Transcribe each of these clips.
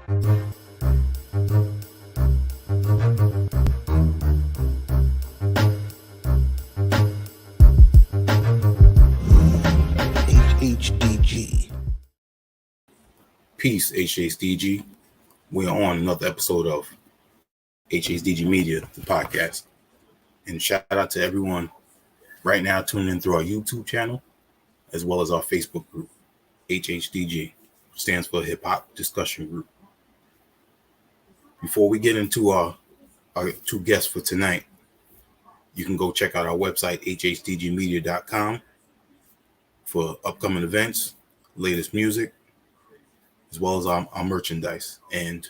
HHDG. Peace, HHDG. We are on another episode of HHDG Media, the podcast. And shout out to everyone right now tuning in through our YouTube channel, as well as our Facebook group, HHDG, stands for Hip Hop Discussion Group. Before we get into our two guests for tonight, you can go check out our website, hhdgmedia.com, for upcoming events, latest music, as well as our merchandise and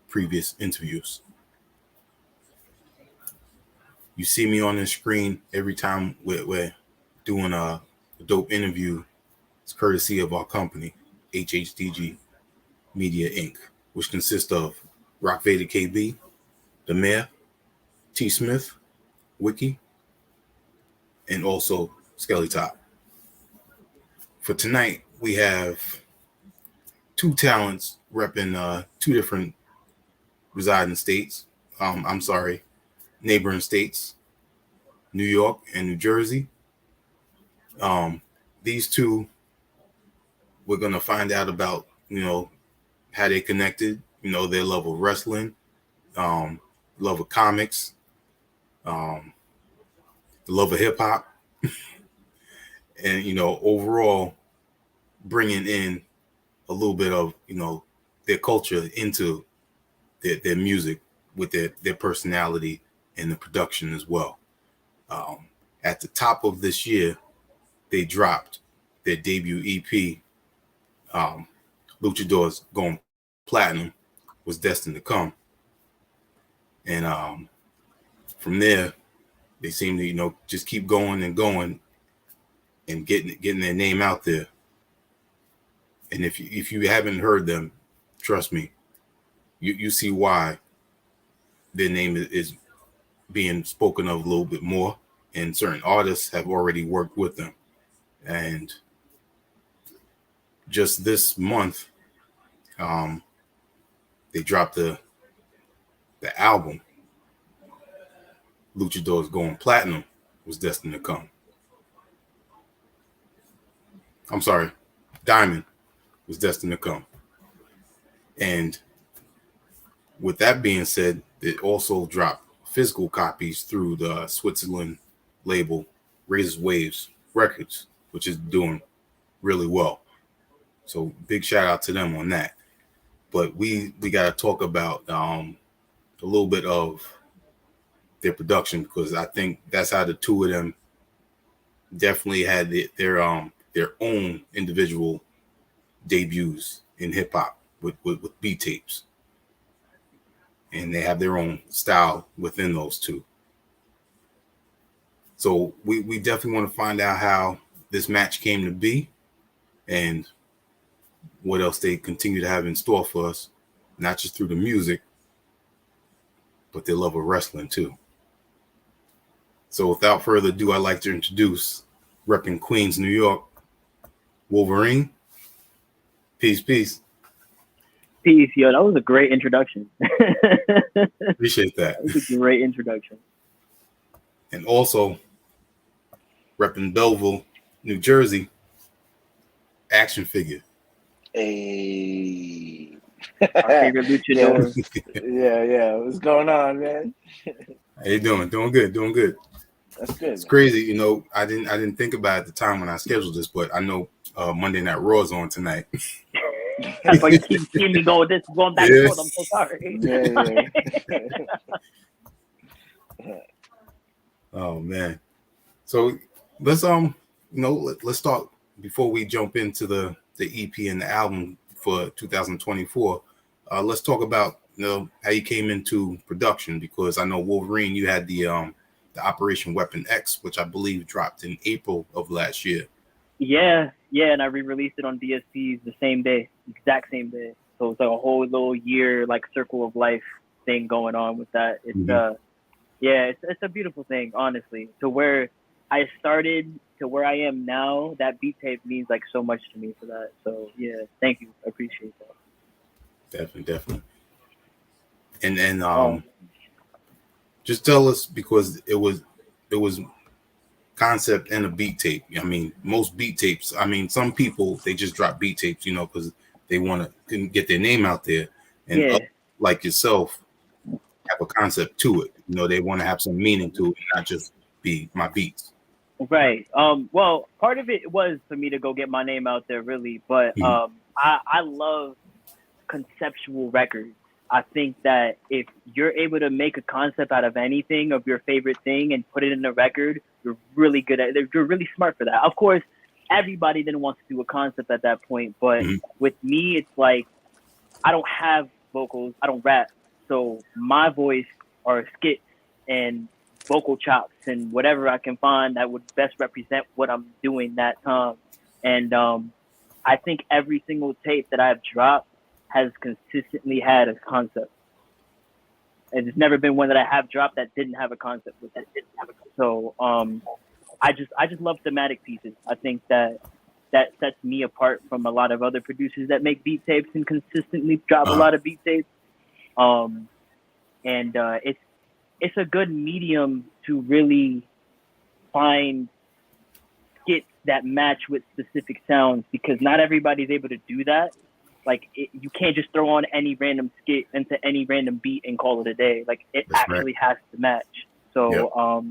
previous interviews. You see me on the screen every time we're doing a dope interview. It's courtesy of our company, HHDG Media Inc., which consists of Rock Vader KB, The Mayor, T. Smith, Wiki, and also Skelly Top. For tonight, we have two talents repping two different residing states. Neighboring states, New York and New Jersey. These two, we're going to find out about, how they connected, their love of wrestling, love of comics, the love of hip hop, and, overall bringing in a little bit of, their culture into their music with their personality and the production as well. At the top of this year, they dropped their debut EP, Luchadors Going Platinum, Was Destined to Come. And from there, they seem to, just keep going and going and getting their name out there. And if you haven't heard them, trust me, you see why their name is being spoken of a little bit more, and certain artists have already worked with them. And just this month, they dropped the album, Luchadors Going Platinum, Was Destined to Come. I'm sorry, Diamond Was Destined to Come. And with that being said, they also dropped physical copies through the Switzerland label Razor Waves Records, which is doing really well. So big shout out to them on that. But we got to talk about a little bit of their production, because I think that's how the two of them definitely had their own individual debuts in hip hop with beat tapes. And they have their own style within those two. So we definitely want to find out how this match came to be and what else they continue to have in store for us, not just through the music, but their love of wrestling too. So without further ado, I'd like to introduce, repping Queens, New York, Wulverine. Peace. Peace, yo. That was a great introduction. Appreciate that. That was a great introduction. And also, repping Belleville, New Jersey, Action Figure. Hey. Our favorite luchador. Yeah. What's going on, man? How you doing? Doing good. That's good. It's crazy, I didn't think about it at the time when I scheduled this, but I know Monday Night Raw is on tonight. That's why you keep seeing me going back and forth. I'm so sorry. Yeah. Oh man. So let's let's start before we jump into the EP and the album for 2024. Let's talk about how you came into production, because I know Wulverine, you had the Operation Weapon X, which I believe dropped in April of last year. Yeah, and I re-released it on DSPs the same day, exact same day. So it's like a whole little year, like circle of life thing going on with that. It's it's a beautiful thing, honestly. To where I started to where I am now, that beat tape means like so much to me for that. So yeah, thank you, I appreciate that. Definitely. And Oh, just tell us, because it was concept and a beat tape. I mean, most beat tapes. I mean, some people they just drop beat tapes, because they want to get their name out there, and yeah, like yourself have a concept to it. They want to have some meaning to it, not just be my beats. right. Well, part of it was for me to go get my name out there, really, but Mhm. I love conceptual records. I think that if you're able to make a concept out of anything of your favorite thing and put it in a record, you're really good at it. You're really smart for that. Of course, everybody then wants to do a concept at that point, but Mhm. with me, it's like I don't have vocals, I don't rap, so my voice are skits and vocal chops and whatever I can find that would best represent what I'm doing that time. And I think every single tape that I've dropped has consistently had a concept. And there's never been one that I have dropped that didn't have a concept with it. So I just love thematic pieces. I think that sets me apart from a lot of other producers that make beat tapes and consistently drop a Uh-huh. lot of beat tapes. Um, and it's a good medium to really find skits that match with specific sounds, because not everybody's able to do that. Like you can't just throw on any random skit into any random beat and call it a day. Like it That's right. actually has to match. Yep. So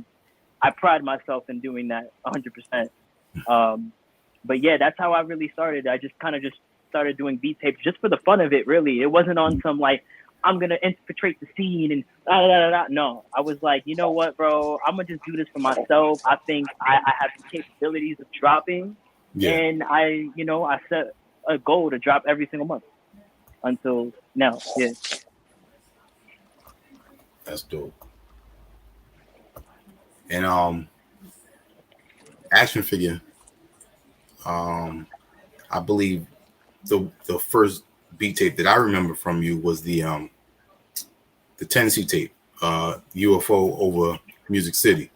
I pride myself in doing that 100%. Um, but yeah, that's how I really started. I just started doing beat tapes just for the fun of it. Really, it wasn't on some like I'm gonna infiltrate the scene and da da da da. No, I was like, you know what, bro? I'm gonna just do this for myself. I think I have the capabilities of dropping, Yeah, and I set a goal to drop every single month until now. Yeah. that's dope. And action figure. I believe the first beat tape that I remember from you was the Tennessee tape, UFO over Music City.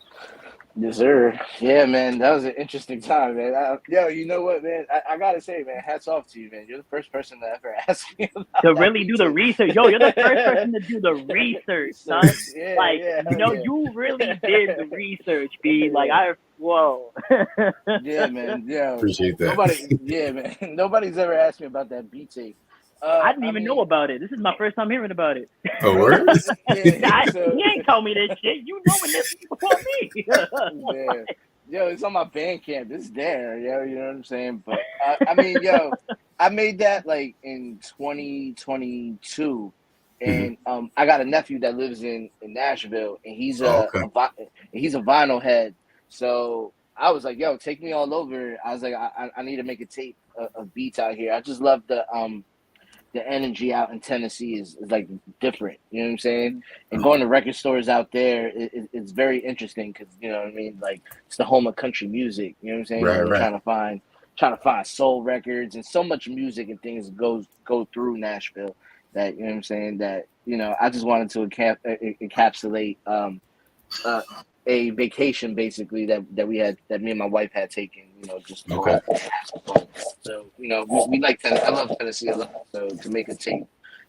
Yes, sir. Yeah, man, that was an interesting time, man. Yo, you know what, man? I gotta say, man, hats off to you, man. You're the first person that ever asked me about To that really beat do the tape. research. Yo, you're the first person to do the research, son. Research. Yeah, Like, yeah, hell yeah. you really did the research, B. Like, Yeah. whoa. Yeah, man. Yeah. Appreciate that. Nobody, yeah, man. Nobody's ever asked me about that beat tape. I didn't I even know mean, about it. This is my first time hearing about it. Oh, word? yeah, so He ain't told me this shit. You knowing this before me. yeah. Yo, it's on my Bandcamp. It's there, yo, you know what I'm saying? But I mean, yo, I made that like in 2022, Hmm. and I got a nephew that lives in Nashville, and Oh, okay. he's a vinyl head. So I was like, yo, take me all over. I was like, I need to make a tape of beats out here. I just love the energy out in Tennessee is like different. You know what I'm saying? And going to record stores out there, it's very interesting because you know what I mean. Like it's the home of country music. You know what I'm saying? Right, And you're right. trying to find soul records and so much music and things go through Nashville that you know what I'm saying. That I just wanted to encapsulate uh, a vacation basically that we had that me and my wife had taken, just to go Okay. out there and have some fun. So, we like Tennessee. I love Tennessee a lot. So to make a tape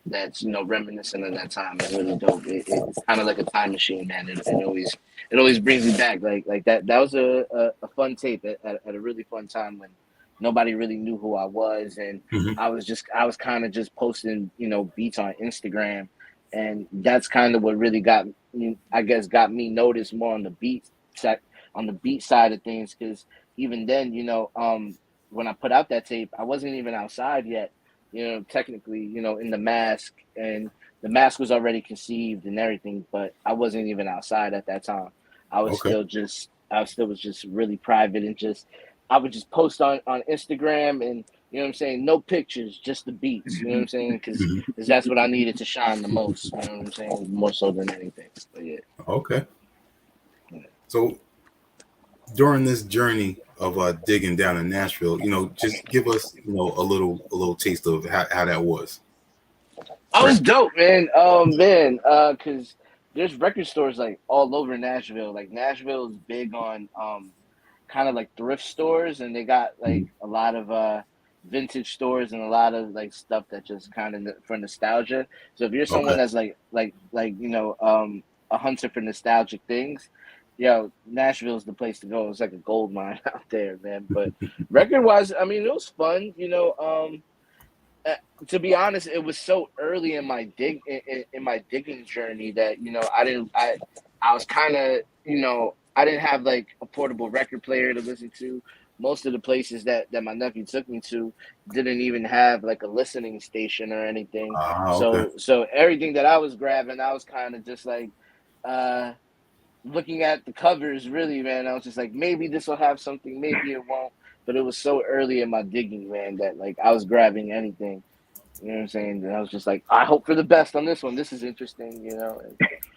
that's reminiscent of that time is really dope. It's kind of like a time machine, man. It always brings me back. Like that. That was a fun tape at a really fun time when nobody really knew who I was, and Hmm. I was kind of just posting beats on Instagram, and that's kind of what really got me noticed more on the beat side of things, because even then, when I put out that tape, I wasn't even outside yet, technically, in the mask, and the mask was already conceived and everything, but I wasn't even outside at that time. Okay. I still was just really private, and I would just post on Instagram, and you know what I'm saying, no pictures, just the beats, you know what I'm saying, because Hmm. that's what I needed to shine the most, you know what I'm saying, more so than anything. But yeah. Okay. So during this journey of digging down in Nashville, just give us, a little taste of how that was. I was dope, man. Man, because there's record stores like all over Nashville. Like Nashville is big on kind of like thrift stores, and they got like Mhm. a lot of vintage stores and a lot of like stuff that just kind of for nostalgia. So if you're someone Okay. that's a hunter for nostalgic things, Nashville's the place to go. It's like a gold mine out there, man. But record wise, I mean, it was fun. Uh, to be honest, it was so early in my in my digging journey that I was kind of I didn't have like a portable record player to listen to. Most of the places that my nephew took me to didn't even have like a listening station or anything. Okay. So everything that I was grabbing, I was kind of just like uh looking at the covers. Really, man, I was just like, maybe this will have something, maybe it won't. But it was so early in my digging, man, that like I was grabbing anything. You know what I'm saying? And I was just like, I hope for the best on this one. This is interesting,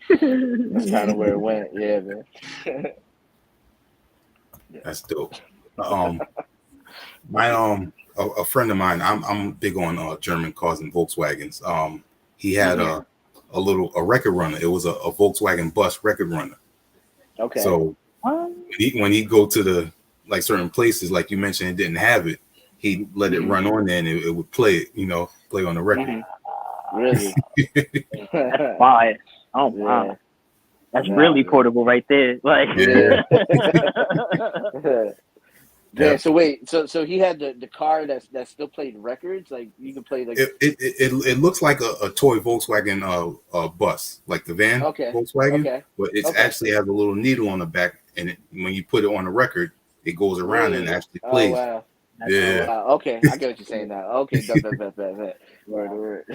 And that's kind of where it went. Yeah, man. That's dope. My a friend of mine, I'm big on German cars and Volkswagens. He had a record runner. It was a Volkswagen bus record runner. Okay. So when he go to the like certain places, like you mentioned, it didn't have it. He let it run on there, and it would play it. Play on the record. Really? That's fire. Oh wow. Yeah. That's really portable right there. Like Yeah. So wait, so he had the car that still played records. Like you could play like it looks like a toy Volkswagen bus, like the van Volkswagen, Okay. but it actually has a little needle on the back, and when you put it on the record, it goes around and actually plays. Oh wow. Yeah. Wow. Okay, I get what you're saying now. Okay, bet. Word.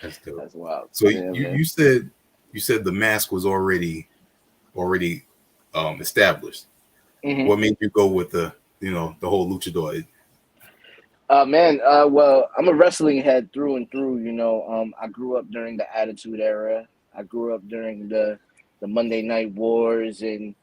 That's dope. That's wild. So you said the mask was already established. Mm-hmm. What made you go with the whole luchador? Man, well, I'm a wrestling head through and through. I grew up during the Attitude Era. I grew up during the Monday Night Wars and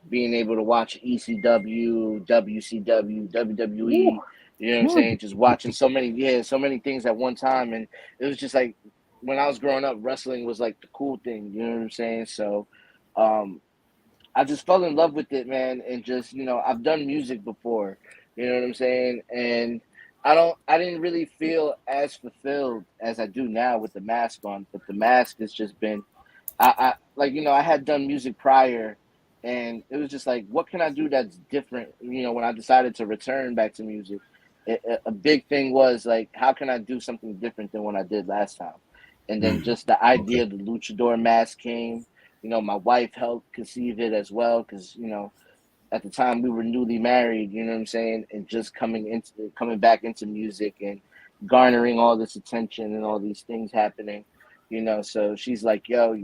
being able to watch ECW, WCW, WWE. Ooh. You know what I'm saying? Just watching so many things at one time, and it was just like when I was growing up, wrestling was like the cool thing. You know what I'm saying? So, I just fell in love with it, man, and just I've done music before. You know what I'm saying? And I didn't really feel as fulfilled as I do now with the mask on, but the mask has just been, I I had done music prior, and it was just like, what can I do that's different? When I decided to return back to music, a big thing was like, how can I do something different than what I did last time? And then just the idea of the luchador mask came. My wife helped conceive it as well because at the time we were newly married, you know what I'm saying, and just coming back into music and garnering all this attention and all these things happening, so she's like, yo,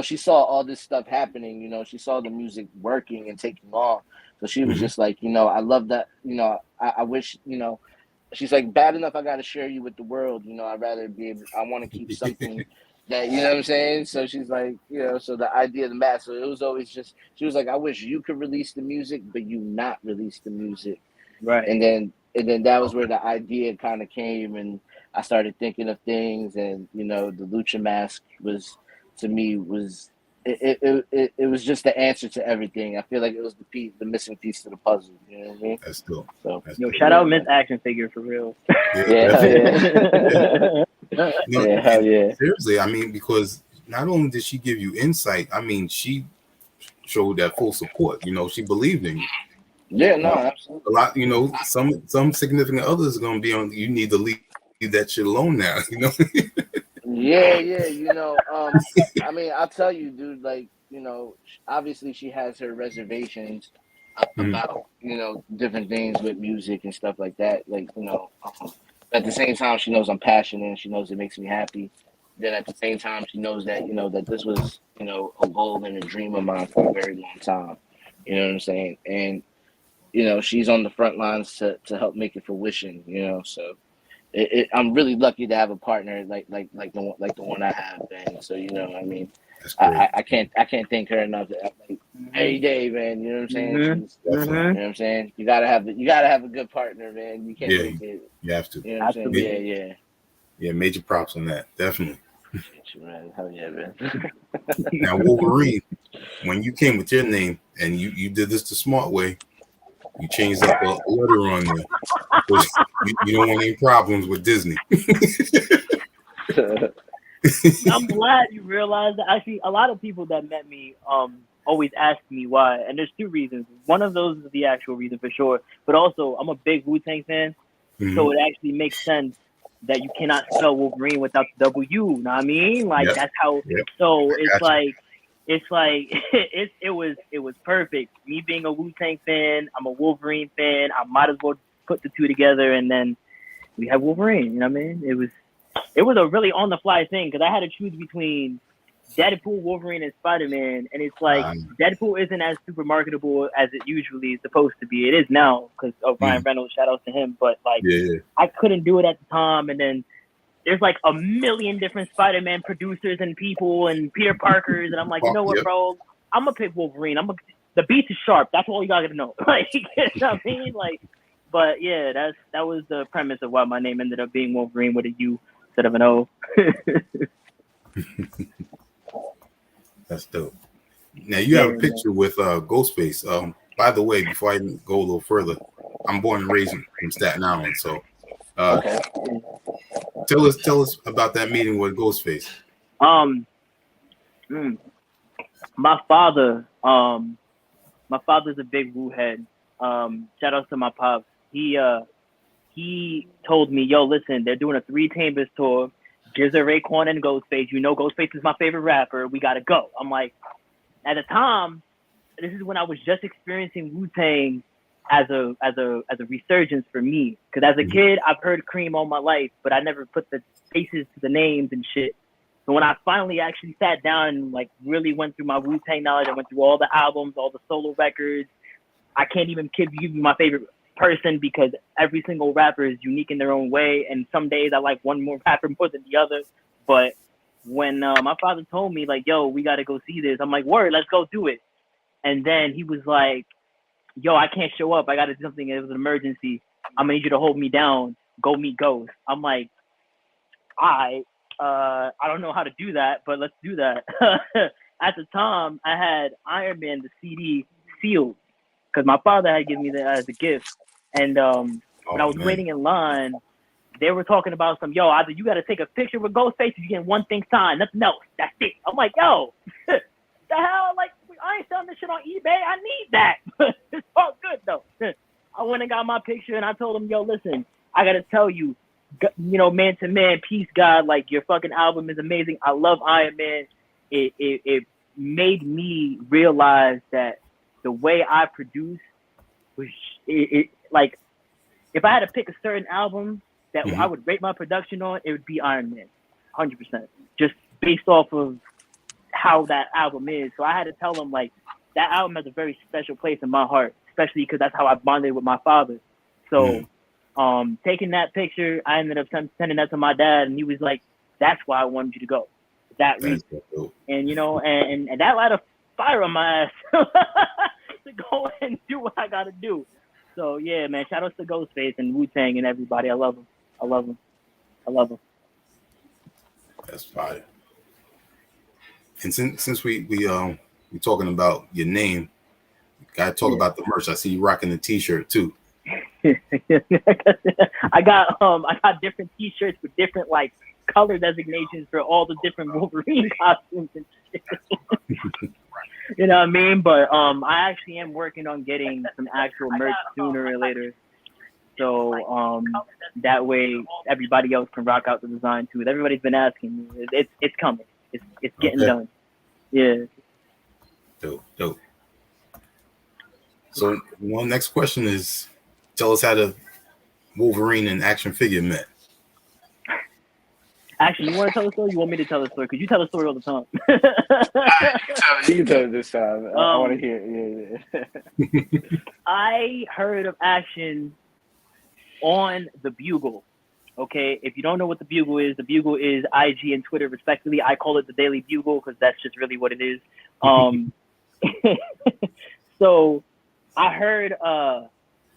she saw all this stuff happening, she saw the music working and taking off. So she was just like, I love that, I wish, she's like, bad enough I got to share you with the world, I'd rather I want to keep something that, you know what I'm saying? So she's like, so the idea of the mask, so it was always just, she was like, I wish you could release the music, but you not release the music. right. And then that was where the idea kind of came, and I started thinking of things, and, the Lucha mask was, to me, was, it was just the answer to everything. I feel like it was the missing piece to the puzzle. You know what I mean? That's dope. So, Shout out Miss Action Figure for real. Hell yeah. Seriously, I mean, because not only did she give you insight, I mean, she showed that full support. She believed in you. Yeah, no, absolutely. A lot, some significant others are gonna be on. You need to leave that shit alone now. Yeah. I mean, I'll tell you, dude. Like, obviously she has her reservations about different things with music and stuff like that. Like, at the same time, she knows I'm passionate and she knows it makes me happy. Then at the same time, she knows that that this was a goal and a dream of mine for a very long time. You know what I'm saying? And she's on the front lines to help make it fruition. So. I'm really lucky to have a partner like the one I have, man. So I mean, I can't thank her enough. Like, every day, man. You know what I'm saying? You know what I'm saying? You gotta have a good partner, man. You can't take it. You have to. You know what I'm saying? Yeah. Major props on that, definitely. Hell yeah, man. Now, Wulverine, when you came with your name and you did this the smart way, You changed up a letter on there. You don't want any problems with Disney. I'm glad you realized that. Actually, a lot of people that met me always ask me why, and there's two reasons. One of those is the actual reason for sure, but also I'm a big Wu-Tang fan, so it actually makes sense that you cannot spell Wolverine without the W. You know what I mean? Like that's how. So it's like it was perfect. Me being a Wu-Tang fan, I'm a Wolverine fan. I might as well put the two together, and then we have Wolverine. You know what I mean? It was a really on the fly thing because I had to choose between Deadpool, Wolverine, and Spider-Man, and it's like Deadpool isn't as super marketable as it usually is supposed to be. It is now because of Ryan Reynolds. Shout out to him, but like I couldn't do it at the time, and then there's like a million different Spider-Man producers and people and Peter Parkers, and I'm like, you know what, bro? I'm gonna pick Wolverine. The beat is sharp. That's all you gotta know. Like, you know what I mean? Like, but yeah, that was the premise of why my name ended up being Wolverine with a U instead of an O. That's dope. Now you have a picture with Ghostface. By the way, before I go a little further, I'm born and raised in Staten Island, so tell us about that meeting with Ghostface. My father's a big Wu head. Shout out to my pops. He told me, yo, listen, they're doing a 3 Chambers tour. Jizza, Raekwon, and Ghostface. You know Ghostface is my favorite rapper. We gotta go. I'm like, at the time, this is when I was just experiencing Wu-Tang as a resurgence for me. Because as a kid, I've heard Cream all my life, but I never put the faces to the names and shit. So when I finally actually sat down and like really went through my Wu-Tang knowledge, I went through all the albums, all the solo records. I can't even give you my favorite person because every single rapper is unique in their own way, and some days I like one more rapper more than the other. But when my father told me like, yo, we got to go see this, I'm like, word, let's go do it. And then he was like, yo, I can't show up, I got to do something, it was an emergency, I'm gonna need you to hold me down, go meet Ghost. I'm like, I don't know how to do that, but let's do that. At the time I had Iron Man the CD sealed because my father had given me that as a gift. And when I was waiting in line, they were talking about some, either you got to take a picture with Ghostface or you get one thing signed, nothing else. That's it. I'm like, yo, the hell? Like, I ain't selling this shit on eBay. I need that. It's all good, though. I went and got my picture, and I told him, yo, listen, I got to tell you, man to man, peace, God, like, your fucking album is amazing. I love Iron Man. It made me realize that the way I produce was like, if I had to pick a certain album that I would rate my production on, it would be Iron Man, 100%, just based off of how that album is. So I had to tell him like that album has a very special place in my heart, especially because that's how I bonded with my father. So taking that picture, I ended up sending that to my dad, and he was like, "That's why I wanted you to go." That reason, and and that light a fire on my ass to go and do what I gotta do. So yeah, man, shout out to Ghostface and Wu-Tang and everybody. I love them. I love them. I love them. That's fire. And since we talking about your name, gotta talk about the merch. I see you rocking the T-shirt too. I got different T-shirts with different like color designations for all the different Wolverine costumes and shit. You know what I mean? But I actually am working on getting some actual merch sooner or later. So that way everybody else can rock out the design too. Everybody's been asking me. It's coming. It's getting done. Yeah. Dope. So next question is, tell us how the Wolverine and action figure met. Actually, you want to tell the story? You want me to tell the story? Because you tell the story all the time. You can tell it this time. I want to hear it. Yeah. I heard of action on the Bugle. Okay, if you don't know what the Bugle is IG and Twitter respectively. I call it the Daily Bugle because that's just really what it is. So I heard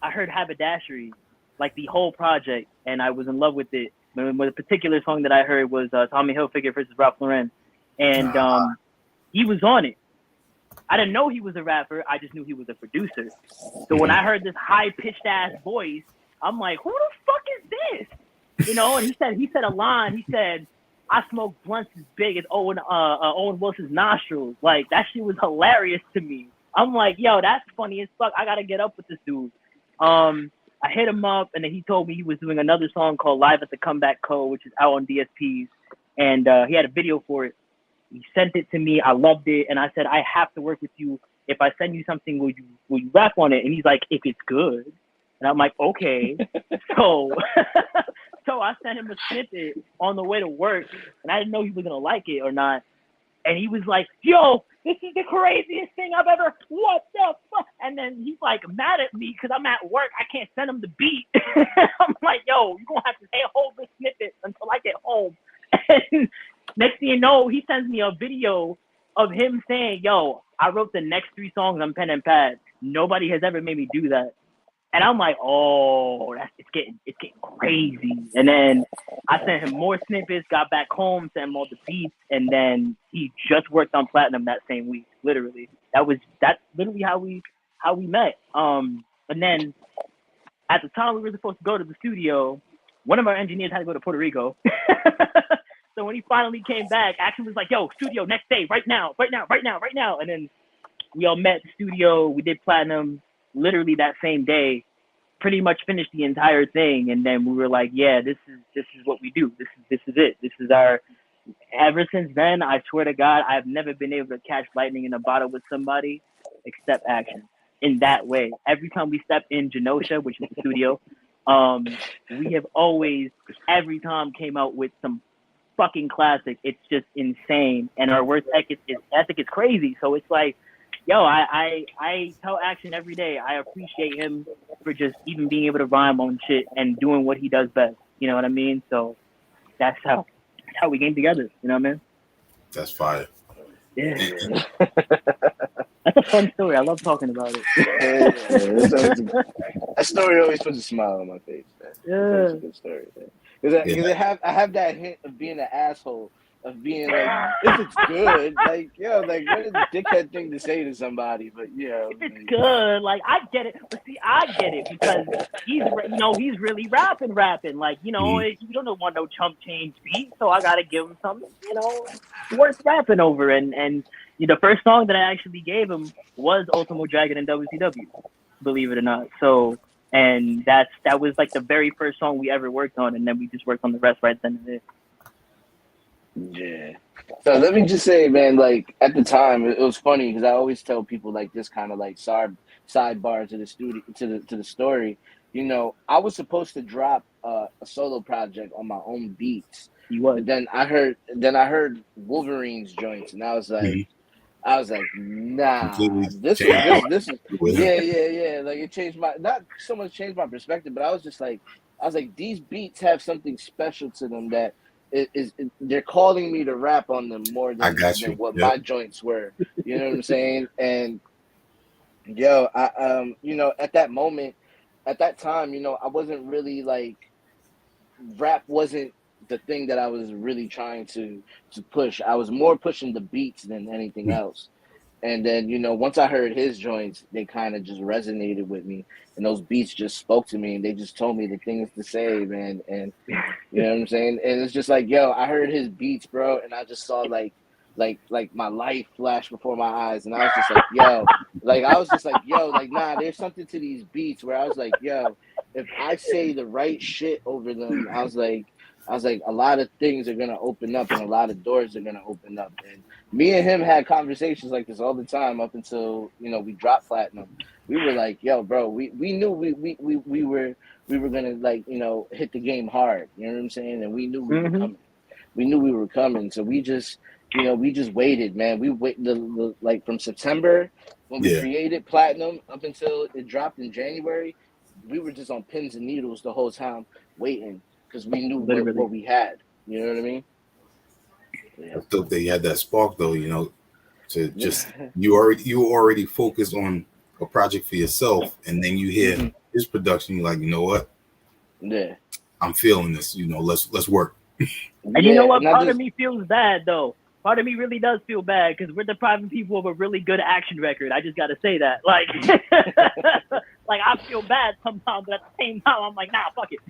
Haberdashery, like the whole project, and I was in love with it. The particular song that I heard was Tommy Hilfiger versus Ralph Lauren, and he was on it. I didn't know he was a rapper. I just knew he was a producer. So when I heard this high pitched ass voice, I'm like, who the fuck is this? You know, and he said a line. He said, I smoke blunts as big as Owen Wilson's nostrils. Like, that shit was hilarious to me. I'm like, yo, that's funny as fuck. I gotta get up with this dude. I hit him up, and then he told me he was doing another song called Live at the Comeback Code, which is out on DSPs, and he had a video for it. He sent it to me. I loved it, and I said, I have to work with you. If I send you something, will you rap on it? And he's like, if it's good. And I'm like, okay. So I sent him a snippet on the way to work, and I didn't know he was gonna like it or not. And he was like, yo, this is the craziest thing I've ever, what the fuck? And then he's like mad at me because I'm at work. I can't send him the beat. I'm like, yo, you're going to have to hold this snippet until I get home. And next thing you know, he sends me a video of him saying, yo, I wrote the next 3 songs on pen and pad. Nobody has ever made me do that. And I'm like, oh, it's getting crazy. And then I sent him more snippets, got back home, sent him all the beats, and then he just worked on Platinum that same week. Literally, that's literally how we met. And then at the time we were supposed to go to the studio, one of our engineers had to go to Puerto Rico. So when he finally came back, Action was like, yo, studio next day, right now. And then we all met at the studio. We did Platinum literally that same day, pretty much finished the entire thing. And then we were like, yeah, this is what we do. This is it. This is our, ever since then, I swear to God, I've never been able to catch lightning in a bottle with somebody except Action in that way. Every time we step in Genosha, which is the studio, we have always, every time came out with some fucking classic. It's just insane. And our work ethic is crazy. So it's like, yo, I tell Action every day, I appreciate him for just even being able to rhyme on shit and doing what he does best. You know what I mean? So that's how we came together. You know what I mean? That's fire. Yeah. That's a fun story. I love talking about it. That story always puts a smile on my face, man. Yeah. It's a good story, man. Because I have that hint of being an asshole, of being like, if it's good, like, yo, like, what is a dickhead thing to say to somebody? But, yeah. If it's good, like, I get it. But see, I get it because he's really rapping. Like, you don't want no chump change beat, so I got to give him something, worth rapping over. And the first song that I actually gave him was Ultimo Dragon in WCW, believe it or not. So, and that was like the very first song we ever worked on, and then we just worked on the rest right then and there. Yeah. So let me just say, man, like at the time, it was funny because I always tell people like this kind of like sidebar to the studio to the story. I was supposed to drop a solo project on my own beats. You was. But then I heard Wulverine's joints, and I was like, nah, this is yeah. Like it changed not so much changed my perspective, but I was like, these beats have something special to them that they're calling me to rap on them more than what my joints were. You know what I'm saying? And yo, I at that time, I wasn't really like, rap wasn't the thing that I was really trying to push. I was more pushing the beats than anything else. And then, once I heard his joints, they kind of just resonated with me. And those beats just spoke to me, and they just told me the things to say, man. And you know what I'm saying? And it's just like, yo, I heard his beats, bro, and I just saw like my life flash before my eyes. And I was just like, yo, nah, there's something to these beats where I was like, yo, if I say the right shit over them, I was like, a lot of things are going to open up and a lot of doors are going to open up. And me and him had conversations like this all the time up until, we dropped Platinum. We were like, yo, bro, we knew we were going to like, hit the game hard. You know what I'm saying? And we knew we were coming. We knew we were coming. So we just waited, man. We waited like from September when we created Platinum up until it dropped in January. We were just on pins and needles the whole time waiting. Because we knew what we had, you know what I mean? Yeah. I thought they had that spark, though, to just you already focused on a project for yourself, and then you hear his production, you're like, you know what? Yeah, I'm feeling this. Let's work. And you know what? Part of me feels bad though. part of me really does feel bad because we're depriving people of a really good action record. I just got to say that. Like, like I feel bad sometimes, but at the same time, I'm like, nah, fuck it.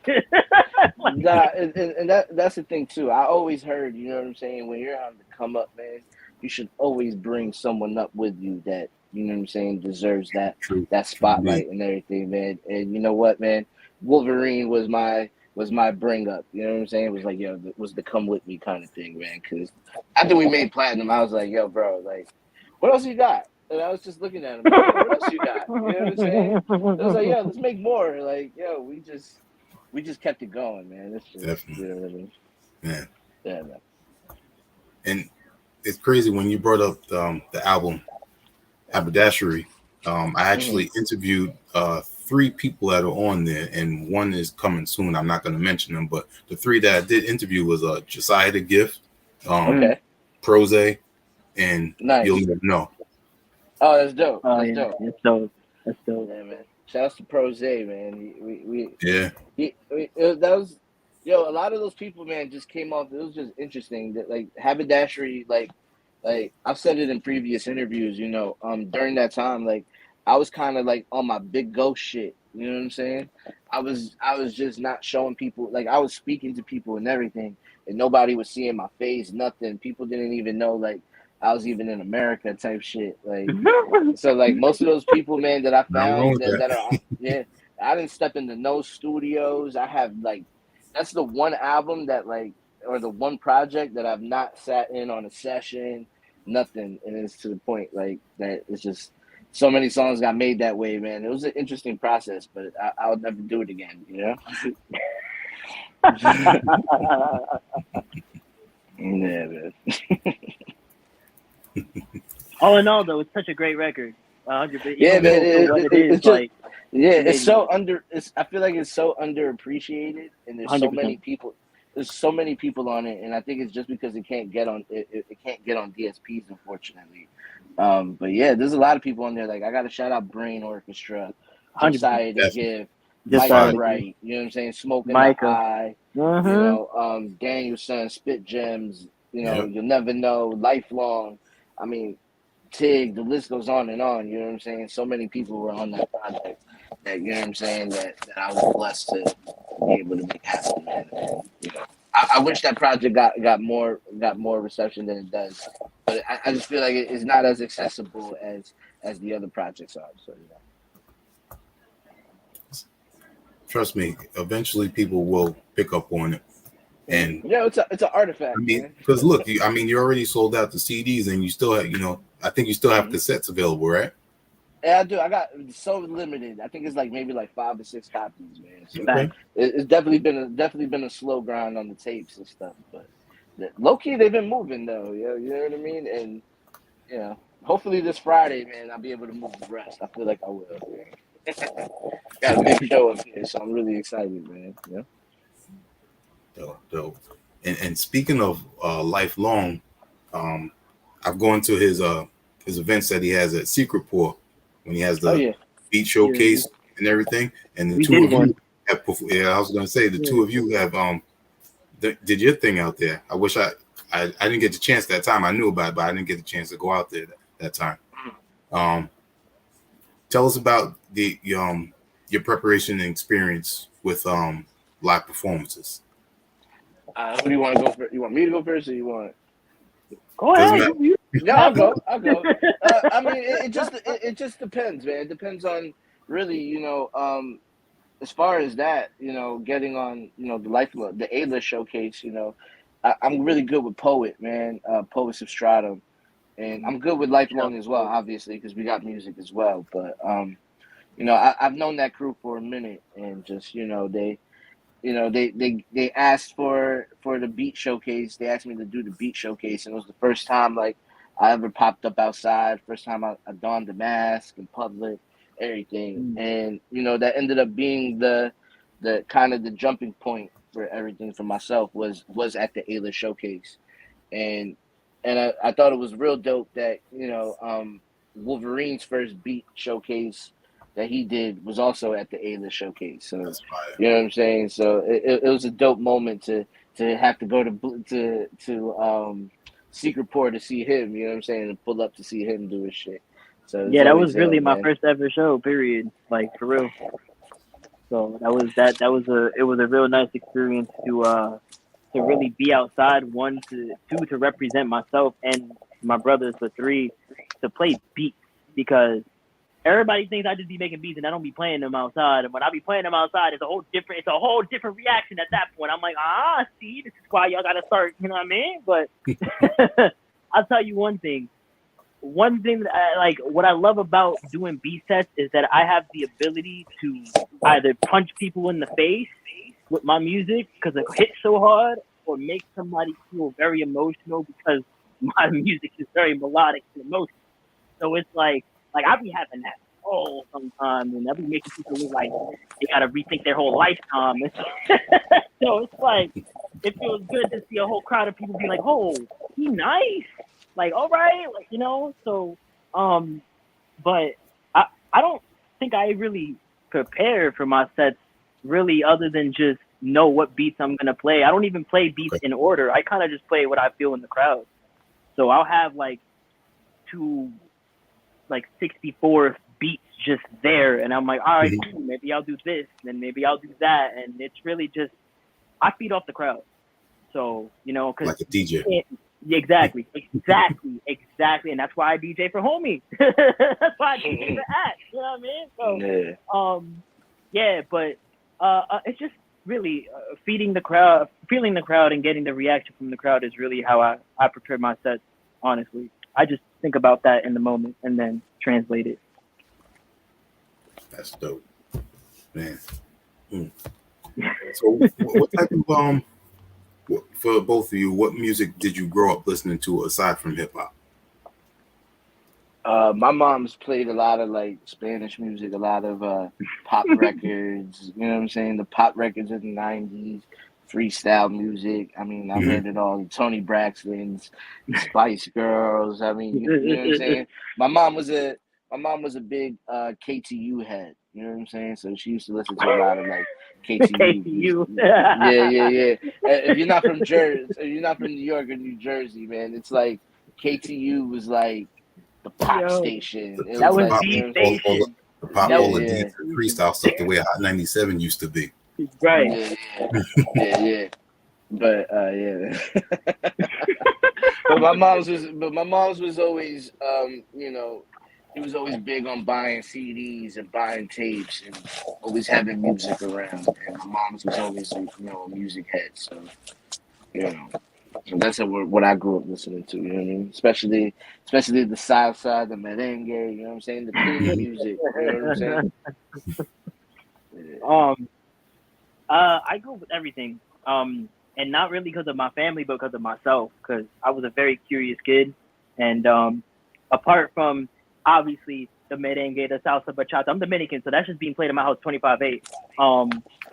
Like, Nah, and that's the thing too. I always heard, you know what I'm saying, when you're on the come up, man, you should always bring someone up with you that, you know what I'm saying, deserves that True. spotlight and everything, man. And you know what, man, Wolverine was my bring up. You know what I'm saying? It was like, yo, it was the come with me kind of thing, man. Because after we made platinum, I was like, yo, bro, like, what else you got? And I was just looking at him, like, yo, what else you got? You know what I'm saying? I was like, yo, let's make more. Like, yo, we just kept it going, man. This shit, Definitely. you know what I mean? Man. Yeah, man. And it's crazy when you brought up the album Haberdashery. I actually interviewed 3 people that are on there, and one is coming soon. I'm not going to mention them, but the 3 that I did interview was Josiah the Gift, Okay. Prose, and Nice. You'll Never Know. Oh, that's dope. oh That's yeah, dope. that's dope. That's dope. Yeah, man. Shouts to Prose, man. Yeah. That was, yo, a lot of those people, man, just came off. It was just interesting that, like, haberdashery, like I've said it in previous interviews, you know, during that time, like, I was kind of like on my big ghost shit. You know what I'm saying? I was just not showing people, like, I was speaking to people and everything, and nobody was seeing my face, nothing. People didn't even know, like, I was even in America type shit. Like, so, like, most of those people, man, that I Nothing wrong found with that are, yeah, I didn't step into no studios. I have, like, that's the one album that, like, or the one project that I've not sat in on a session, nothing. And it's to the point, like, that it's just so many songs got made that way, man. It was an interesting process, but I would never do it again, you know? Yeah, man. All in all, though, it's such a great record. 100%. Yeah, man. It's just, like, yeah, it's so amazing. I feel like it's so underappreciated, and there's so 100%. many people. There's so many people on it, and I think it's just because it can't get on it can't get on DSPs, unfortunately. But yeah, there's a lot of people on there. Like, I got to shout out Brain Orchestra, 100%. Josiah the That's Gift, Just Micah Wright. You know what I'm saying? Smoke in the Micah. Eye. You know, Danielson, Spit Gems. You know, Yep. You'll Never Know, Lifelong. I mean, Tig. The list goes on and on. You know what I'm saying? So many people were on that project that, you know what I'm saying, that I was blessed to be able to make happen, man. And, you know, I wish that project got more reception than it does, but I just feel like it's not as accessible as the other projects are. So, you know. Trust me, eventually people will pick up on it. And yeah, it's an artifact. I mean, because look, you already sold out the CDs, and you still have, I think you still have cassettes available, right? Yeah, I do. I got so limited. I think it's like maybe like 5 or 6 copies, man. So Okay. it's definitely been a slow grind on the tapes and stuff. But low key, they've been moving though. You know what I mean? And you know, hopefully this Friday, man, I'll be able to move the rest. I feel like I will. Got a big show up here, so I'm really excited, man. Yeah. Dope. And speaking of lifelong, I've gone to his events that he has at Secret Pour when he has the beat showcase and everything. And the two of you have performed. Yeah, I was going to say the two of you have did your thing out there. I wish I didn't get the chance that time. I knew about it, but I didn't get the chance to go out there that time. Tell us about your preparation and experience with live performances. Who do you want to go first? You want me to go first, or you want? Go ahead. No, I'll go. I mean, it just depends, man. It depends on really, you know, as far as that, you know, getting on, you know, the A-list showcase, you know, I'm really good with Poet, man. Poet Substratum, and I'm good with Lifelong as well, obviously, because we got music as well. But you know, I've known that crew for a minute, and just, you know, they asked for the beat showcase. They asked me to do the beat showcase, and it was the first time like I ever popped up outside. First time I donned the mask in public, everything, and you know, that ended up being the kind of the jumping point for everything for myself was at the A-list showcase, and I thought it was real dope that, you know, Wulverine's first beat showcase that he did was also at the A-list showcase. So you know what I'm saying? So it was a dope moment to have to go to secret port to see him. You know what I'm saying? And pull up to see him do his shit. So Yeah, that was always really him, my man. first ever show. Period. Like for real. So that was a real nice experience to really be outside. One to two to represent myself and my brothers. For three to play beats because everybody thinks I just be making beats and I don't be playing them outside. And when I be playing them outside, it's a whole different reaction at that point. I'm like, see, this is why y'all gotta start. You know what I mean? But I'll tell you one thing. One thing that what I love about doing beat sets is that I have the ability to either punch people in the face with my music because it hits so hard, or make somebody feel very emotional because my music is very melodic and emotional. So it's like I be having that sometimes, and I be making people look like they gotta rethink their whole lifetime. So it's like it feels good to see a whole crowd of people be like, "Oh, he nice." Like, all right, so, but I don't think I really prepare for my sets really other than just know what beats I'm going to play. I don't even play beats in order. I kind of just play what I feel in the crowd. So I'll have two 64 beats just there. And I'm like, all right, cool, maybe I'll do this, and maybe I'll do that. And it's really just, I feed off the crowd. So, cause like a DJ. Exactly. And that's why I DJ for homie. That's why I DJ for Act. You know what I mean? So, but it's just really feeding the crowd, feeling the crowd, and getting the reaction from the crowd is really how I prepare my sets, honestly. I just think about that in the moment and then translate it. That's dope, man. So what type of for both of you, what music did you grow up listening to aside from hip hop? My mom's played a lot of Spanish music, a lot of pop records. You know what I'm saying? The pop records of the '90s, freestyle music. I mean, I've heard it all. Tony Braxton's, Spice Girls. I mean, you know what I'm saying? My mom was a big KTU head. You know what I'm saying? So she used to listen to a lot of KTU. Yeah. If you're not from Jersey, if you're not from New York or New Jersey, man, it's like KTU was like the pop station. That was the station. The pop, all the freestyle stuff, the way Hot 97 used to be. Right. Yeah. But yeah. but my mom's was always he was always big on buying CDs and buying tapes and always having music around. And my mom's was always a music head. So that's what I grew up listening to. You know what I mean? Especially the salsa, the merengue. You know what I'm saying? The clean music. You know what I'm saying? I grew up with everything. And not really because of my family, but because of myself. Because I was a very curious kid, and apart from obviously the merengue, the salsa, bachata, I'm Dominican, so that's just being played in my house 25/8.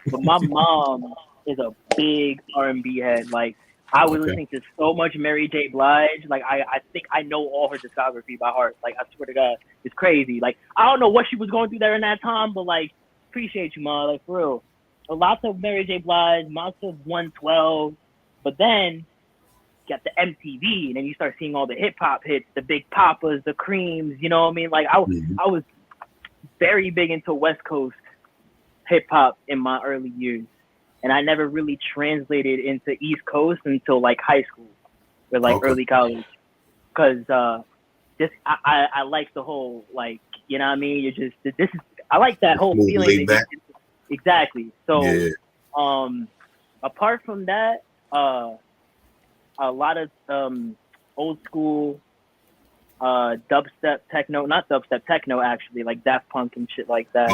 But my mom is a big R&B head. Like I was listening to so much Mary J. Blige. Like I think I know all her discography by heart. Like I swear to God, it's crazy. Like I don't know what she was going through there in that time, but appreciate you, Ma. Like for real. Lots of Mary J. Blige, lots of 112, but then you got the MTV, and then you start seeing all the hip hop hits, the Big Papas, the Creams. You know what I mean? Like I was very big into West Coast hip hop in my early years, and I never really translated into East Coast until high school or early college, because I like the whole you know what I mean? You're just I like that whole feeling. Exactly. So, apart from that, a lot of old school dubstep techno, not dubstep techno actually, like Daft Punk and shit like that.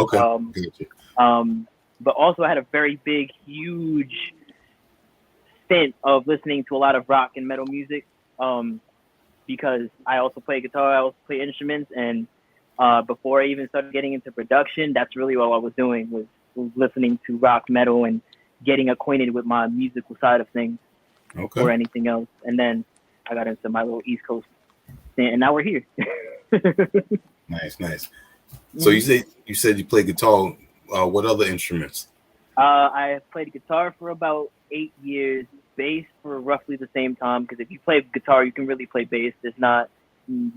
But also I had a very big, huge stint of listening to a lot of rock and metal music, because I also play guitar, I also play instruments, and before I even started getting into production, that's really all I was doing was listening to rock, metal, and getting acquainted with my musical side of things or anything else. And then I got into my little East Coast thing, and now we're here. Nice. So you said you play guitar. What other instruments? I played guitar for about 8 years, bass for roughly the same time, because if you play guitar, you can really play bass.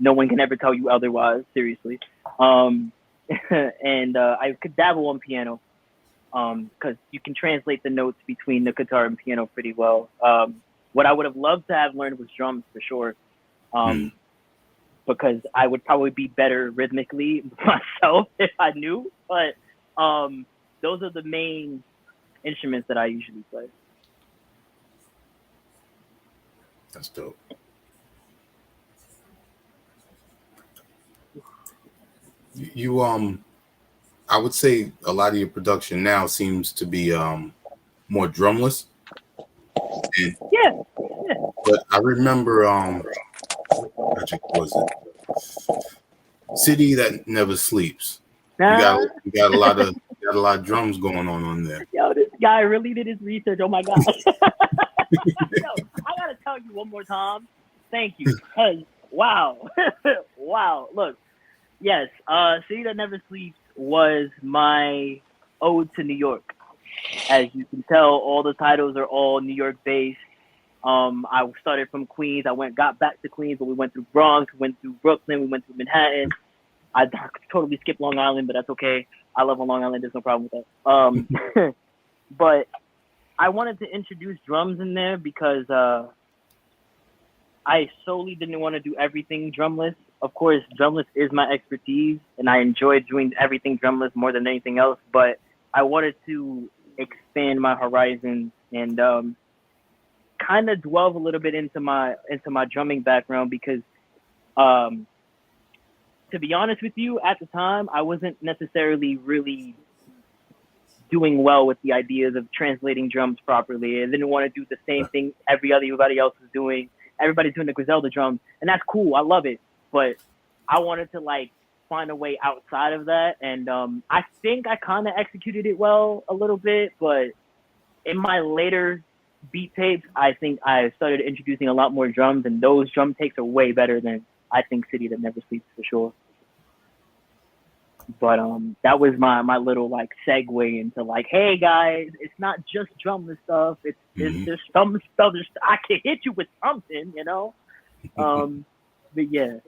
No one can ever tell you otherwise, seriously. And I could dabble on piano, because you can translate the notes between the guitar and piano pretty well. What I would have loved to have learned was drums for sure, because I would probably be better rhythmically myself if I knew. But those are the main instruments that I usually play. That's dope. You I would say a lot of your production now seems to be more drumless. And, Yeah. but I remember what project was it? City That Never Sleeps. You got a lot of drums going on there. Yo, this guy really did his research. Oh my god. Yo, I gotta tell you one more time. Thank you. Cause wow. Wow. Look. Yes, City That Never Sleeps was my ode to New York. As you can tell, all the titles are all New York based. I started from Queens. Got back to Queens, but we went through Bronx, we went through Brooklyn, we went through Manhattan. I totally skipped Long Island, but that's okay. I love Long Island. There's no problem with that. But I wanted to introduce drums in there because I solely didn't want to do everything drumless. Of course, drumless is my expertise, and I enjoy doing everything drumless more than anything else. But I wanted to expand my horizons and kind of delve a little bit into my drumming background because, to be honest with you, at the time I wasn't necessarily really doing well with the ideas of translating drums properly. I didn't want to do the same thing everybody else was doing. Everybody's doing the Griselda drums, and that's cool. I love it. But I wanted to find a way outside of that. And I think I kind of executed it well a little bit. But in my later beat tapes, I think I started introducing a lot more drums. And those drum takes are way better than I think City That Never Sleeps for sure. But that was my little segue into hey guys, it's not just drumless stuff. It's there's some stuff I can hit you with something, you know. But yeah.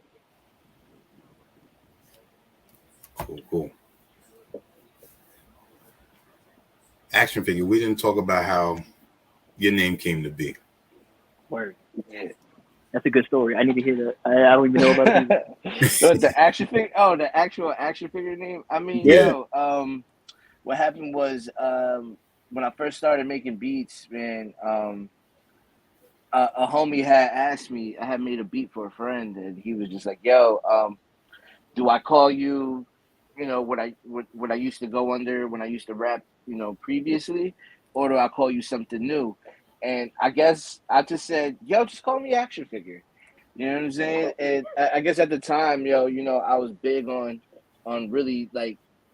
Cool. Action figure. We didn't talk about how your name came to be. Word. Yeah. That's a good story. I need to hear that. I don't even know about it. The action figure. Oh, the actual action figure name. I mean, yeah. What happened was when I first started making beats, man. A homie had asked me. I had made a beat for a friend, and he was just like, "Yo, do I call you, what I used to go under when I used to rap, previously, or do I call you something new?" And I guess I just said, "Yo, just call me action figure." You know what I'm saying? And I guess at the time, I was big on really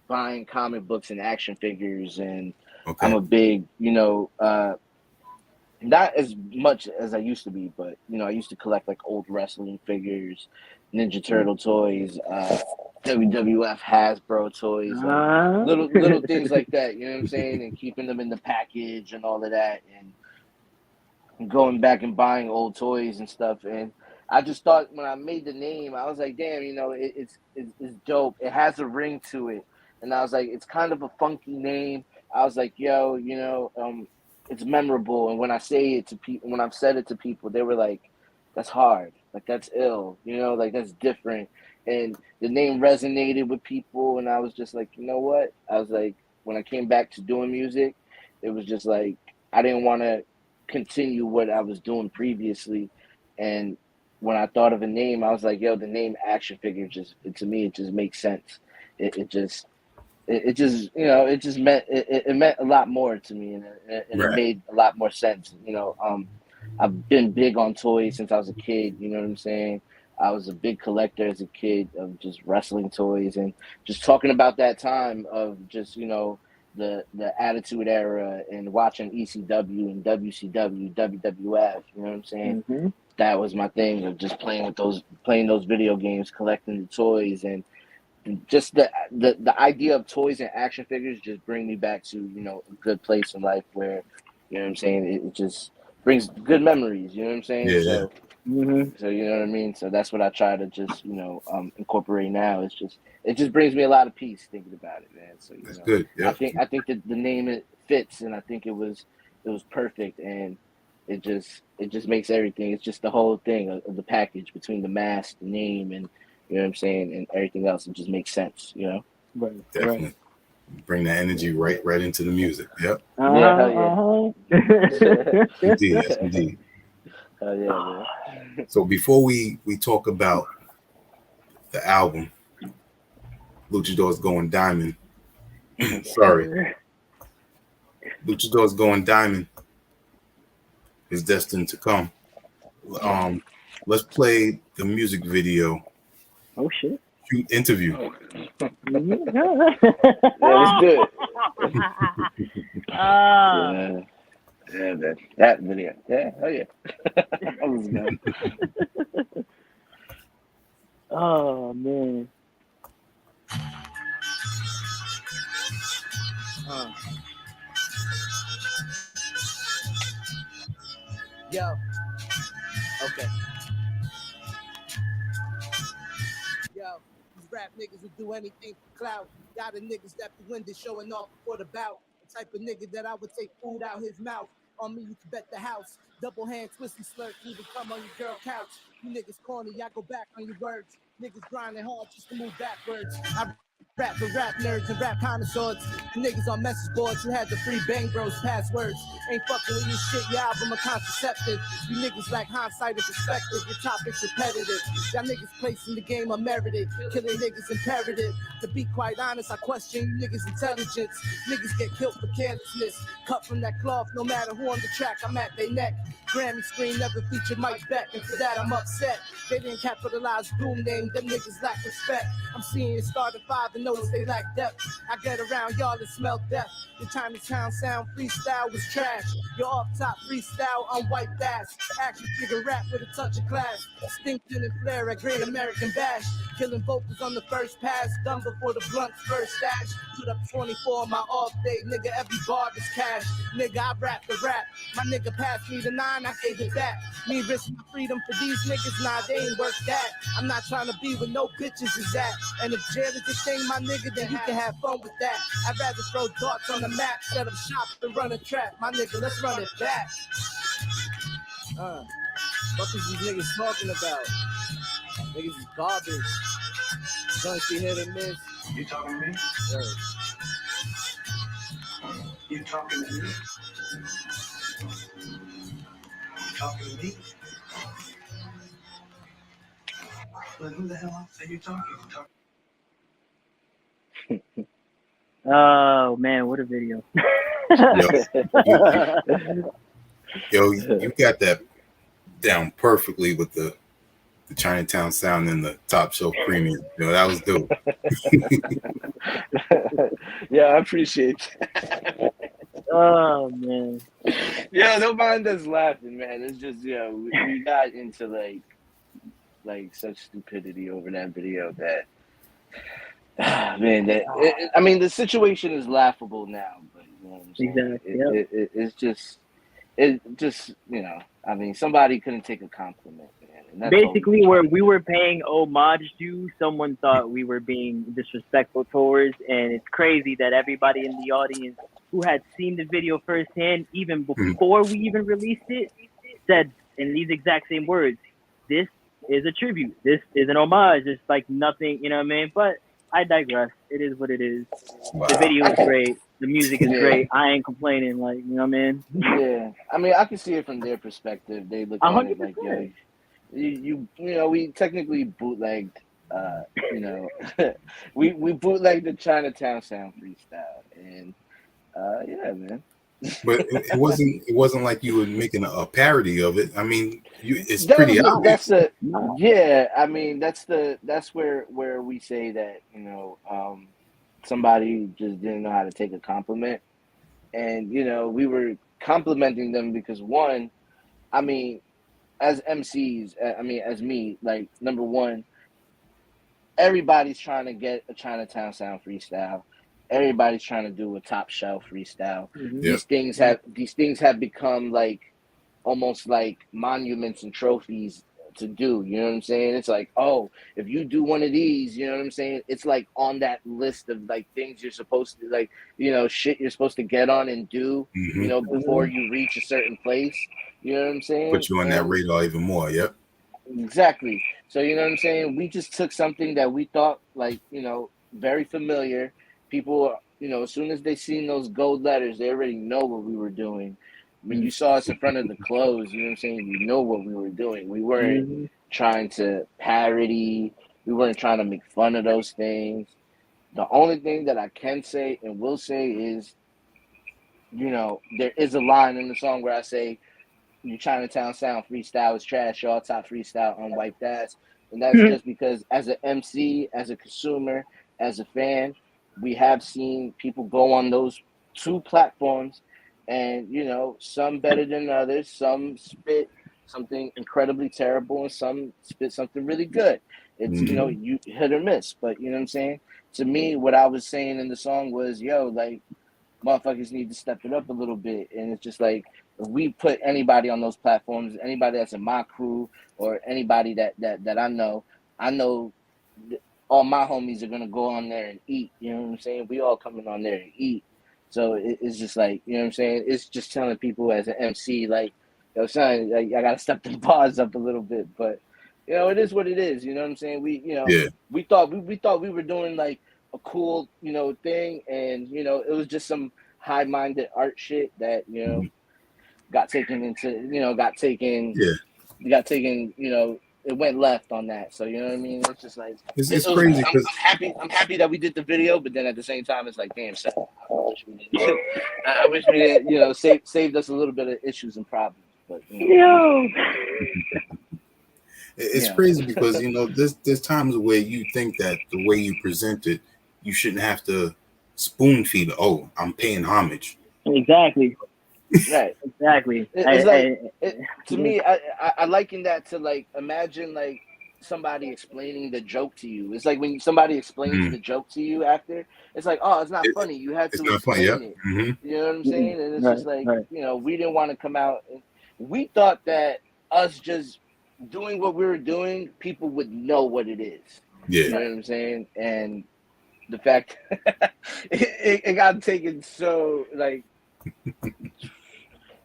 buying comic books and action figures, and okay. I'm a big, not as much as I used to be, but I used to collect old wrestling figures, Ninja Turtle toys, WWF Hasbro toys, little things like that. You know what I'm saying? And keeping them in the package and all of that, and going back and buying old toys and stuff. And I just thought when I made the name, I was like, damn, it's dope. It has a ring to it, and I was like, it's kind of a funky name. I was like, yo, it's memorable, and when I say it to people, when I've said it to people, they were like, "That's hard, that's ill, that's different." And the name resonated with people, and I was just like, you know what? I was like, when I came back to doing music, it was just like I didn't want to continue what I was doing previously, and when I thought of a name, I was like, yo, the name action figure to me, it just makes sense. It just meant it meant a lot more to me, and it made a lot more sense. I've been big on toys since I was a kid. You know what I'm saying? I was a big collector as a kid of just wrestling toys, and just talking about that time of just the Attitude Era and watching ECW and WCW, WWF. You know what I'm saying? Mm-hmm. That was my thing of just playing those video games, collecting the toys, and just the idea of toys and action figures just bring me back to a good place in life where, you know what I'm saying, it just brings good memories. You know what I'm saying? Yeah, So. Mm-hmm. So you know what I mean. So that's what I try to just incorporate now. It just brings me a lot of peace thinking about it, man. So that's good. I Yep. think that the name it fits, and I think it was perfect, and it just makes everything. It's just the whole thing of the package between the mask, the name, and you know what I'm saying, and everything else. It just makes sense, you know. Right. Definitely bring that energy right into the music. Yep. Yeah, hell yeah. Indeed. Yes, indeed. Hell yeah, man. So before we talk about the album, Luchador's Going Diamond. Sorry, Luchador's Going Diamond is destined to come. Let's play the music video. Oh shit. Shoot interview. Yeah, let's do it. Yeah, man. That video. Yeah, hell yeah. That was good. Oh man. Yo, okay. Yo, these rap niggas will do anything for clout. Got the niggas that be winded showing off before the bout. The type of nigga that I would take food out his mouth. On me, you can bet the house. Double hand, twisty slurp, even come on your girl couch. You niggas corny, y'all go back on your words. Niggas grinding hard just to move backwards. I rap for rap nerds and rap connoisseurs. Niggas on message boards who had the free Bang Bros passwords. Ain't fucking with your shit, your album a contraceptive. You niggas lack hindsight and perspective, your topic's repetitive. Y'all niggas placing the game unmerited, killing niggas imperative. To be quite honest, I question you niggas' intelligence. Niggas get killed for carelessness. Cut from that cloth, no matter who on the track, I'm at they neck. Grammy screen never featured Mike Beck, and for that I'm upset. They didn't capitalize Doom name, them niggas lack respect. I'm seeing it start at 5 and notice they lack depth. I get around y'all and smell death. Your Chinatown sound freestyle was trash. Your off-top freestyle unwiped ass. Action figure rap with a touch of class. Stinking and flare at Great American Bash. Killing vocals on the first pass, done before the blunt's first stash. Put up 24 on my off day, nigga, every bar is cash. Nigga, I rap the rap. My nigga passed me the 9, I gave it back. Me risk my freedom for these niggas, nah, they ain't worth that. I'm not trying to be with no bitches is that. And if jail is the thing, my nigga, then you can have fun with that. I'd rather throw darts on the map, set up shop and run a trap. My nigga, let's run it back. What is these niggas talking about? Niggas is garbage. Don't see hit or miss. You talking to me? Word. You talking to me? You talking to me? Well, who the hell else are you talking to? Oh man, what a video. Yo, you got that down perfectly with the Chinatown sound and the top shelf premium. Yo, that was dope. Yeah, I appreciate that. Oh man. Yeah, don't mind us laughing, man. It's just we got into like such stupidity over that video that man, I mean the situation is laughable now, but you know what I'm saying? Exactly. It just I mean somebody couldn't take a compliment, man. And that's basically where we were paying homage to, someone thought we were being disrespectful towards, and it's crazy that everybody in the audience who had seen the video firsthand, even before we even released it, said in these exact same words, this is a tribute. This is an homage. It's like nothing, you know what I mean? But I digress. It is what it is. Wow. The video is great. The music is great. I ain't complaining, like, you know what I mean? Yeah. I mean, I can see it from their perspective. They look at 100%. It like, you know, we technically bootlegged, we bootlegged the Chinatown sound freestyle, and yeah, man. But it wasn't like you were making a parody of it. I mean, it's pretty obvious. I mean, that's where we say that somebody just didn't know how to take a compliment, and we were complimenting them because one, I mean, as MCs, as me, like, number one, everybody's trying to get a Chinatown sound freestyle. Everybody's trying to do a top shelf freestyle. Mm-hmm. These things have become like almost like monuments and trophies to do. You know what I'm saying? It's like, oh, if you do one of these, you know what I'm saying? It's like on that list of like things you're supposed to like, shit you're supposed to get on and do, Hmm. before you reach a certain place. You know what I'm saying? Put you on that And radar even more. Yep. exactly. So you know what I'm saying? We just took something that we thought like, very familiar. People, as soon as they seen those gold letters, they already know what we were doing. When you saw us in front of the clothes, you know what I'm saying? You know what we were doing. We weren't Mhm. trying to parody. We weren't trying to make fun of those things. The only thing that I can say and will say is, there is a line in the song where I say, your Chinatown Sound freestyle is trash. Y'all top freestyle unwiped ass. And that's just because as an MC, as a consumer, as a fan, we have seen people go on those two platforms and, some better than others. Some spit something incredibly terrible and some spit something really good. It's, Hmm. you hit or miss. But you know what I'm saying? To me, what I was saying in the song was, yo, like, motherfuckers need to step it up a little bit. And it's just like, if we put anybody on those platforms, anybody that's in my crew or anybody that I know all my homies are gonna go on there and eat. You know what I'm saying? We all coming on there and eat. So it's just like, you know what I'm saying? It's just telling people as an MC, like, yo, son, like, I gotta step the bars up a little bit. But it is what it is. You know what I'm saying? Yeah. We thought we were doing like a cool, thing, and it was just some high-minded art shit that Mhm. got taken into, Yeah. got taken, it went left on that. So you know what I mean? It's just like It's it was. crazy I'm because happy. I'm happy that we did the video, but then at the same time, it's like, damn, son, I wish we didn't. I wish we didn't. Saved us a little bit of issues and problems. But Yo. it's crazy because there's times where you think that the way you present it, you shouldn't have to spoon feed. Oh, I'm paying homage. Exactly. right. Exactly. It's like to me. I liken that to like, imagine like somebody explaining the joke to you. It's like when somebody explains Mhm. the joke to you after. It's like, oh, it's not It, funny. You had it's to not funny. explain Yep. it. Hmm. You know what I'm saying? And it's Right. just like, Right. we didn't want to come out. We thought that us just doing what we were doing, people would know what it is. Yeah. You know what I'm saying? And the fact it got taken so like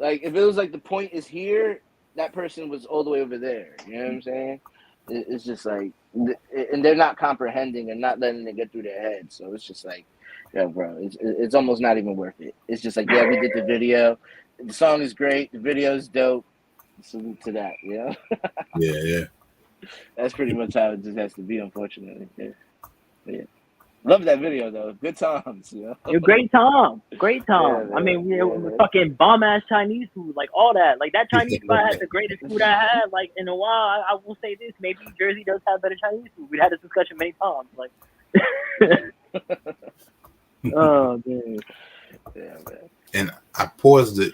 if it was like the point is here, that person was all the way over there. You know what I'm saying? It's just like, and they're not comprehending and not letting it get through their head. So it's just like, yeah, bro, it's almost not even worth it. It's just like, yeah, we did the video. The song is great. The video is dope. Salute to that. Yeah. Yeah. That's pretty much how it just has to be, unfortunately. Yeah. Love that video though. Good times. Great Tom. Great Yeah, Tom. I man. mean, we Yeah, were man. fucking bomb ass Chinese food, like all that. Like that Chinese spot had the greatest food I had, like in a while. I will say this: maybe Jersey does have better Chinese food. We had this discussion many times. Like, oh man. Yeah, man. And I paused it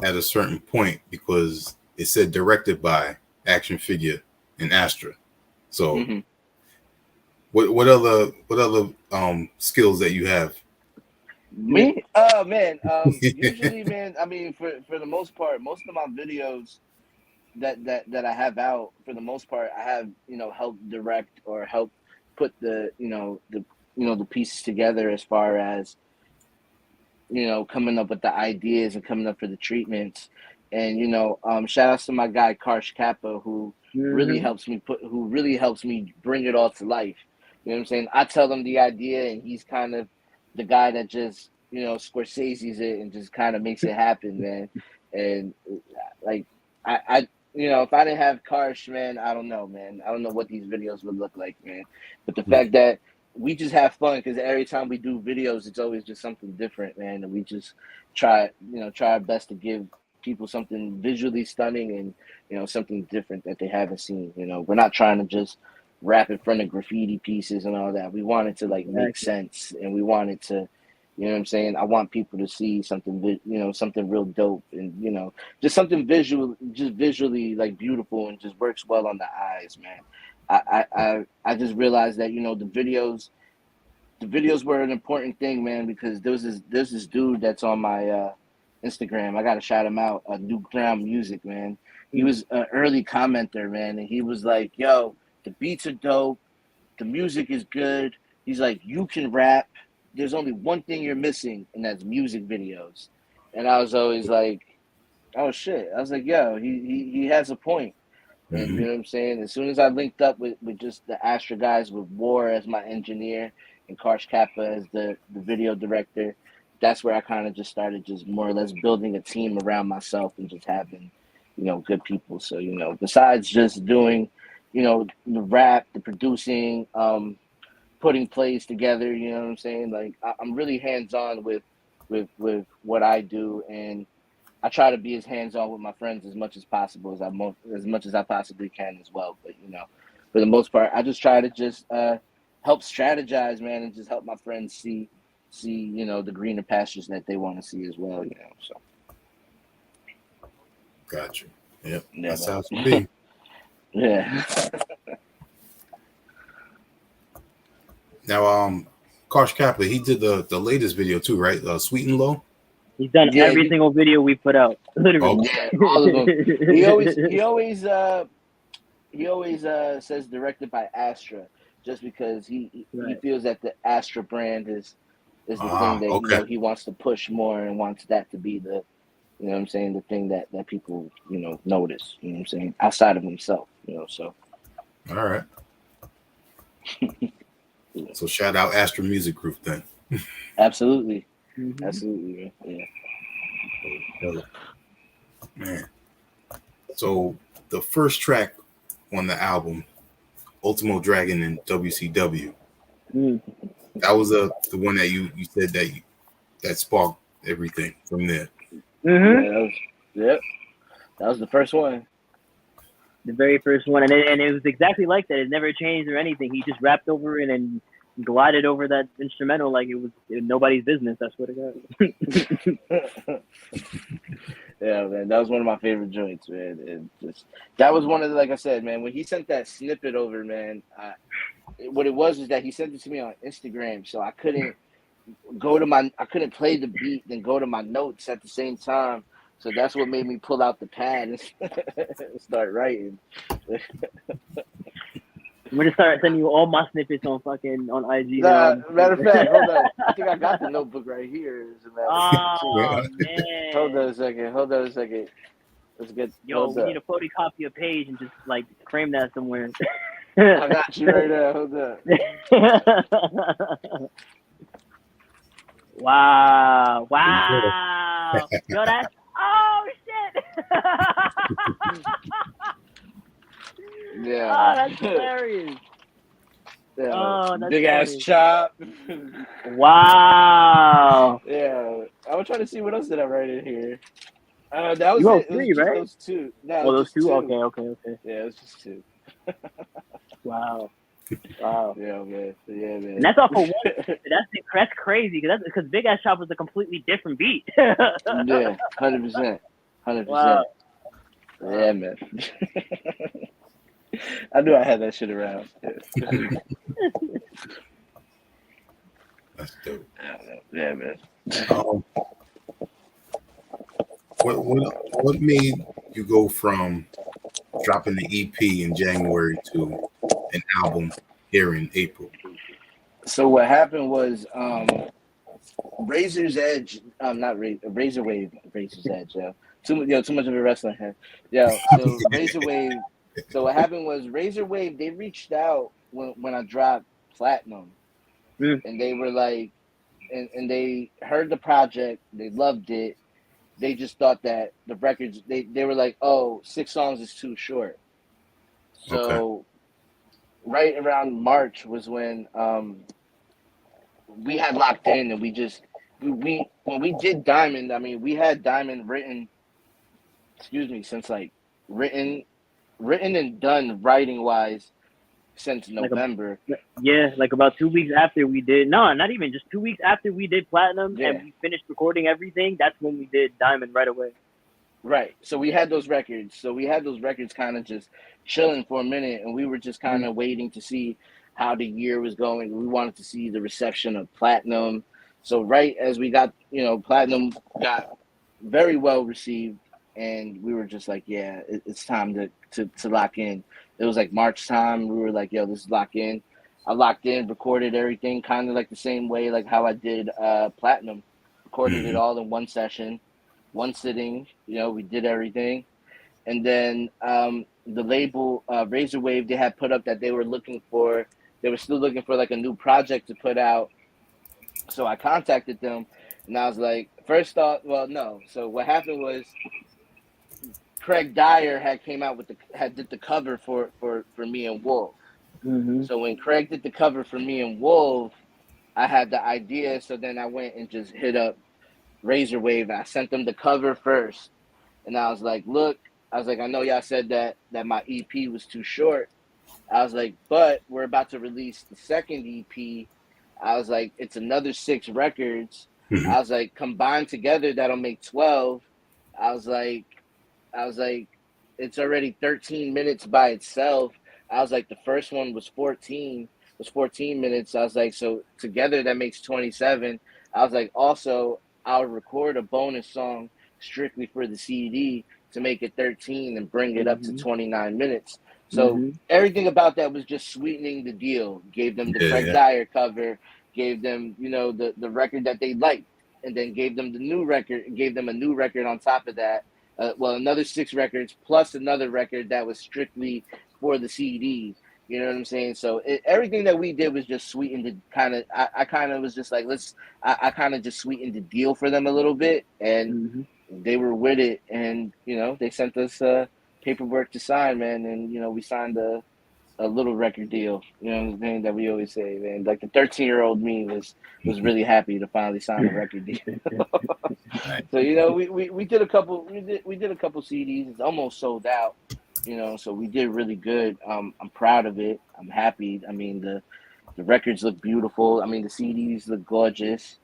at a certain point because it said directed by action figure and Astra. So Mm-hmm. what other skills that you have? Me? Oh man. Usually, man. I mean, for the most part, most of my videos that I have out, for the most part, I have help direct or help put the pieces together as far as coming up with the ideas and coming up for the treatments. And shout outs to my guy Karsh Kappa, who really Mm-hmm. helps me bring it all to life. You know what I'm saying? I tell him the idea, and he's kind of the guy that just Scorsese's it and just kind of makes it happen, man. And like I if I didn't have Karsh, man, I don't know, man. I don't know what these videos would look like, man. But the fact that we just have fun, because every time we do videos, it's always just something different, man. And we just try our best to give people something visually stunning and something different that they haven't seen. We're not trying to just rap in front of graffiti pieces and all that. We want it to like make Exactly. sense, and we want it to, what I'm saying. I want people to see something, something real dope, and just something visually like beautiful and just works well on the eyes, man. I just realized that the videos were an important thing, man, because there's this dude that's on my Instagram. I gotta shout him out. Duke Brown Music, man. He was an early commenter, man, and he was like, "Yo, the beats are dope. The music is good." He's like, "You can rap. There's only one thing you're missing, and that's music videos." And I was always like, "Oh shit!" I was like, "Yo, he has a point." And you know what I'm saying? As soon as I linked up with just the Astra guys, with War as my engineer and Karsh Kappa as the video director, that's where I kind of just started just more or less building a team around myself and just having, good people. So, besides just doing, the rap, the producing, putting plays together, you know what I'm saying? Like I'm really hands-on with what I do, and I try to be as hands-on with my friends as much as possible as much as I possibly can as well. But for the most part, I just try to just help strategize, man, and just help my friends see the greener pastures that they want to see as well. So. Gotcha. Yep. Yeah, That's how it should be. Yeah. Now, Karsh Kappa, he did the latest video too, right? Sweet and Low. He's done every single video we put out. Literally. Yeah, all of them. He always says directed by Astra, just because he feels that the Astra brand is the thing that he wants to push more, and wants that to be the the thing that people notice, outside of himself, so. All right. So shout out Astra Music Group then. Absolutely. Mm-hmm. Absolutely, yeah. Man. So the first track on the album, Ultimo Dragon and WCW, that was the one that you said that sparked everything from there. Mm-hmm. Yeah, that was the first one. The very first one, and it was exactly like that. It never changed or anything. He just rapped over it and glided over that instrumental like it was nobody's business. That's what it got. Yeah, man, that was one of my favorite joints, man. That was one of the, like I said, man, when he sent that snippet over, man, what it was that he sent it to me on Instagram, so I couldn't play the beat and go to my notes at the same time. So that's what made me pull out the pad and start writing. I'm gonna start sending you all my snippets on IG. Matter of fact, hold on. I think I got the notebook right here. Oh man! Hold on a second. Let's get. Yo, we need a photocopy a page and just like frame that somewhere. I got you right there. Hold on. Wow! Yo, that's shit! Yeah. Oh, that's hilarious. Yeah. Oh, that's big funny. Ass chop. Wow. Yeah. I was trying to see what else did I write in here. That was you wrote it. three, It was right? those two. No, those two? two. Okay. Yeah, it was just two. Wow. Yeah, man. And that's off of one. That's crazy because Big Ass Chop was a completely different beat. Yeah, 100%. Wow. Yeah, man. I knew I had that shit around. That's dope. Yeah, man. What made you go from dropping the EP in January to an album here in April? So what happened was Razor's Edge, Razor Wave, Razor's Edge, too much of a wrestling head. So Razor Wave. So what happened was Razor Wave, they reached out when I dropped Platinum, and they were like, and they heard the project, they loved it. They just thought that the records, they were like, oh, 6 songs is too short. So right around March was when we had locked in, and when we did Diamond, I mean, we had Diamond written, since like written and done writing wise since November. Like about 2 weeks after we did, not even just 2 weeks after we did Platinum and we finished recording everything, that's when we did Diamond right away. Right. So we had those records. Kind of just chilling for a minute, and we were just kind of waiting to see how the year was going. We wanted to see the reception of Platinum. So right as we got, Platinum got very well received, and we were just like, yeah, it's time to lock in. It was like March time. We were like, yo, let's lock in. I locked in, recorded everything, kind of like the same way like how I did Platinum. Recorded it all in one session, one sitting. We did everything, and then the label Razor Wave, they had put up that they were still looking for like a new project to put out. So I contacted them, and I was like, first thought, well, no. So what happened was Craig Dyer had came out did the cover for me and Wolf. Mm-hmm. So when Craig did the cover for me and Wolf, I had the idea. So then I went and just hit up Razor Wave. I sent them the cover first, and I was like, look, I know y'all said that my EP was too short. I was like, but we're about to release the second EP. I was like, it's another 6 records. Mhm. I was like, combined together, that'll make 12. I was like, it's already 13 minutes by itself. I was like, the first one was 14 minutes. I was like, so together that makes 27. I was like, also, I'll record a bonus song strictly for the CD to make it 13 and bring it up to 29 minutes. So everything about that was just sweetening the deal. Gave them the Craig Dyer cover, gave them, the record that they liked, and then gave them a new record on top of that. Another 6 records plus another record that was strictly for the CD. You know what I'm saying? So everything that we did was just sweetened the kind of. I kind of was just like, I kind of just sweetened the deal for them a little bit, and they were with it, and they sent us paperwork to sign, man, and we signed a little record deal. You know what I'm saying? That we always say, man. Like the 13-year-old me was really happy to finally sign a record deal. So we did a couple. We did a couple CDs. It's almost sold out. So we did really good. I'm proud of it. I'm happy. I mean, the records look beautiful. I mean, the CDs look gorgeous.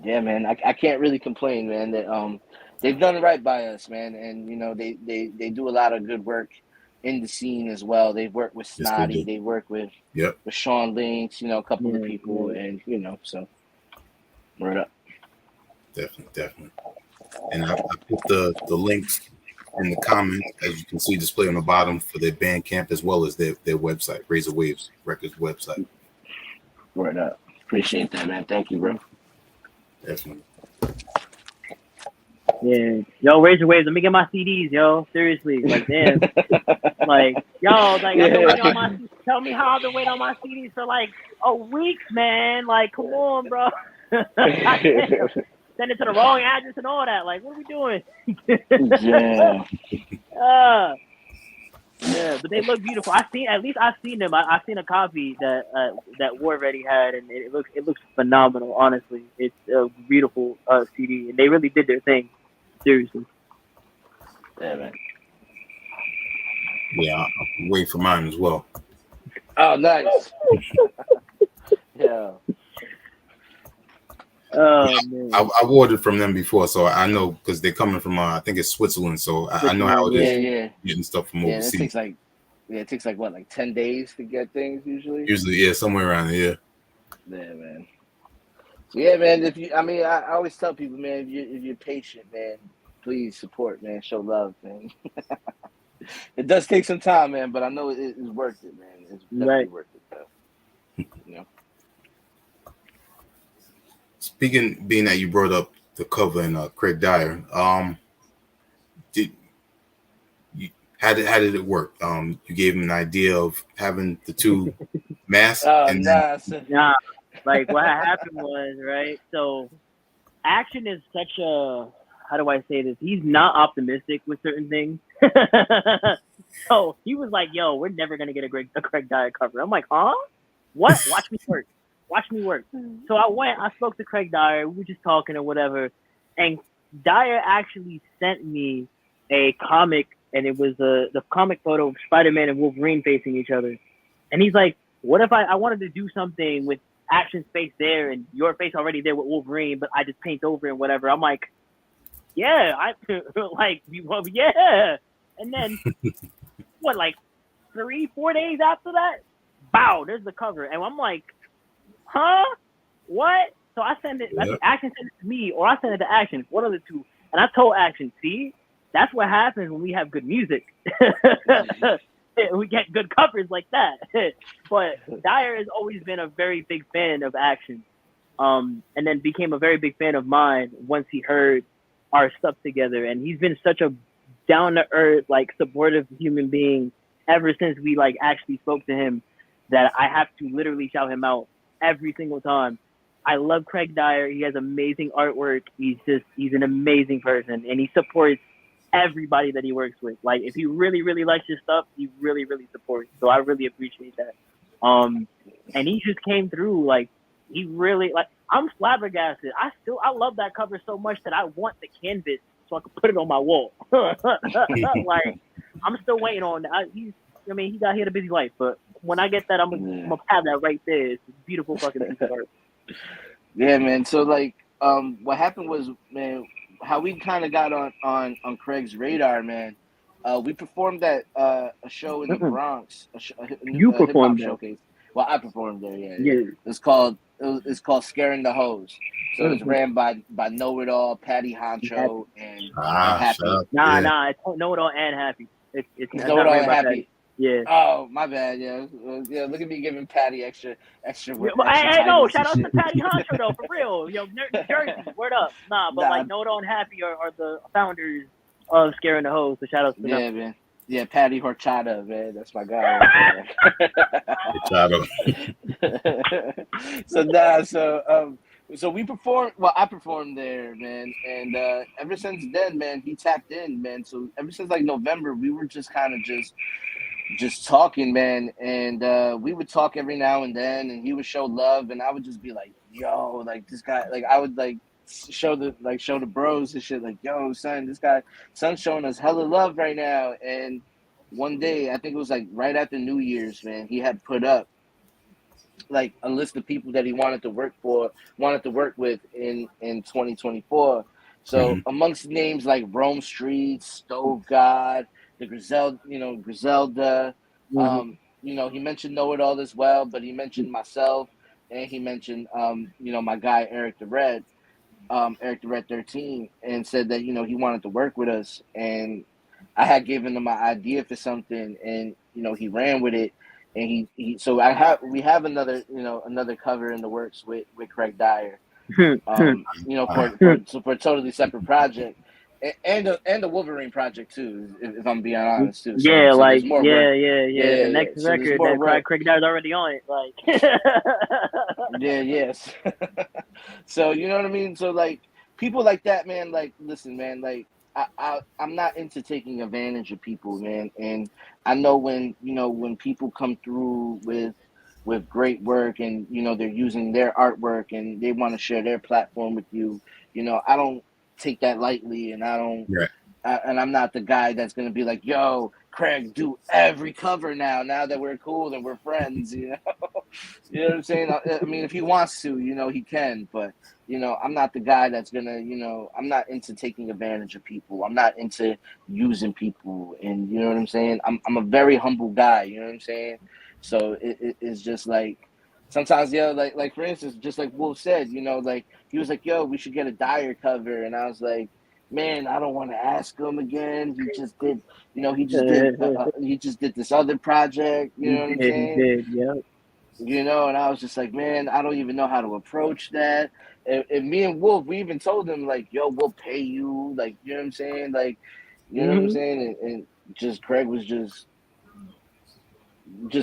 Yeah, man, I can't really complain, man. That they've done right by us, man, and they do a lot of good work in the scene as well. They've worked with Yes, they Snotty. do. They work with Yep. Sean Lynx, a couple of people, and so word up. Definitely. And I put the links in the comments, as you can see displayed on the bottom, for their Bandcamp as well as their website, Razor Waves Records website. Word up. Appreciate that, man. Thank you, bro. Definitely. Yeah. Yo, Razor Waves, let me get my CDs, yo. Seriously. Like, damn. Like, yo, like, tell me how I've been waiting on my CDs for like a week, man. Like, come on, bro. Send it to the wrong address and all that. Like, what are we doing? Yeah. Yeah, but they look beautiful. I've seen them. I've seen a copy that War already had, and it looks phenomenal. Honestly, it's a beautiful CD, and they really did their thing. Seriously. Yeah, man. Yeah, I'll wait for mine as well. Oh, nice. Yeah. Oh man. I've ordered from them before, so I know, because they're coming from I think it's Switzerland, so I know how it is. Yeah. Getting stuff from overseas. It takes like what, like 10 days to get things usually. Usually, somewhere around there. Yeah, man. So yeah, man. I always tell people, man, if you're patient, man, please support, man. Show love, man. It does take some time, man, but I know it is worth it, man. It's definitely worth it, though. Being that you brought up the cover and Craig Dyer, how did it work? You gave him an idea of having the two masks, Nah. Like, what happened was, right? So, Action is such a, how do I say this? He's not optimistic with certain things. So he was like, "Yo, we're never gonna get a Craig Dyer cover." I'm like, "Huh? What? Watch me work." So I spoke to Craig Dyer. We were just talking or whatever, and Dyer actually sent me a comic, and it was the comic photo of Spider-Man and Wulverine facing each other. And he's like, "What if I wanted to do something with Action's face there and your face already there with Wulverine, but I just paint over and whatever?" I'm like, "Yeah, yeah." And then what, like 3-4 days after that, bow, there's the cover, and I'm like, "Huh? What?" So I send it. Yeah. Action sends it to me, or I send it to Action. One of the two. And I told Action, see, that's what happens when we have good music. We get good covers like that. But Dyer has always been a very big fan of Action, and then became a very big fan of mine once he heard our stuff together. And he's been such a down to earth, like supportive human being ever since we like actually spoke to him, that I have to literally shout him out every single time. I love Craig Dyer. He has amazing artwork. He's an amazing person, and he supports everybody that he works with. Like, if he really, really likes his stuff, he really, really supports. So I really appreciate that. And he just came through. Like, he really, like, I'm flabbergasted. I love that cover so much that I want the canvas so I can put it on my wall. Like, I'm still waiting on that. He had a busy life, but when I get that, I'm gonna have that right there. It's a beautiful fucking piece of art. Yeah, man. So like, what happened was, man, how we kind of got on Craig's radar, man. We performed at a show in the Bronx. You performed hip-hop there. showcase. Well, I performed there. Yeah. Yeah. It's called Scaring the Hoes. So it's ran by Know It All, Patty Honcho, and Happy. Nah. It's Know It All and Happy. It's Know It All and Happy. Patty. Yeah. Oh, my bad. Yeah. Look at me giving Patty extra. No, shout out to Patty Honcho though, for real. Yo, New Jersey, word up. But like Know It All and Happy are the founders of Scaring the Hoes. So shout out to them. Yeah, man. Yeah, Patty Horchata, man. That's my guy right there. So we performed. Well, I performed there, man. And ever since then, man, he tapped in, man. So ever since like November, we were just kind of just talking, man. And we would talk every now and then, and he would show love, and I would just be like, yo, like this guy, like I would like show the bros and shit, like, yo, son's showing us hella love right now. And one day, I think it was like right after New Year's, man, he had put up like a list of people that he wanted to work with in 2024. So amongst names like Rome Street, Stove God, the Griselda, he mentioned Know It All as well, but he mentioned myself, and he mentioned my guy Eric the Red 13, and said that he wanted to work with us. And I had given him my idea for something, and he ran with it. And we have another cover in the works with Craig Dyer, for a totally separate project, and a Wolverine project too, if I'm being honest too. So, yeah, so like yeah. The next record that Craig Dyer's already on it, like. Yes. So you know what I mean. So like people like that, man. Like, listen, man. Like I'm not into taking advantage of people, man. And I know when people come through with great work, and they're using their artwork and they want to share their platform with you. I don't take that lightly, and I don't. Right. And I'm not the guy that's gonna be like, yo, Craig, do every cover now that we're cool and we're friends, You know what I'm saying? I mean, if he wants to, he can, but I'm not the guy that's gonna, I'm not into taking advantage of people. I'm not into using people, and you know what I'm saying? I'm a very humble guy, you know what I'm saying? So it's just like, sometimes, like for instance, just like Wolf said, like he was like, yo, we should get a Dyer cover, and I was like, man, I don't want to ask him again. He just did, he just did this other project. You know what I'm saying? He did, yep. And I was just like, man, I don't even know how to approach that. And me and Wolf, we even told him like, yo, we'll pay you. Like, you know what I'm saying? Like, you know what I'm saying? And just Craig was just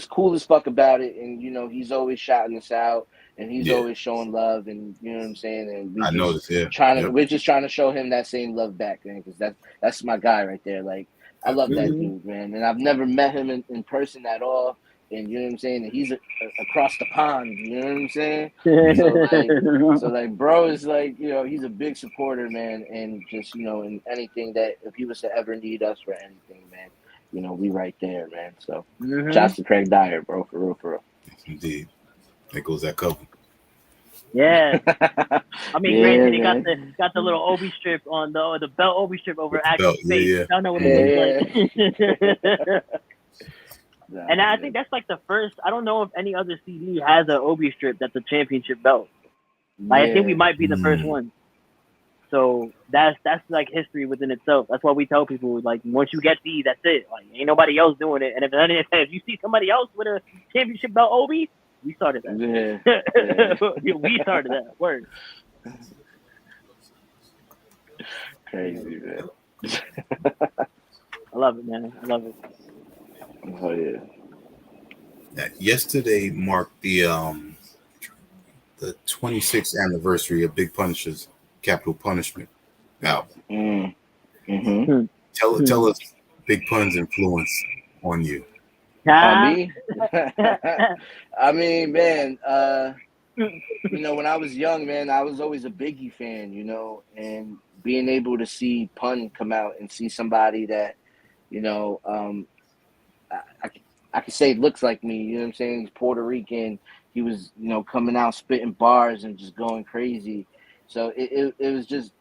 cool as fuck about it. And, he's always shouting us out. And he's always showing love, and you know what I'm saying. And we're just trying to show him that same love back, man, because that's my guy right there. Like, I love that dude, man. And I've never met him in person at all. And you know what I'm saying. And he's across the pond. You know what I'm saying. So like, bro is like, he's a big supporter, man. And just in anything that if he was to ever need us for anything, man, we right there, man. So, shouts to Craig Dyer, bro, for real. Indeed. There goes that cover. Yeah, I mean, granted, he got the little Obi strip on the belt Obi strip over Action's face. Yeah. I don't know what it looks like. And I think that's like the first. I don't know if any other CD has an Obi strip that's a championship belt. Like I think we Yeah. might be the first one. So that's like history within itself. That's why we tell people like once you get these, that's it. Like ain't nobody else doing it. And if you see somebody else with a championship belt, Obi, we started that. Yeah. We started that. Word. Crazy, man. I love it, man. I love it. Oh yeah. Yesterday marked the 26th anniversary of Big Punisher's Capital Punishment album. Mm-hmm. Tell us Big Pun's influence on you. Me? I mean, man, you know, when I was young, man, I was always a Biggie fan, you know, and being able to see Pun come out and see somebody that, you know, I could say looks like me, you know what I'm saying? He's Puerto Rican. He was, you know, coming out spitting bars and just going crazy. So it was just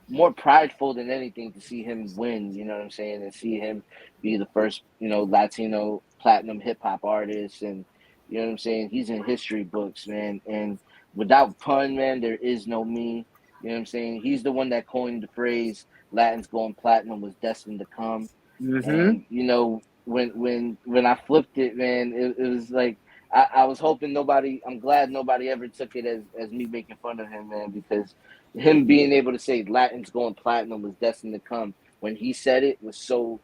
more prideful than anything to see him win, you know what I'm saying, and see him be the first, you know, Latino platinum hip hop artist, and you know what I'm saying. He's in history books, man. And without Pun, man, there is no me. You know what I'm saying. He's the one that coined the phrase "Latins going platinum was destined to come." And you know, when I flipped it, man, it was like I was hoping nobody. I'm glad nobody ever took it as me making fun of him, man, because him being able to say Latins going platinum was destined to come when he said it was so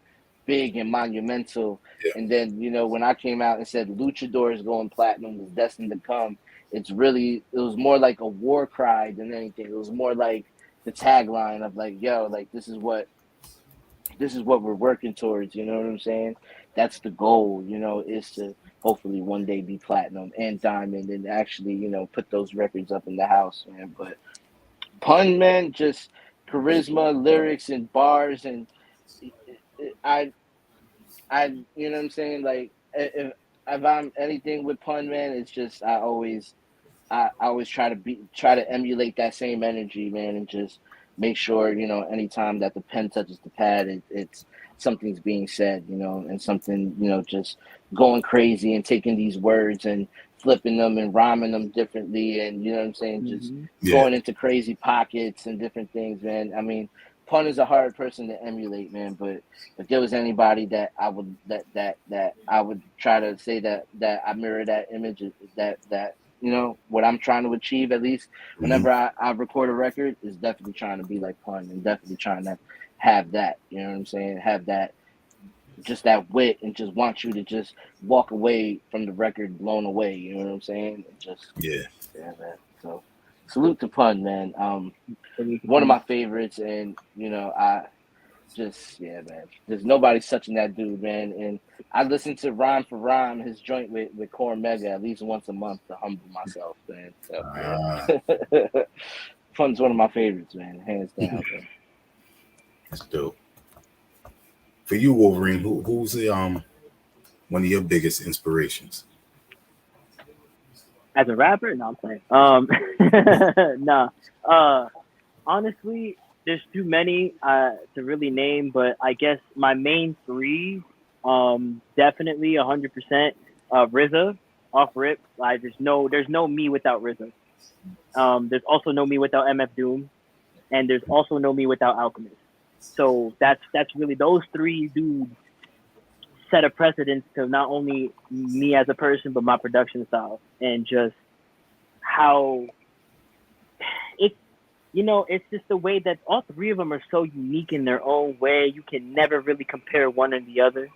big and monumental. Yeah. And then, you know, when I came out and said Luchadors going platinum was destined to come, it was more like a war cry than anything. It was more like the tagline of like, yo, like this is what we're working towards, you know what I'm saying? That's the goal, you know, is to hopefully one day be platinum and diamond and actually, you know, put those records up in the house, man. But Pun, man, just charisma, lyrics, and bars, and I, you know what I'm saying? Like, if I'm anything with Pun, man, it's just I always try to emulate that same energy, man, and just make sure, you know, anytime that the pen touches the pad, it's something's being said, you know, and something, you know, just going crazy and taking these words and flipping them and rhyming them differently, and you know what I'm saying, just going into crazy pockets and different things, man. I mean, Pun is a hard person to emulate, man, but if there was anybody that I would that I would try to say that I mirror that image, that you know, what I'm trying to achieve, at least whenever I record a record, is definitely trying to be like Pun and definitely trying to have that, you know what I'm saying? Have that, just that wit, and just want you to just walk away from the record blown away, you know what I'm saying? And just, yeah, man. So salute to Pun, man. One of my favorites, and, you know, yeah, man. There's nobody touching that dude, man. And I listen to Rhyme for Rhyme, his joint with Core Mega, at least once a month to humble myself, man. So, yeah. Pun's one of my favorites, man. Hands down, man. That's dope. For you, Wolverine, who's the one of your biggest inspirations? As a rapper? No, I'm playing. Nah. Honestly, there's too many to really name, but I guess my main three, definitely 100%. RZA off rip. There's no me without RZA. There's also no me without MF Doom, and there's also no me without Alchemist. So that's really, those three dudes set a precedence to not only me as a person, but my production style, and just how it's, you know, it's just the way that all three of them are so unique in their own way. You can never really compare one and the other.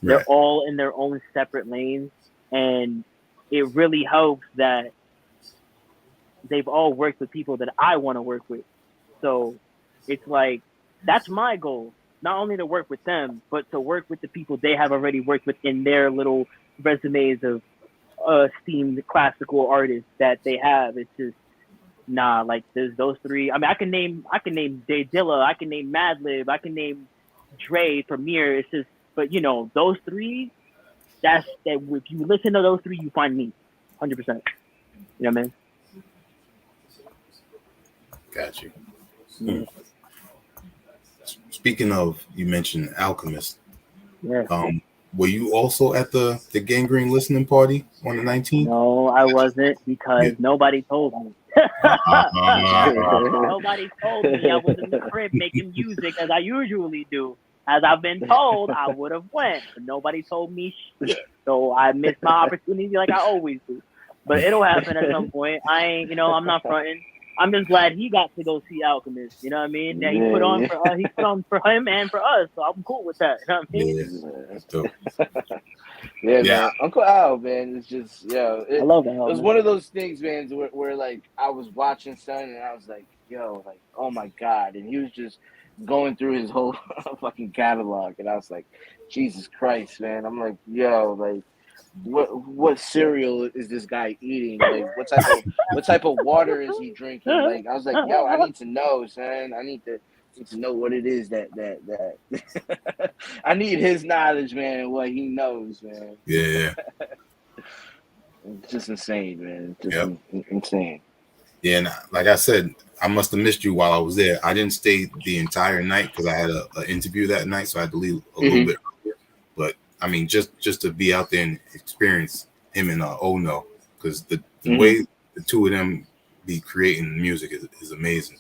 They're Right. all in their own separate lanes, and it really helps that they've all worked with people that I want to work with. So it's like, that's my goal. Not only to work with them, but to work with the people they have already worked with in their little resumes of esteemed classical artists that they have. It's just, like there's those three. I mean, I can name Jay Dilla, I can name Madlib, I can name Dre, Premier. It's just, but you know, those three, that if you listen to those three, you find me, 100%. You know what I mean? Got you. Speaking of, you mentioned Alchemist. Yeah. Were you also at the Gangrene listening party on the 19th? No, I wasn't, because nobody told me. Nobody told me I was in the crib making music as I usually do. As I've been told, I would have went, but nobody told me shit. So I missed my opportunity like I always do. But it'll happen at some point. I ain't, I'm not fronting. I'm just glad he got to go see Alchemist. You know what I mean? That he put on for he put on for him and for us. So I'm cool with that. You know what I mean? Yeah, that's dope. Yeah, man. Uncle Al, man, it's just, I love Al. it was one of those things, man, where like I was watching son and I was like, yo, like, oh my God. And he was just going through his whole fucking catalog. And I was like, Jesus Christ, man. I'm like, yo, like, what cereal is this guy eating? Like, what type of water is he drinking? Like, I was like, yo, I need to know, son. I need to know what it is that I need his knowledge, man, and what he knows, man. Yeah. It's just insane, man. Just insane. Yeah, and like I said, I must have missed you while I was there. I didn't stay the entire night because I had an interview that night, so I had to leave a little bit earlier. But I mean, just to be out there and experience him and Ono, because the way the two of them be creating music is amazing.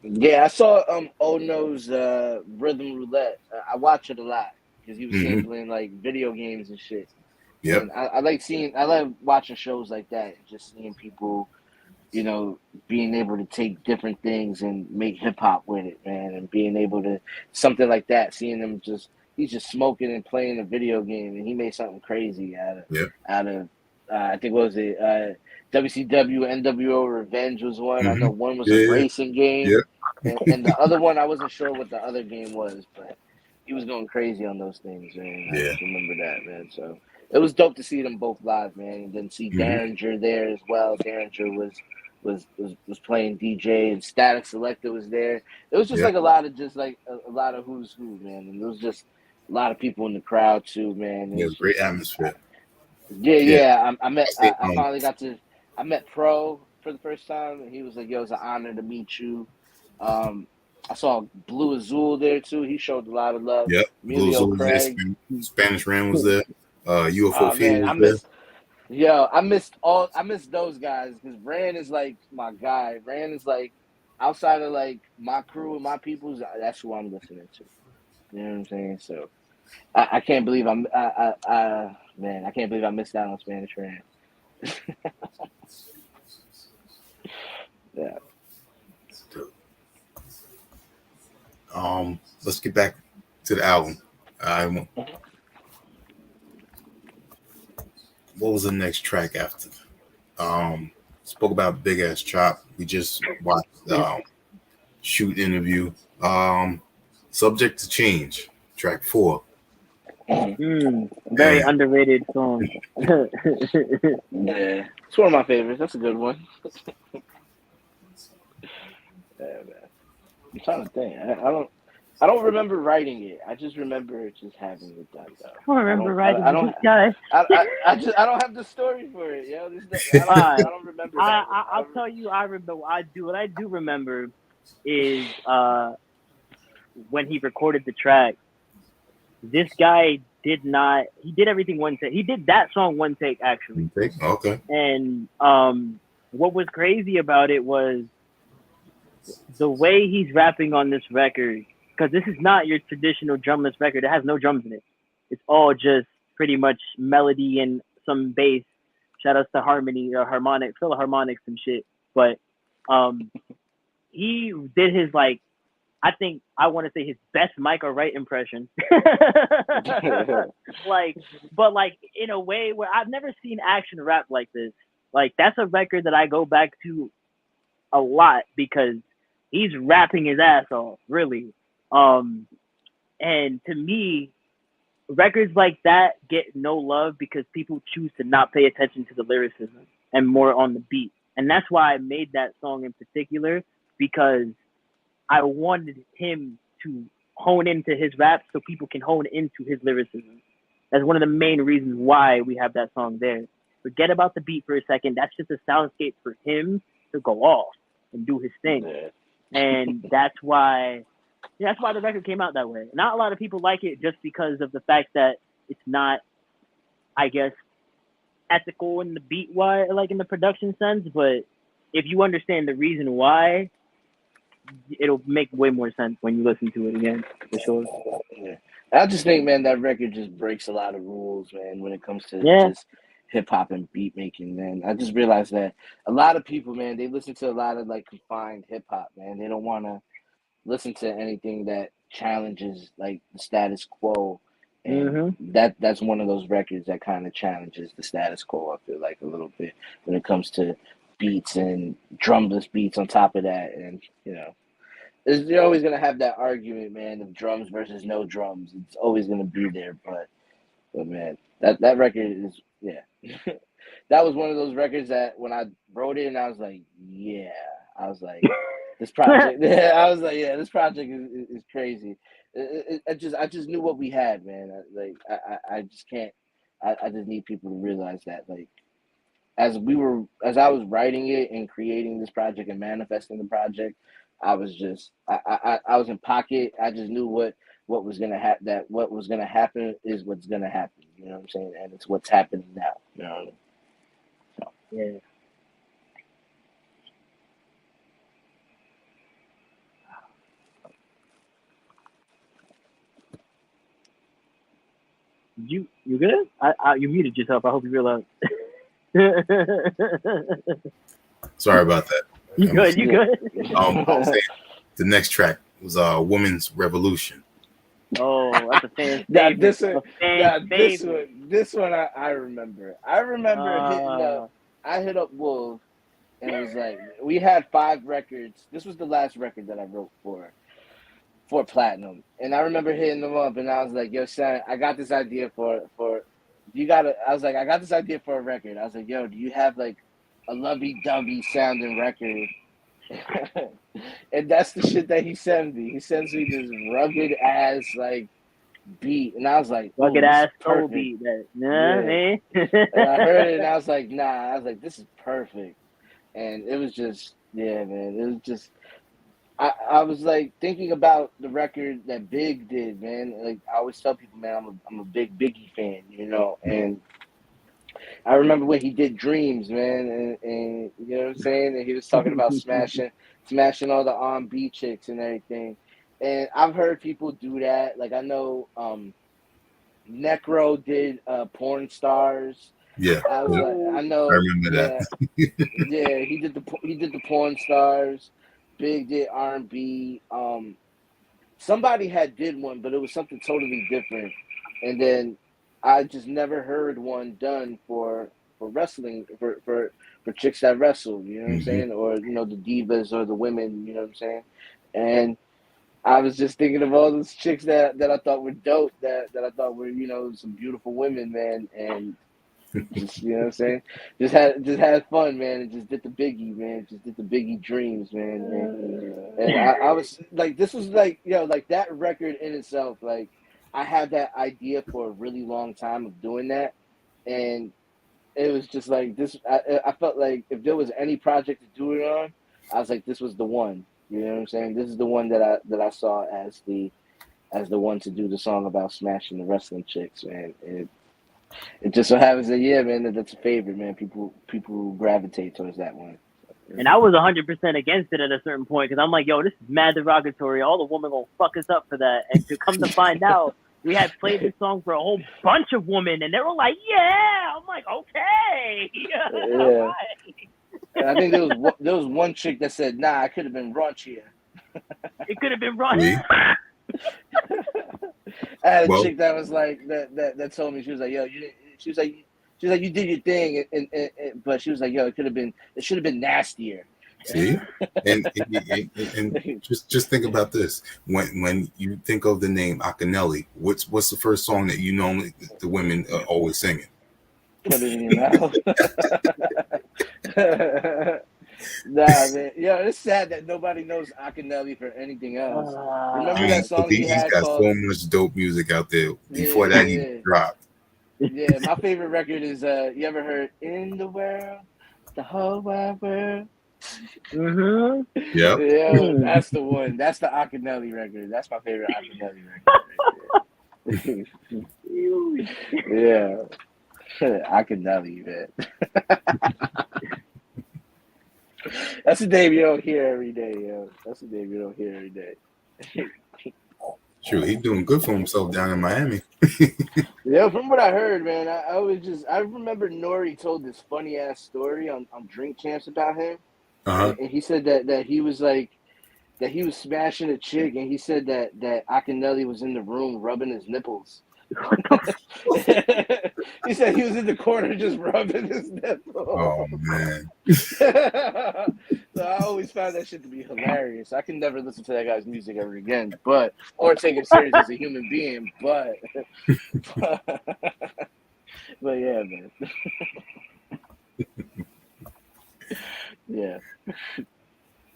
Yeah, I saw Ono's Rhythm Roulette. I watch it a lot because he was sampling like video games and shit. Yep. And I like watching shows like that, just seeing people, being able to take different things and make hip hop with it, man, and being able to something like that, seeing them he's just smoking and playing a video game, and he made something crazy out of I think what was it WCW NWO Revenge was one. I know one was a racing game, and the other one I wasn't sure what the other game was, but he was going crazy on those things, man. I just remember that, man. So it was dope to see them both live, man, and then see Derringer there as well. Derringer was playing DJ, and Static Selector was there. It was just like a lot of a lot of who's who, man, and it was just a lot of people in the crowd too, man. Yeah, great atmosphere. Yeah. I met Pro for the first time, and he was like, "Yo, it's an honor to meet you." I saw Blue Azul there too. He showed a lot of love. Yep, Emilio Blue Azul Craig. there. Spanish Ram was there. UFO Field was there. I missed those guys because Rand is like my guy. Rand is like outside of like my crew and my peoples. That's who I'm listening to. You know what I'm saying? So I can't believe I can't believe I missed out on Spanish Ram. Yeah. Let's get back to the album. What was the next track after? Spoke about Big Ass Chop. We just watched Shoot Interview. Subject to Change, track 4. Very underrated song. Yeah, it's one of my favorites. That's a good one. Yeah, man. I'm trying to think. I don't remember writing it. I just remember just having it done. Though. I don't remember writing this guy. I don't have the story for it. Yo, I don't remember. I'll tell you. I remember. What I do remember is when he recorded the track. This guy did not. He did everything one take. He did that song one take actually. Okay. And what was crazy about it was the way he's rapping on this record, because this is not your traditional drumless record. It has no drums in it. It's all just pretty much melody and some bass. Shout outs to harmony or harmonics, Philharmonics and shit. But he did his I think I want to say his best Micah Wright impression. but in a way where I've never seen action rap like this. Like that's a record that I go back to a lot because he's rapping his ass off, really. And to me, records like that get no love because people choose to not pay attention to the lyricism and more on the beat. And that's why I made that song in particular, because I wanted him to hone into his rap so people can hone into his lyricism. That's one of the main reasons why we have that song there. Forget about the beat for a second. That's just a soundscape for him to go off and do his thing. And that's why the record came out that way. Not a lot of people like it just because of the fact that it's not, I guess, ethical in the beat wise, like in the production sense, but if you understand the reason why, it'll make way more sense when you listen to it again, for sure. Yeah. I just think, man, that record just breaks a lot of rules, man, when it comes to Yeah. just hip hop and beat making, man. I just realized that a lot of people, man, they listen to a lot of like confined hip hop, man. They don't want to listen to anything that challenges like the status quo. And that's one of those records that kind of challenges the status quo, I feel like, a little bit when it comes to beats and drumless beats on top of that. And, you know, you're always going to have that argument, man, of drums versus no drums. It's always going to be there. But man, that record is, yeah. That was one of those records that when I wrote it and I was like, yeah, I was like, this project, I was like, yeah, this project is crazy. I just knew what we had, man. I just can't, I just need people to realize that, like, as I was writing it and creating this project and manifesting the project, I was just, I was in pocket. I just knew what was gonna happen. That what was gonna happen is what's gonna happen. You know what I'm saying? And it's what's happening now. You know what I mean? So. Yeah. You good? You muted yourself. I hope you realize. Sorry about that. You good? You good? I was saying the next track was Women's Revolution. Oh, that's a fan Now favorite. This one I remember. I remember hitting up. I hit up Wolf, and it was like we had 5 records. This was the last record that I wrote for Platinum, and I remember hitting them up, and I was like, "Yo, son, I got this idea for you gotta." I was like, "I got this idea for a record." I was like, "Yo, do you have like a lovey-dovey sounding record?" And that's the shit that he sends me. He sends me this rugged ass like beat, and I was like, rugged ass soul perfect. beat. That, man. And I heard it, and I was like, nah. I was like, this is perfect. And it was just, yeah, man. It was just, I was like thinking about the record that Big did, man. Like I always tell people, man, I'm a big Biggie fan, you know, and I remember when he did Dreams, man, and you know what I'm saying? And he was talking about smashing all the R&B chicks and everything. And I've heard people do that. Like I know Necro did Porn Stars. Yeah. I was like, I know. I remember that. Yeah, he did the Porn Stars. Big did R&B. Somebody had did one, but it was something totally different. And then I just never heard one done for wrestling for chicks that wrestle, you know what I'm saying? Or, you know, the divas or the women, you know what I'm saying? And I was just thinking of all those chicks that I thought were dope, that I thought were, you know, some beautiful women, man, and just, you know what I'm saying? Just had fun, man, and just did the Biggie, man. Just did the Biggie Dreams, man. And I was like, this was like, you know, like that record in itself, like I had that idea for a really long time of doing that, and it was just like this. I felt like if there was any project to do it on, I was like, this was the one. You know what I'm saying? This is the one that I saw as the one to do the song about smashing the wrestling chicks, man. It just so happens that, yeah, man, that's a favorite, man. People gravitate towards that one. And I was 100% against it at a certain point because I'm like, yo, this is mad derogatory. All the women gonna fuck us up for that. And to come to find out, we had played this song for a whole bunch of women, and they were like, yeah. I'm like, okay. Yeah. Right. And I think there was one chick that said, nah, I could have been raunchier. It could have been raunchier. I had a chick that was like that told me, she was like, yo, she was like you did your thing, and but she was like, yo, it should have been nastier. See, and just think about this. When you think of the name Akinelli, what's the first song that you normally the women are always singing? Put it in your mouth. Nah, man. Yeah, it's sad that nobody knows Akinelli for anything else. Remember that song he had got called, so much dope music out there before that even dropped. Yeah, my favorite record is you ever heard In the World, the Whole Wide World? Yeah. Yeah, that's the one. That's the Akinelli record. That's my favorite Akinelli record right there. Yeah. Akinelli, man. That's a name you don't hear every day, yo. That's a name you don't hear every day. True, he's doing good for himself down in Miami. Yeah, from what I heard, man, I remember Nori told this funny ass story on Drink Champs about him, Uh-huh. and he said that he was like that he was smashing a chick, and he said that Akinelli was in the room rubbing his nipples. He said he was in the corner just rubbing his nipples. Oh man. So I always found that shit to be hilarious. I can never listen to that guy's music ever again, or take him serious as a human being, but yeah, man. Yeah.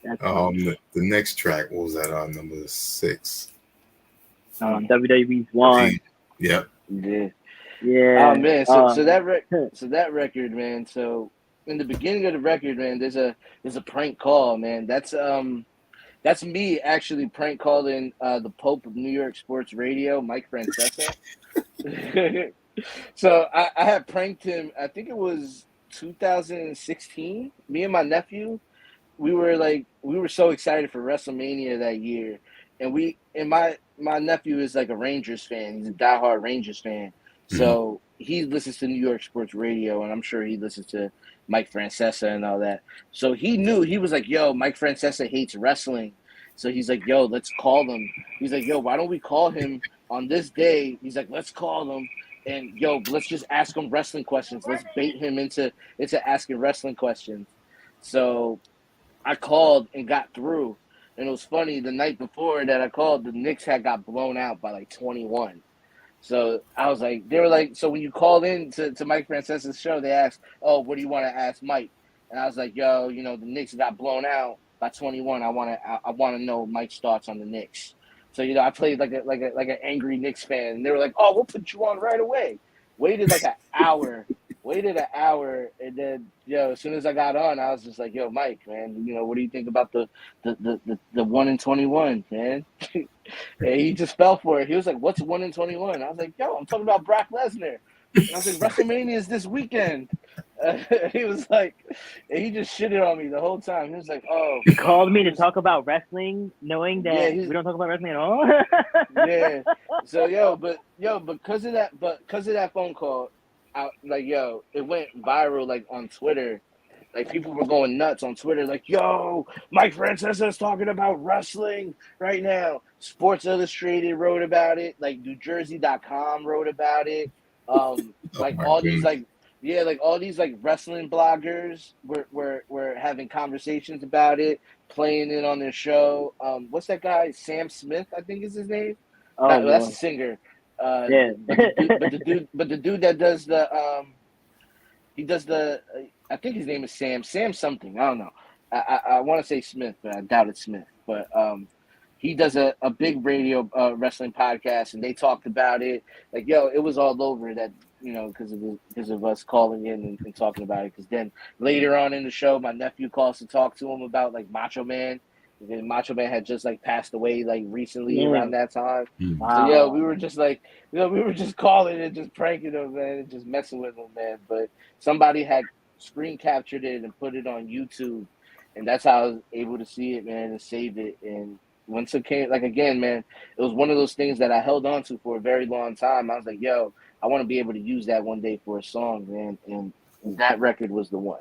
That's The next track, what was that? Number 6. WWE's One. Yep. Yeah. Yeah. Oh man, so that record, man. So in the beginning of the record, man, there's a prank call, man. That's me actually prank calling the Pope of New York Sports Radio, Mike Francesa. So I had pranked him. I think it was 2016. Me and my nephew, we were so excited for WrestleMania that year, and my nephew is like a Rangers fan. He's a diehard Rangers fan. So he listens to New York Sports Radio, and I'm sure he listens to Mike Francesa and all that. So he knew, he was like, yo, Mike Francesa hates wrestling. So he's like, yo, let's call him. He's like, yo, why don't we call him on this day? He's like, let's call him. And, yo, let's just ask him wrestling questions. Let's bait him into asking wrestling questions. So I called and got through. And it was funny, the night before that I called, the Knicks had got blown out by like 21. So I was like, they were like, so when you called in to Mike Francesa's show, they asked, oh, what do you want to ask Mike? And I was like, yo, you know, the Knicks got blown out by 21. I want to know Mike's thoughts on the Knicks. So, you know, I played like an angry Knicks fan, and they were like, oh, we'll put you on right away. Waited like an hour, and then, yo, as soon as I got on, I was just like, yo, Mike, man, you know, what do you think about the 1 in 21, man? And he just fell for it. He was like, what's 1 in 21? I was like, yo, I'm talking about Brock Lesnar. And I was like, WrestleMania is this weekend. He was like, and he just shitted on me the whole time. He was like, oh. He called me to talk about wrestling, knowing that we don't talk about wrestling at all. Yeah. So, because of that phone call, it went viral, like, on Twitter. Like, people were going nuts on Twitter, like, yo, Mike Francesa is talking about wrestling right now. Sports Illustrated wrote about it. Like, NewJersey.com wrote about it. All these wrestling bloggers were having conversations about it, playing it on their show. What's that guy? Sam Smith, I think is his name. That's a singer. Yeah. But the dude that does I think his name is Sam something. I don't know. I want to say Smith, but I doubt it's Smith. But he does a big radio wrestling podcast, and they talked about it. Like, yo, it was all over that, you know, because of us calling in and talking about it. Because then later on in the show, my nephew calls to talk to him about like Macho Man. And Macho Man had just like passed away like recently around that time. Wow. So yeah, we were just like, you know, we were just calling and just pranking him, man, and just messing with him, man. But somebody had screen captured it and put it on YouTube, and that's how I was able to see it, man, and save it. And once it came, like, again, man, it was one of those things that I held on to for a very long time. I was like, yo, I want to be able to use that one day for a song, man, and that record was the one.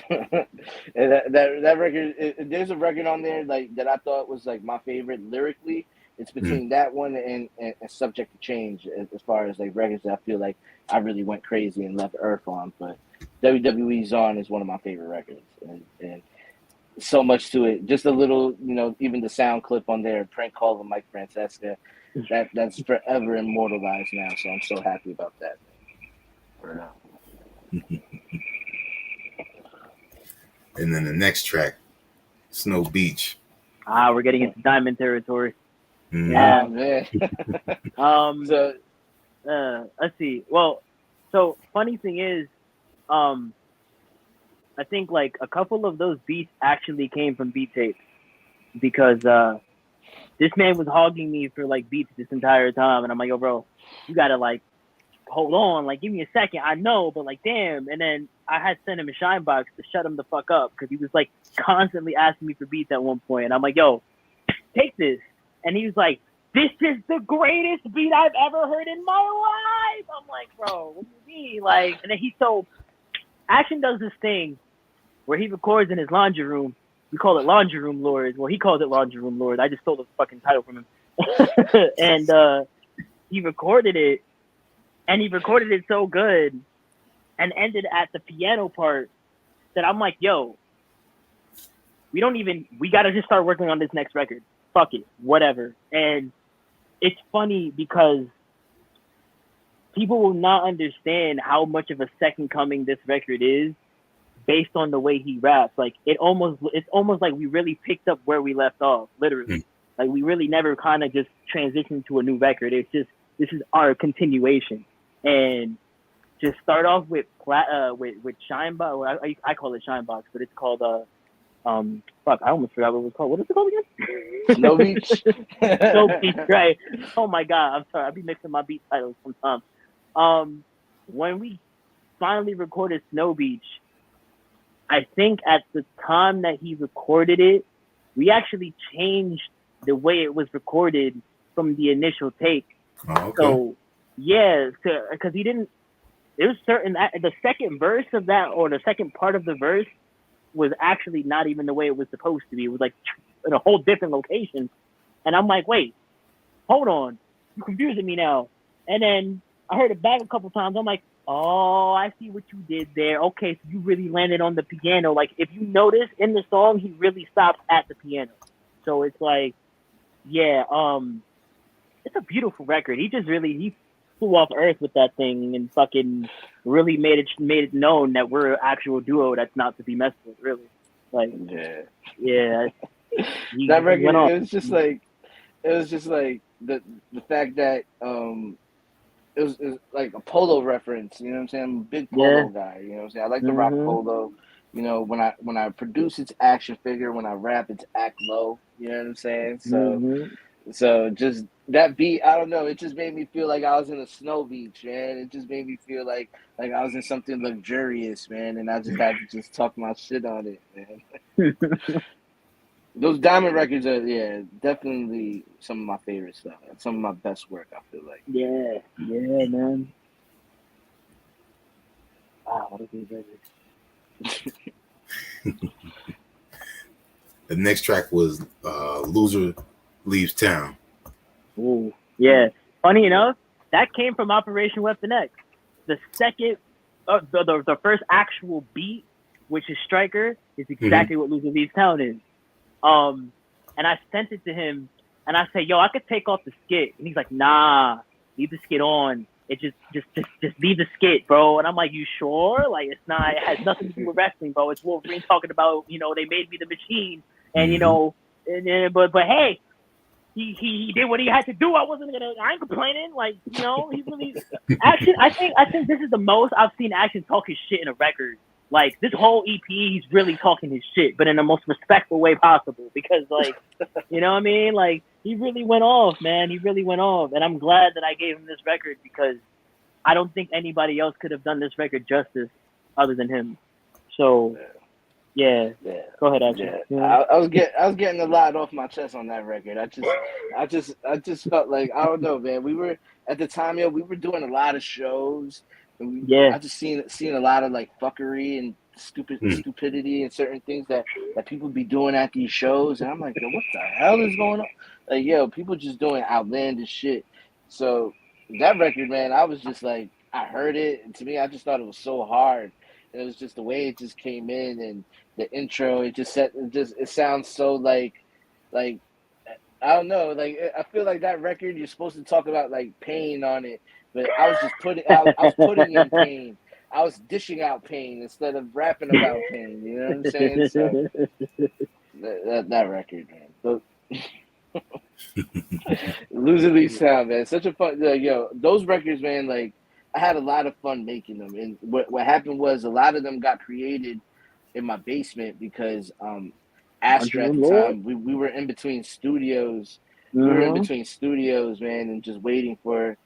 And that record, there's a record on there like that I thought was like my favorite lyrically. It's between that one and Subject to Change as far as like records that I feel like I really went crazy and left Earth on. But WWE's On is one of my favorite records, and so much to it. Just a little, you know, even the sound clip on there, prank call of Mike Francesa, that's forever immortalized now. So I'm so happy about that. And then the next track, Snow Beach. We're getting into diamond territory. Yeah, man. Let's see. Well, so funny thing is, I think like a couple of those beats actually came from beat tapes, because this man was hogging me for like beats this entire time, and I'm like, yo, bro, you gotta like hold on, like give me a second. I know, but like damn. And then I had sent him a shine box to shut him the fuck up because he was like constantly asking me for beats at one point, and I'm like, yo, take this, and he was like, this is the greatest beat I've ever heard in my life. I'm like, bro, what do you mean? Like, and then Action does this thing where he records in his laundry room. We call it Laundry Room Lords. Well, he calls it Laundry Room Lords. I just stole the fucking title from him. And he recorded it, and he recorded it so good and ended at the piano part that I'm like, yo, we got to just start working on this next record. Fuck it, whatever. And it's funny because people will not understand how much of a second coming this record is based on the way he raps. Like it's almost like we really picked up where we left off, literally. Like we really never kind of just transitioned to a new record. It's just, this is our continuation. And just start off with Shine Box. I call it Shine Box, but it's called fuck, I almost forgot what it was called. What is it called again? Snow Beach. Snow Beach, right. Oh my god, I'm sorry. I be mixing my beat titles sometimes. When we finally recorded Snow Beach, I think at the time that he recorded it, we actually changed the way it was recorded from the initial take. Oh, okay. So yeah, because he didn't. It was certain that the second verse of that, or the second part of the verse, was actually not even the way it was supposed to be. It was like in a whole different location. And I'm like, wait, hold on. You're confusing me now. And then I heard it back a couple times. I'm like, oh, I see what you did there. Okay, so you really landed on the piano. Like, if you notice in the song, he really stops at the piano. So it's like, yeah, it's a beautiful record. He flew off earth with that thing and fucking really made it known that we're an actual duo that's not to be messed with, really. Like, yeah. That record, it was just like the fact that it was like a polo reference, you know what I'm saying? I'm a big polo guy, you know what I'm saying? I like to rock polo. You know, when I produce, it's action figure. When I rap, it's act low. You know what I'm saying? So just that beat, I don't know. It just made me feel like I was in a snow beach, man. It just made me feel like I was in something luxurious, man. And I just had to just talk my shit on it, man. Those Diamond records are, definitely some of my favorite stuff. Some of my best work, I feel like. Yeah, man. Wow, what a good record. The next track was Loser Leaves Town. Ooh, yeah. Funny enough, that came from Operation Weapon X. The second, the first actual beat, which is Striker, is exactly what Loser Leaves Town is. And I sent it to him, and I said, "Yo, I could take off the skit," and he's like, "Nah, leave the skit on. It just leave the skit, bro." And I'm like, "You sure? Like, it's not. It has nothing to do with wrestling, bro. It's Wulverine talking about, you know, they made me the machine, and you know, but hey." He did what he had to do. I ain't complaining. Like, you know, he really Action. I think this is the most I've seen Action talk his shit in a record. Like, this whole EP, he's really talking his shit, but in the most respectful way possible. Because, like, you know what I mean? Like, he really went off, man. He really went off, and I'm glad that I gave him this record because I don't think anybody else could have done this record justice other than him. So. Yeah. Go ahead, Action. Yeah. I was getting a lot off my chest on that record. I just felt like, I don't know, man. We were at the time, we were doing a lot of shows. And I just seen a lot of like fuckery and stupidity and certain things that people be doing at these shows, and I'm like, yo, what the hell is going on? Like, yo, people just doing outlandish shit. So that record, man, I was just like, I heard it, and to me, I just thought it was so hard. It was just the way it just came in, and the intro. It sounds so like I don't know. Like, I feel like that record, you're supposed to talk about like pain on it, but I was just putting in pain. I was dishing out pain instead of rapping about pain. You know what I'm saying? So that record, man. Losing Leaves Sound, man. Such a fun. Those records, man. Like, I had a lot of fun making them, and what happened was a lot of them got created in my basement because Astra at the time, we were in between studios. We were in between studios, man, and just waiting for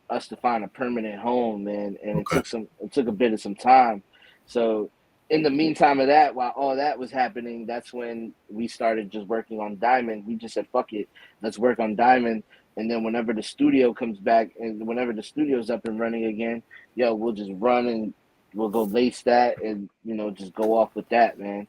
us to find a permanent home, man. And it took a bit of some time. So in the meantime of that, while all that was happening, that's when we started just working on Diamond. We just said, fuck it, let's work on Diamond. And then whenever the studio comes back and whenever the studio's up and running again, yo, we'll just run and we'll go lace that and, you know, just go off with that, man.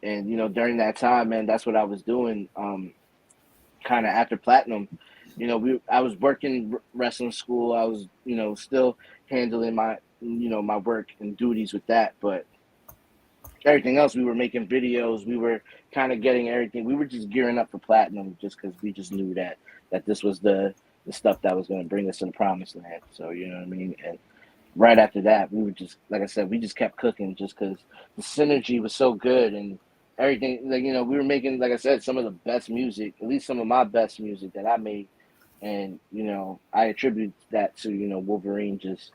And, you know, during that time, man, that's what I was doing. Kind of after Platinum, you know, I was working wrestling school. I was, you know, still handling my, you know, my work and duties with that. But everything else, we were making videos. We were kind of getting everything. We were just gearing up for Platinum just because we just knew that this was the stuff that was going to bring us to the promised land. So, you know what I mean? And right after that, we were just, like I said, we just kept cooking just because the synergy was so good and everything. Like, you know, we were making, like I said, some of the best music, at least some of my best music that I made. And, you know, I attribute that to, you know, Wulverine just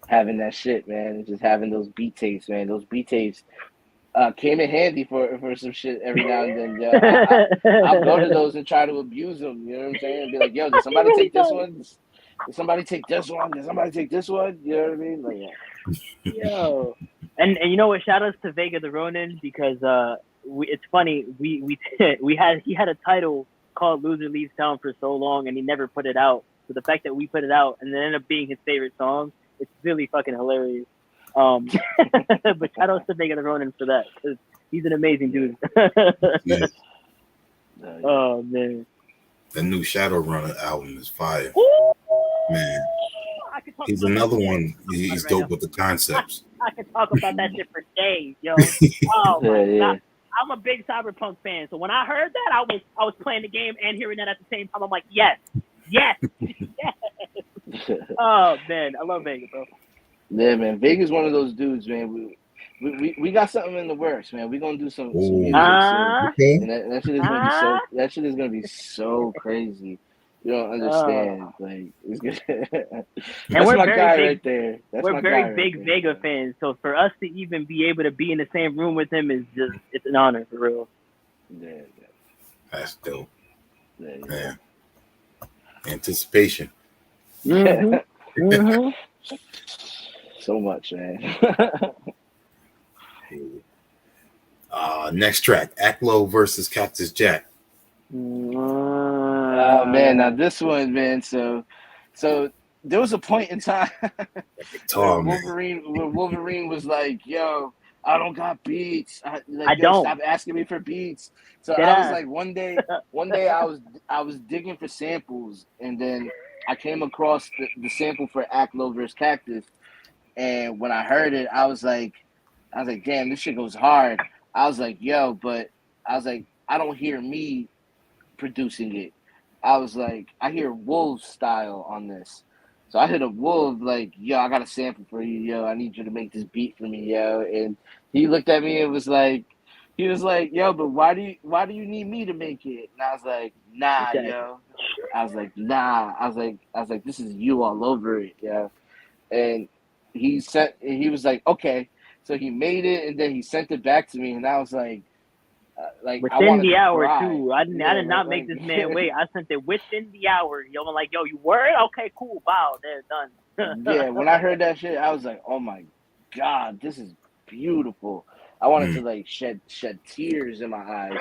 having that shit, man, and just having those beat tapes, man. Those beat tapes came in handy for some shit every now and then. Yeah, I'll go to those and try to abuse them. You know what I'm saying? Be like, yo, did somebody take this one? Did somebody take this one? Did somebody take this one? You know what I mean? Like, yeah. Yo, and you know what? Shout outs to Vega the Ronin because it's funny he had a title called Loser Leaves Town for so long and he never put it out. So the fact that we put it out and then ended up being his favorite song, it's really fucking hilarious. But shout outs to Vega the Ronin for that because he's an amazing dude. Yeah. Oh man, The new Shadowrunner album is fire. Ooh, Man, I could talk he's about another that shit one. He's right dope now. with the concepts. I could talk about that shit for days, yo. Oh my god. I'm a big Cyberpunk fan, so when I heard that, I was playing the game and hearing that at the same time. I'm like, yes, yes. Oh man, I love Vega, bro. Yeah, man. Vega's one of those dudes, man. We got something in the works, man. We're gonna do some music soon. Okay. And that shit is gonna be so that shit is gonna be so crazy. You don't understand. Like it's good. That's we're my very guy big, right there. That's we're my very guy big right Vega there. fans, so for us to even be able to be in the same room with him is just it's an honor for real. Yeah. That's dope. Yeah. Man. Anticipation. Mm-hmm. Mm-hmm. So much, man. Next track, Aklo versus Cactus Jack. Oh man, now this one, man. So there was a point in time where Wulverine was like, "Yo, I don't got beats. Stop asking me for beats." So I was like, one day I was digging for samples, and then I came across the sample for Aklo versus Cactus, and when I heard it, I was like, damn, this shit goes hard. I was like, yo, but I was like, I don't hear me producing it. I was like, I hear Wolves style on this. So I hit a Wolf like, yo, I got a sample for you, yo. I need you to make this beat for me, yo. And he looked at me and was like, yo, but why do you need me to make it? And I was like, nah, yo. I was like, nah. I was like, this is you all over it, yo. And he was like, okay. So he made it and then he sent it back to me, and I was like I within wanted the to hour cry. too. I did not make this man wait. I sent it within the hour. Yo, I'm like, yo, you word? Okay, cool. Wow, they're done. Yeah, when I heard that shit, I was like, oh my god, this is beautiful. I wanted to like shed tears in my eyes.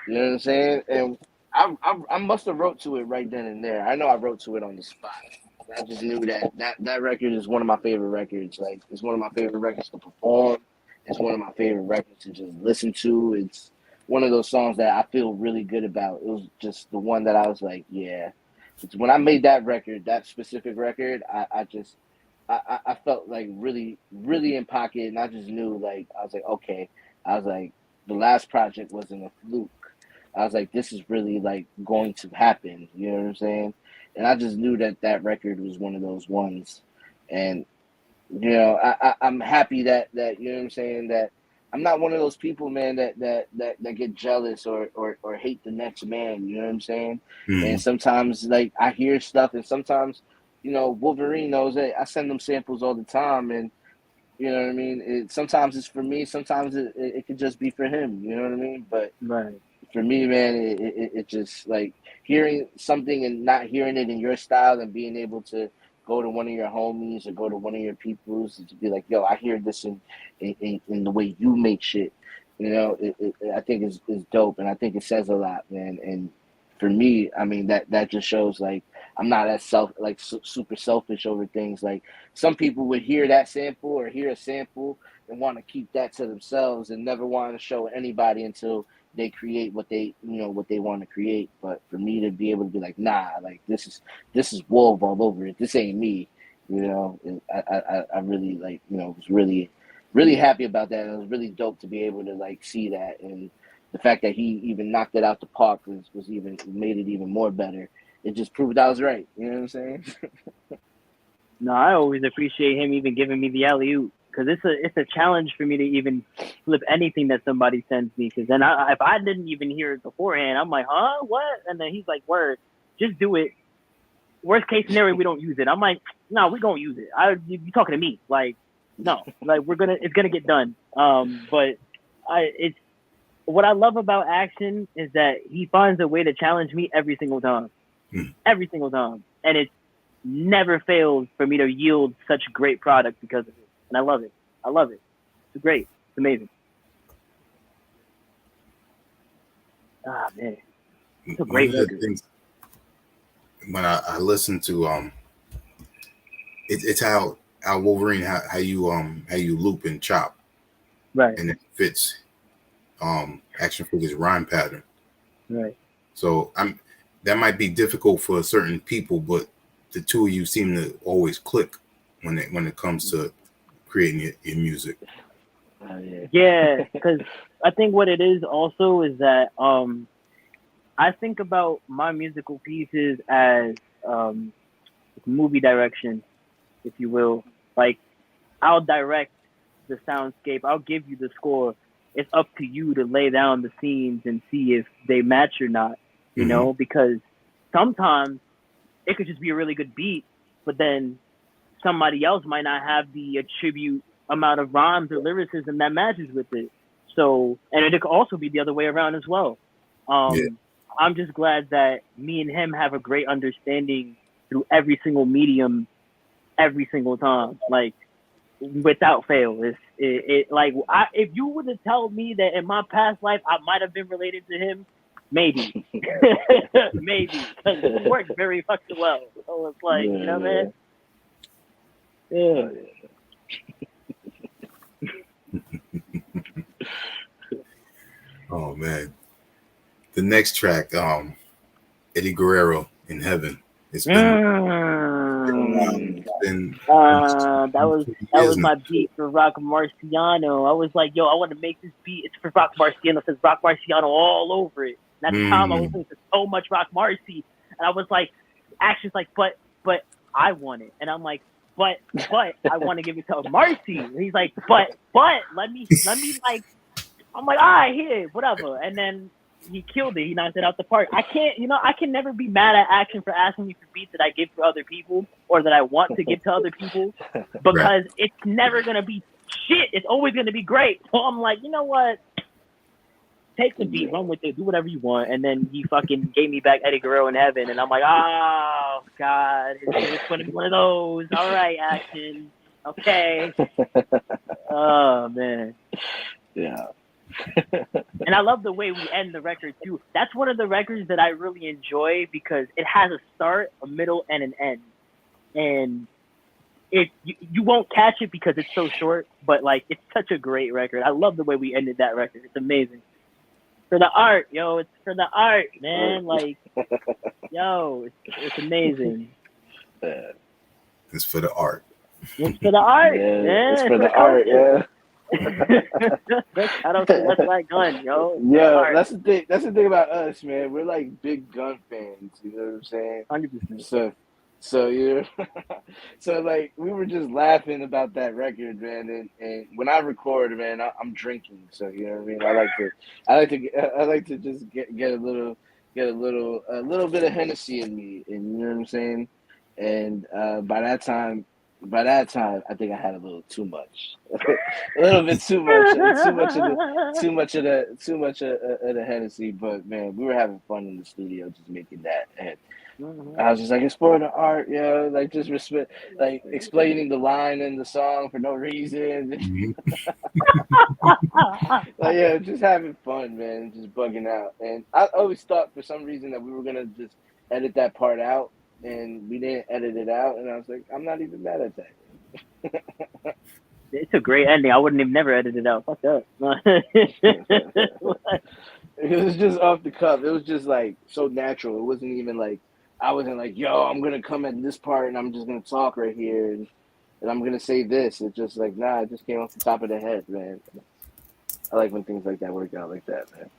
You know what I'm saying? And I must have wrote to it right then and there. I know I wrote to it on the spot. I just knew that record is one of my favorite records. Like, it's one of my favorite records to perform. It's one of my favorite records to just listen to. It's one of those songs that I feel really good about. It was just the one that I was like, yeah. When I made that record, that specific record, I felt like really, really in pocket, and I just knew, like, I was like, okay. I was like, the last project wasn't a fluke. I was like, this is really like going to happen. You know what I'm saying? And I just knew that record was one of those ones. And you know, I'm happy that you know what I'm saying, that I'm not one of those people, man, that get jealous or hate the next man. You know what I'm saying? And sometimes, like, I hear stuff, and sometimes, you know, Wulverine knows that I send them samples all the time, and you know what I mean. Sometimes it's for me, sometimes it could just be for him. You know what I mean? But Right. for me, man, it just like hearing something and not hearing it in your style and being able to go to one of your homies or go to one of your peoples and to be like, yo, I hear this in the way you make shit. You know, I think is dope, and I think it says a lot, man. And for me, I mean, that just shows like I'm not as super selfish over things. Like some people would hear that sample or hear a sample and want to keep that to themselves and never want to show anybody until they create what they want to create. But for me to be able to be like, nah, like this is Wolf all over it. This ain't me, you know. And I really like, you know, was really happy about that. And it was really dope to be able to like see that, and the fact that he even knocked it out the park was even made it even more better. It just proved I was right. You know what I'm saying? No, I always appreciate him even giving me the alley oop, because it's a challenge for me to even flip anything that somebody sends me. Because then if I didn't even hear it beforehand, I'm like, huh, what? And then he's like, word, just do it. Worst case scenario, we don't use it. I'm like, no, we gonna use it. You talking to me? Like, no, like it's gonna get done. But it's what I love about Action is that he finds a way to challenge me every single time, every single time, and it never fails for me to yield such great product because of it. And I love it. I love it. It's great. It's amazing. Ah, man, it's a great record. When I listen to it's how Wolverine how you loop and chop, right, and it fits Action Figure's rhyme pattern, right. So that might be difficult for certain people, but the two of you seem to always click when it comes to creating your music. Yeah, because I think what it is also is that I think about my musical pieces as movie direction, if you will. Like, I'll direct the soundscape. I'll give you the score. It's up to you to lay down the scenes and see if they match or not, you know, because sometimes it could just be a really good beat, but then somebody else might not have the attribute amount of rhymes or lyricism that matches with it. So, and it could also be the other way around as well. I'm just glad that me and him have a great understanding through every single medium, every single time, like without fail. If you were to tell me that in my past life I might have been related to him, maybe, maybe, because we work very fucking well. So it's like, you know, man. Yeah. Oh man, the next track, Eddie Guerrero in Heaven. It's been that was my beat for Rock Marciano. I was like, yo, I want to make this beat. It's for Rock Marciano. It says Rock Marciano all over it. And at the time, I was listening to so much Rock Marcy, and I was like, Action's like, but I want it, and I'm like, but I want to give it to Marcy. And he's like, but let me like, I'm like, all right, here, whatever. And then he killed it. He knocked it out the park. I can never be mad at Action for asking me for beats that I give to other people or that I want to give to other people, because it's never going to be shit. It's always going to be great. So I'm like, you know what? Take the beat, run with it, do whatever you want. And then he fucking gave me back Eddie Guerrero in Heaven. And I'm like, oh, God, it's going to be one of those. All right, Action. Okay. Oh, man. Yeah. And I love the way we end the record too. That's one of the records that I really enjoy because it has a start, a middle, and an end. And you won't catch it because it's so short, but like it's such a great record. I love the way we ended that record. It's amazing. For the art, yo, it's for the art, man. Like, yo, it's amazing. It's for the art. It's for the art, man. It's for the art, yeah. I don't think that's like gun, yo. Yeah, that's the thing. That's the thing about us, man. We're like big gun fans. You know what I'm saying? 100%. So you know, so like we were just laughing about that record, man. And when I record, man, I'm drinking. So you know what I mean. I like to just get a little bit of Hennessy in me, and you know what I'm saying. And by that time, I think I had a little too much, a little bit too much of the Hennessy. But man, we were having fun in the studio, just making that. And I was just like, explore the art, yeah, like just respect, like explaining the line in the song for no reason. Mhm. Like, yeah, just having fun, man, just bugging out. And I always thought for some reason that we were gonna just edit that part out, and we didn't edit it out. And I was like, I'm not even mad at that. It's a great ending. I wouldn't have never edited it out. Fuck that. It was just off the cuff. It was just like so natural. It wasn't even like I wasn't like, yo, I'm gonna come at this part and I'm just gonna talk right here and I'm gonna say this. It's just like, nah, it just came off the top of the head, man. I like when things like that work out like that, man.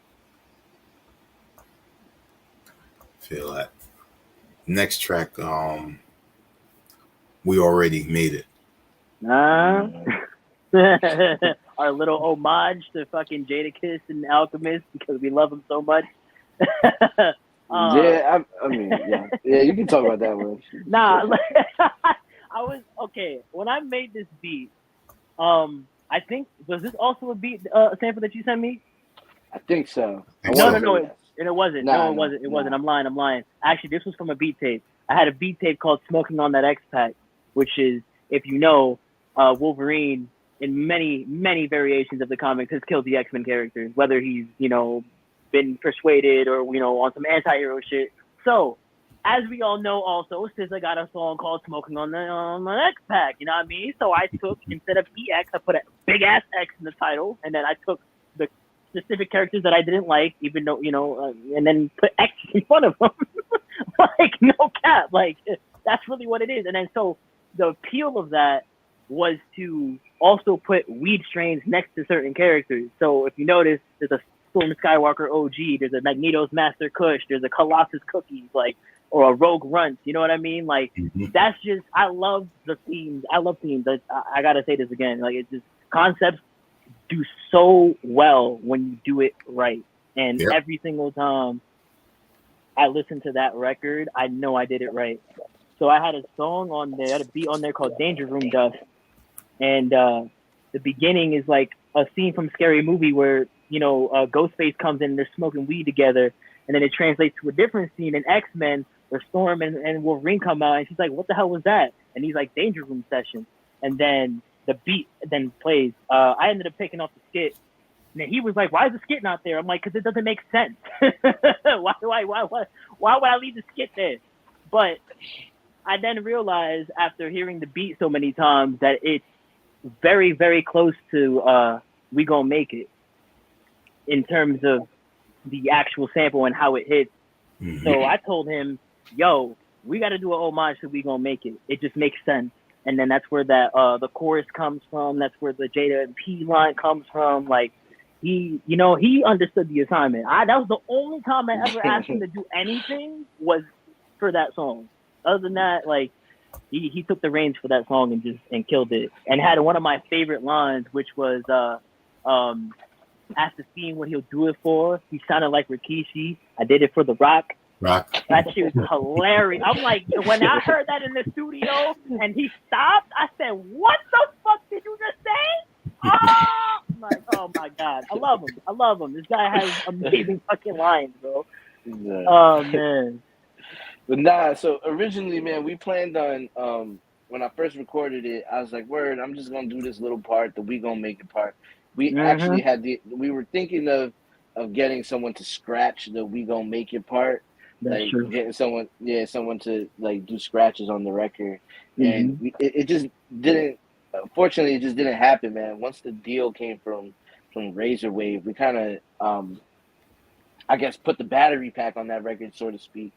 Feel that. Next track, we already made it. Our little homage to fucking Jadakiss and Alchemist because we love him so much. Yeah, I mean, yeah, you can talk about that one. Nah, I was okay when I made this beat. I think was this also a beat sample that you sent me? I think so. No, Yes. it wasn't. Nah, No, it wasn't. It wasn't. nah. I'm lying. Actually, this was from a beat tape. I had a beat tape called "Smoking on That X Pack," which is, if you know, Wolverine in many variations of the comics has killed the X-Men characters, whether he's been persuaded or on some anti-hero shit. So, as we all know, also SZA got a song called "Smoking on the X Pack." You know what I mean? So I took, instead of EX, I put a big ass X in the title, and then I took the specific characters that I didn't like, even though and then put X in front of them. Like, no cap, like that's really what it is. And then so the appeal of that was to also put weed strains next to certain characters. So if you notice, there's a Storm Skywalker OG, there's a Magneto's Master Kush, there's a Colossus Cookies, like, or a Rogue Runt. You know what I mean? Like, that's just, I love the themes. I love themes. I gotta say this again. Like, it's just concepts do so well when you do it right. And every single time I listen to that record, I know I did it right. So I had a song on there, I had a beat on there called Danger Room Dust. And the beginning is like a scene from Scary Movie where, Ghostface comes in and they're smoking weed together. And then it translates to a different scene in X-Men where Storm and Wolverine come out. And she's like, what the hell was that? And he's like, Danger Room Session. And then the beat then plays. I ended up picking up the skit. And he was like, why is the skit not there? I'm like, because it doesn't make sense. Why would I leave the skit there? But I then realized after hearing the beat so many times that it's very, very close to We Gon' Make It in terms of the actual sample and how it hits. Mm-hmm. So I told him, yo, we got to do an homage to We Gon' Make It. It just makes sense. And then that's where that the chorus comes from. That's where the Jada and P line comes from. Like, he understood the assignment. That was the only time I ever asked him to do anything was for that song. Other than that, like, he took the reins for that song and killed it. And had one of my favorite lines, which was after seeing what he'll do it for, he sounded like Rikishi. I did it for The Rock. That shit was hilarious. I'm like, when I heard that in the studio and he stopped, I said, what the fuck did you just say? I'm like, oh my God. I love him. This guy has amazing fucking lines, bro. Yeah. Oh, man. But nah, so originally, man, we planned on, when I first recorded it, I was like, word, I'm just going to do this little part, the We Gon' Make It part. We actually we were thinking of getting someone to scratch the We Gon' Make It part. That's like true. Getting someone to like do scratches on the record. And it just didn't, fortunately, it just didn't happen, man. Once the deal came from Razor Wave, we kind of, I guess, put the battery pack on that record, so to speak.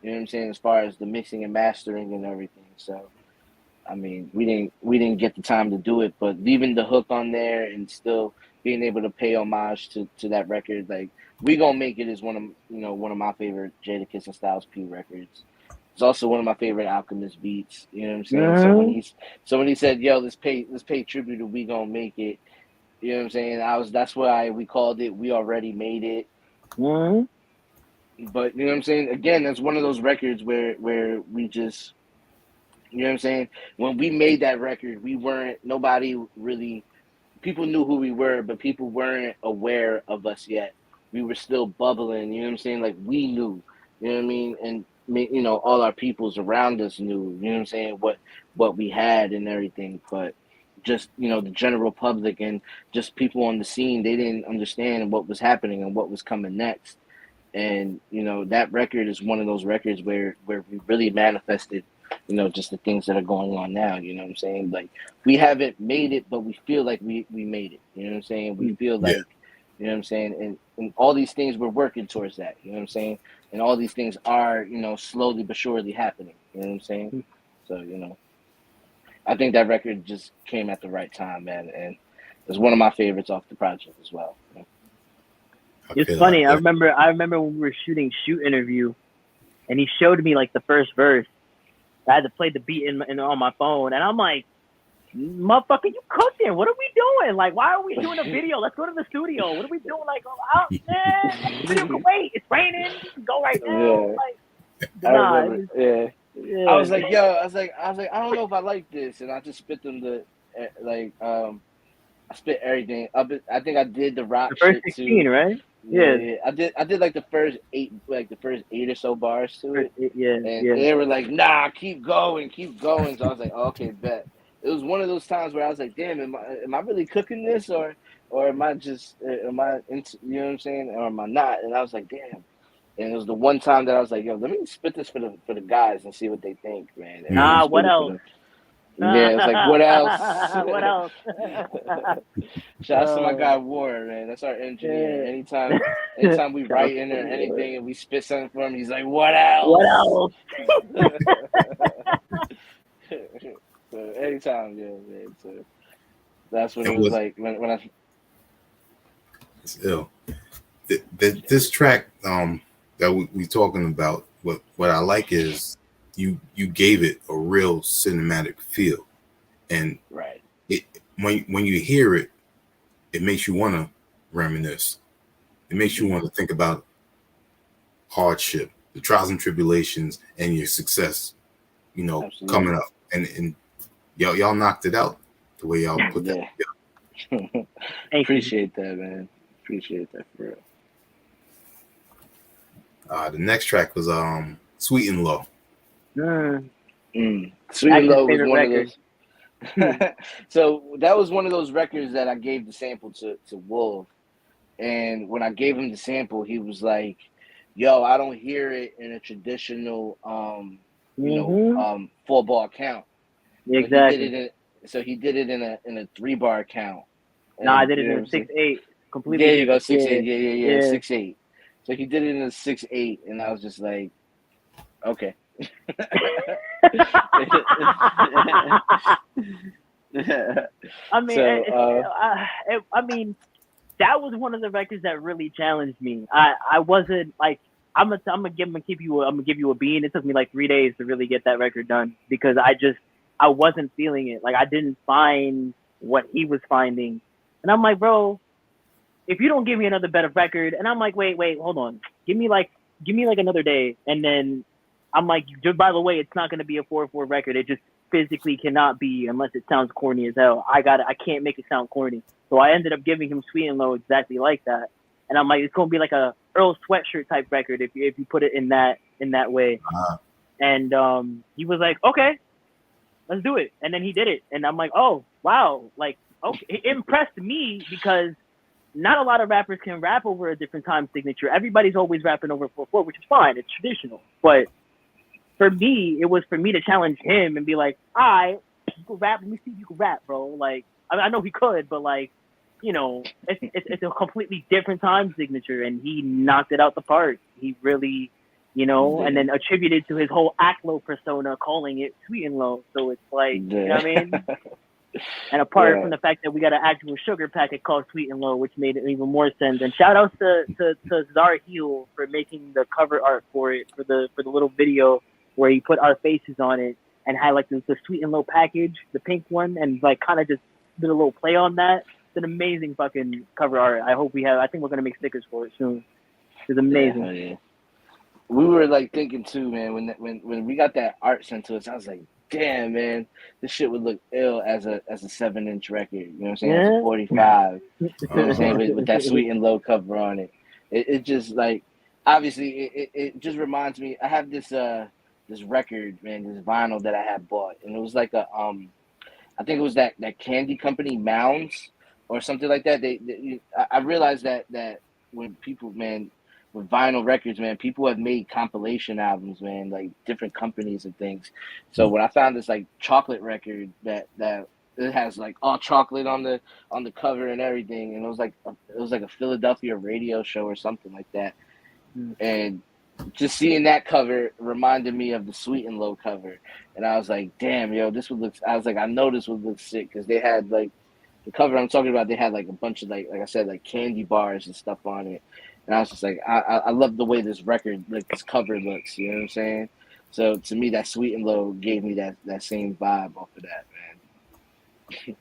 You know what I'm saying? As far as the mixing and mastering and everything. So, I mean, we didn't get the time to do it, but leaving the hook on there and still being able to pay homage to that record, like, We Gon' Make It is one of my favorite Jadakiss and Styles P records. It's also one of my favorite Alchemist beats. You know what I'm saying? So when he said, "Yo, let's pay tribute to We Gon' Make It," you know what I'm saying? That's why we called it We Already Made It. But you know what I'm saying? Again, that's one of those records where we just, you know what I'm saying? When we made that record, nobody really, people knew who we were, but people weren't aware of us yet. We were still bubbling, you know what I'm saying? Like, we knew, you know what I mean? And you know, all our peoples around us knew, you know what I'm saying, what we had and everything, but just, you know, the general public and just people on the scene, they didn't understand what was happening and what was coming next. And, you know, that record is one of those records where we really manifested, you know, just the things that are going on now, you know what I'm saying? Like, we haven't made it, but we feel like we made it, you know what I'm saying? We feel Yeah. like, you know what I'm saying? And all these things, we're working towards that, you know what I'm saying? And all these things are, you know, slowly but surely happening, you know what I'm saying? So, you know, I think that record just came at the right time, man. And it's one of my favorites off the project as well. You know? It's funny. I remember when we were shooting Shoot Interview, and he showed me like the first verse. I had to play the beat on my phone, and I'm like, "Motherfucker, you cooking? What are we doing? Like, why are we doing a video? Let's go to the studio. What are we doing? Like, man, the video can wait. It's raining. We can go right now." Yeah. Like, I remember. Yeah. yeah. I was like, yo, I was like, I don't know if I like this, and I just spit them I spit everything. I think I did the rock The first shit 16, too. right? Yeah. I did like the first eight or so bars to it. Yeah. They were like, nah, keep going. So I was like, oh, okay, bet. It was one of those times where I was like, damn, am I really cooking this or am I just am I into, you know what I'm saying, or am I not? And I was like, damn. And it was the one time that I was like, yo, let me spit this for the guys and see what they think, man. And I What spit it else? Yeah, it was like, what else? What else? Shout out to my guy Warren, man. That's our engineer. Yeah. Anytime we write in or anything and we spit something for him, he's like, what else? What else? So anytime, yeah, man. So that's when it was like when I. It's ill. This track that we talking about, what I like is you gave it a real cinematic feel, and right. It when you hear it, it makes you want to reminisce. It makes you want to think about hardship, the trials and tribulations, and your success. You know, Absolutely. coming up, and y'all knocked it out the way y'all put that together. Appreciate that, man. Appreciate that for real. The next track was Sweet and Low. Sweet and Low was one of those. So that was one of those records that I gave the sample to Wolf, and when I gave him the sample, he was like, "Yo, I don't hear it in a traditional, 4-bar count." Exactly. So he did it in a 3-bar count. No, I did it in a 6/8. Completely. There you go, 6/8. Yeah, 6/8. So he did it in a 6/8, and I was just like, okay. I mean, that was one of the records that really challenged me. I wasn't like, I'm gonna give you a bean. It took me like 3 days to really get that record done because I wasn't feeling it. Like, I didn't find what he was finding, and I'm like, bro, if you don't give me another better record, and I'm like, wait, hold on, give me like another day, and then I'm like, by the way, it's not going to be a 4/4 record. It just physically cannot be unless it sounds corny as hell. I can't make it sound corny. So I ended up giving him Sweet and Low exactly like that. And I'm like, it's going to be like a Earl Sweatshirt type record if you put it in that way. Uh-huh. And he was like, okay, let's do it. And then he did it. And I'm like, oh, wow. Like, okay. It impressed me because not a lot of rappers can rap over a different time signature. Everybody's always rapping over 4/4, which is fine. It's traditional. But for me, it was for me to challenge him and be like, all right, you can rap. Let me see if you can rap, bro. Like, I know he could, but like, you know, it's a completely different time signature, and he knocked it out the park. He really, you know, and then attributed to his whole Acklo persona, calling it Sweet and Low. So it's like, you know what I mean? And apart from the fact that we got an actual sugar packet called Sweet and Low, which made it even more sense. And shout outs to Zara Heel for making the cover art for it, for the little video where he put our faces on it and had like the Sweet and Low package, the pink one, and like kind of just did a little play on that. It's an amazing fucking cover art. I think we're gonna make stickers for it soon. It's amazing. Yeah. We were like thinking too, man, when we got that art sent to us, I was like, damn, man, this shit would look ill as a 7-inch record. You know what I'm saying? As a 45. You know what I'm saying? With that Sweet and Low cover on it. It just like, obviously it just reminds me. I have this record, man, this vinyl that I had bought, and it was like a I think it was that candy company Mounds or something like that. I realized that when people, man, with vinyl records, man, people have made compilation albums, man, like different companies and things. So when I found this like chocolate record that it has like all chocolate on the cover and everything, and it was like a Philadelphia radio show or something like that, and just seeing that cover reminded me of the Sweet and Low cover, and I was like, "Damn, yo, this would look." I was like, "I know this would look sick," because they had like the cover I'm talking about. They had like a bunch of like I said, like candy bars and stuff on it, and I was just like, I love the way this record, like this cover looks. You know what I'm saying? So to me, that Sweet and Low gave me that same vibe off of that, man.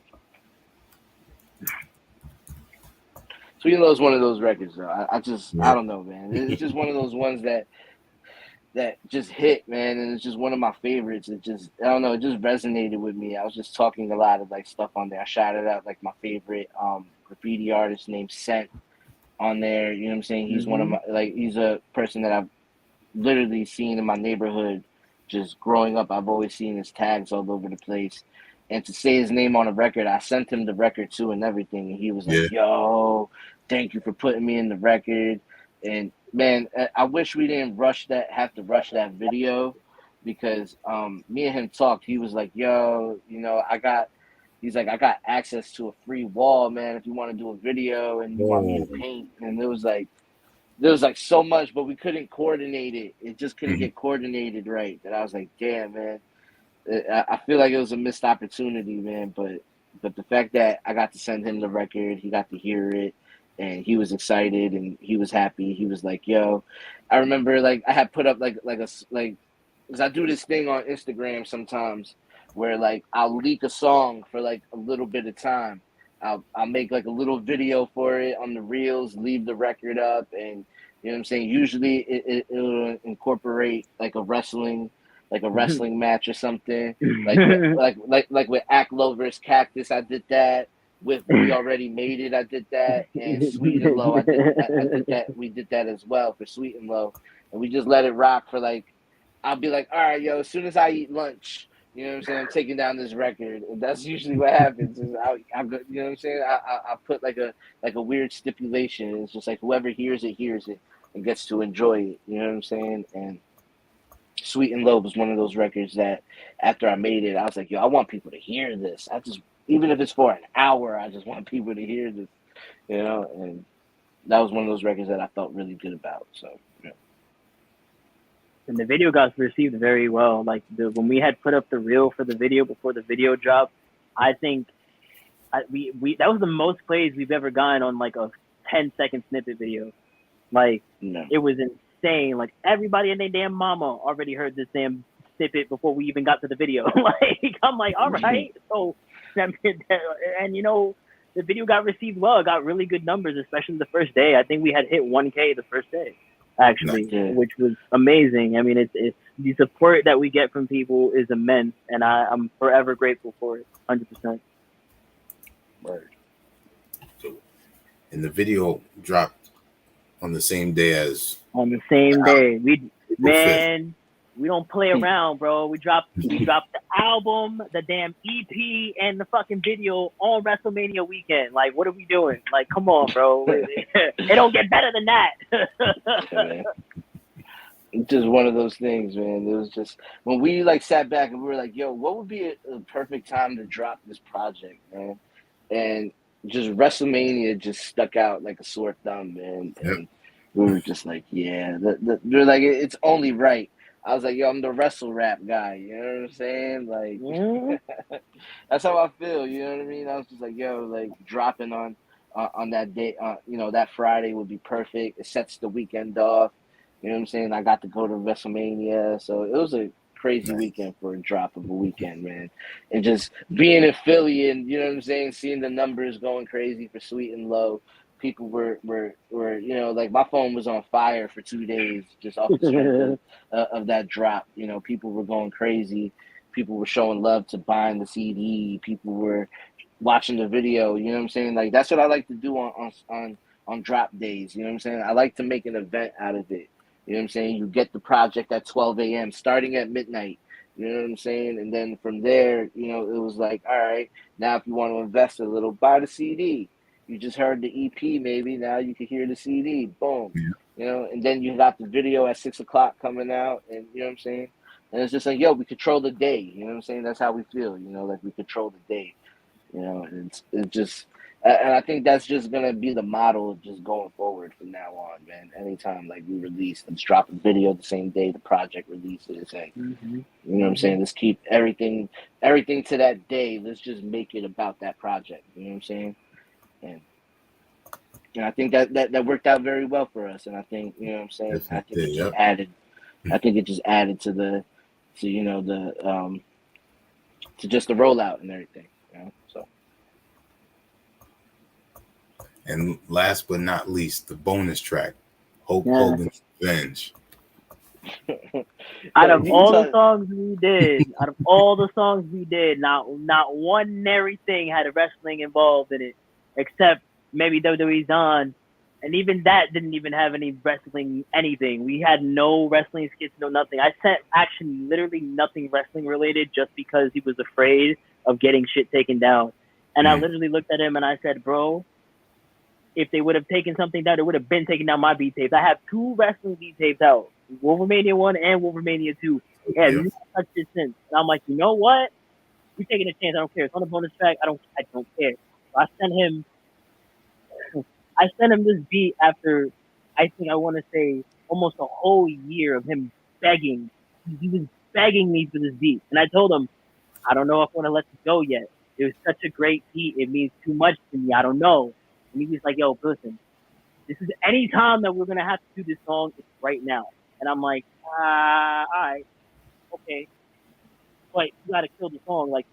Sweet and Low is one of those records, though. I don't know, man. It's just one of those ones that just hit, man, and it's just one of my favorites. It just, I don't know, it just resonated with me. I was just talking a lot of like stuff on there. I shouted out like my favorite graffiti artist named Scent on there. You know what I'm saying? He's one of my, like, he's a person that I've literally seen in my neighborhood just growing up. I've always seen his tags all over the place. And to say his name on a record, I sent him the record too and everything. And he was like, yo, thank you for putting me in the record. And man, I wish we didn't have to rush that video, because me and him talked. He was like, yo, you know, I got access to a free wall, man, if you want to do a video and you want me to paint. And there was like so much, but we couldn't coordinate it. It just couldn't get coordinated right. That I was like, damn, man. I feel like it was a missed opportunity, man. But the fact that I got to send him the record, he got to hear it, and he was excited and he was happy. He was like, "Yo," I remember like I had put up like because I do this thing on Instagram sometimes where like I'll leak a song for like a little bit of time. I'll make like a little video for it on the reels, leave the record up, and you know what I'm saying. Usually it'll incorporate like a wrestling match or something. Like with Acklo versus Cactus, I did that. With We Already Made It, I did that. And Sweet and Low, I did that. We did that as well for Sweet and Low. And we just let it rock for like, I'll be like, all right, yo, as soon as I eat lunch, you know what I'm saying, I'm taking down this record. And that's usually what happens. Is I go, you know what I'm saying? I put like a weird stipulation. It's just like whoever hears it and gets to enjoy it. You know what I'm saying? And Sweet and Low was one of those records that after I made it, I was like, yo, I want people to hear this. Even if it's for an hour, I just want people to hear this, you know? And that was one of those records that I felt really good about. So, yeah. And the video got received very well. Like when we had put up the reel for the video before the video dropped, I think we that was the most plays we've ever gotten on like a 10-second snippet video. Like It was insane. Like everybody and their damn mama already heard this damn snippet before we even got to the video. Like I'm like, all right, so. And you know, the video got received well. It got really good numbers, especially the first day. I think we had hit 1K the first day, actually, which was amazing. I mean, it's the support that we get from people is immense, and I'm forever grateful for it, 100%. Word. So, and the video dropped on the same day as. On the same day, we don't play around, bro. We dropped the album, the damn EP, and the fucking video on WrestleMania weekend. Like, what are we doing? Like, come on, bro. It don't get better than that. It's just one of those things, man. It was just when we like sat back and we were like, yo, what would be a perfect time to drop this project, man? And just WrestleMania just stuck out like a sore thumb, man. And we were just like, yeah, we're like, it's only right. I was like, yo, I'm the wrestle rap guy. You know what I'm saying? Like, that's how I feel. You know what I mean? I was just like, yo, like dropping on that day, you know, that Friday would be perfect. It sets the weekend off. You know what I'm saying? I got to go to WrestleMania. So it was a crazy weekend for a drop of a weekend, man. And just being in Philly and, you know what I'm saying, seeing the numbers going crazy for Sweet and Low. People were, you know, like my phone was on fire for 2 days just off the strength of that drop. You know, people were going crazy. People were showing love to buying the CD. People were watching the video. You know what I'm saying? Like that's what I like to do on drop days. You know what I'm saying? I like to make an event out of it. You know what I'm saying? You get the project at 12 a.m. starting at midnight. You know what I'm saying? And then from there, you know, it was like, all right, now if you want to invest a little, buy the CD. You just heard the EP, maybe now you can hear the CD. Boom. Yeah. You know, and then you got the video at 6 o'clock coming out, and you know what I'm saying? And it's just like, yo, we control the day. You know what I'm saying? That's how we feel. You know, like we control the day. You know, and it's just, and I think that's just gonna be the model just going forward from now on, man. Anytime like we release, let's drop a video the same day the project releases, and Mm-hmm. you know what I'm saying. Let's keep everything to that day. Let's just make it about that project. You know what I'm saying? And I think that worked out very well for us. And I think, you know what I'm saying. I think Definitely, it just yep. added. I think it just added to you know to just the rollout and everything. You know, so. And last but not least, the bonus track, Hulk Yeah. Hogan's Revenge. Out Yo, of you all talk- the songs we did, not one nary thing had wrestling involved in it, except maybe WWE's On, and even that didn't even have any wrestling anything. We had no wrestling skits, no nothing. I sent actually literally nothing wrestling related just because he was afraid of getting shit taken down. And I literally looked at him and I said, bro, if they would have taken something down, it would have been taking down my beat tapes. I have 2 wrestling beat tapes out, Wulvermania 1 and Wulvermania 2. Yeah, Yeah. not touched it since. And I'm like, you know what? You're taking a chance. I don't care. It's on the bonus track. I don't care. So I sent him this beat after, I think I want to say almost a whole year of him begging. He was begging me for this beat, and I told him, I don't know if I want to let you go yet. It was such a great beat. It means too much to me. I don't know. And he was like, yo, listen, this is any time that we're going to have to do this song, it's right now. And I'm like, all right, okay. But you got to kill the song. Like,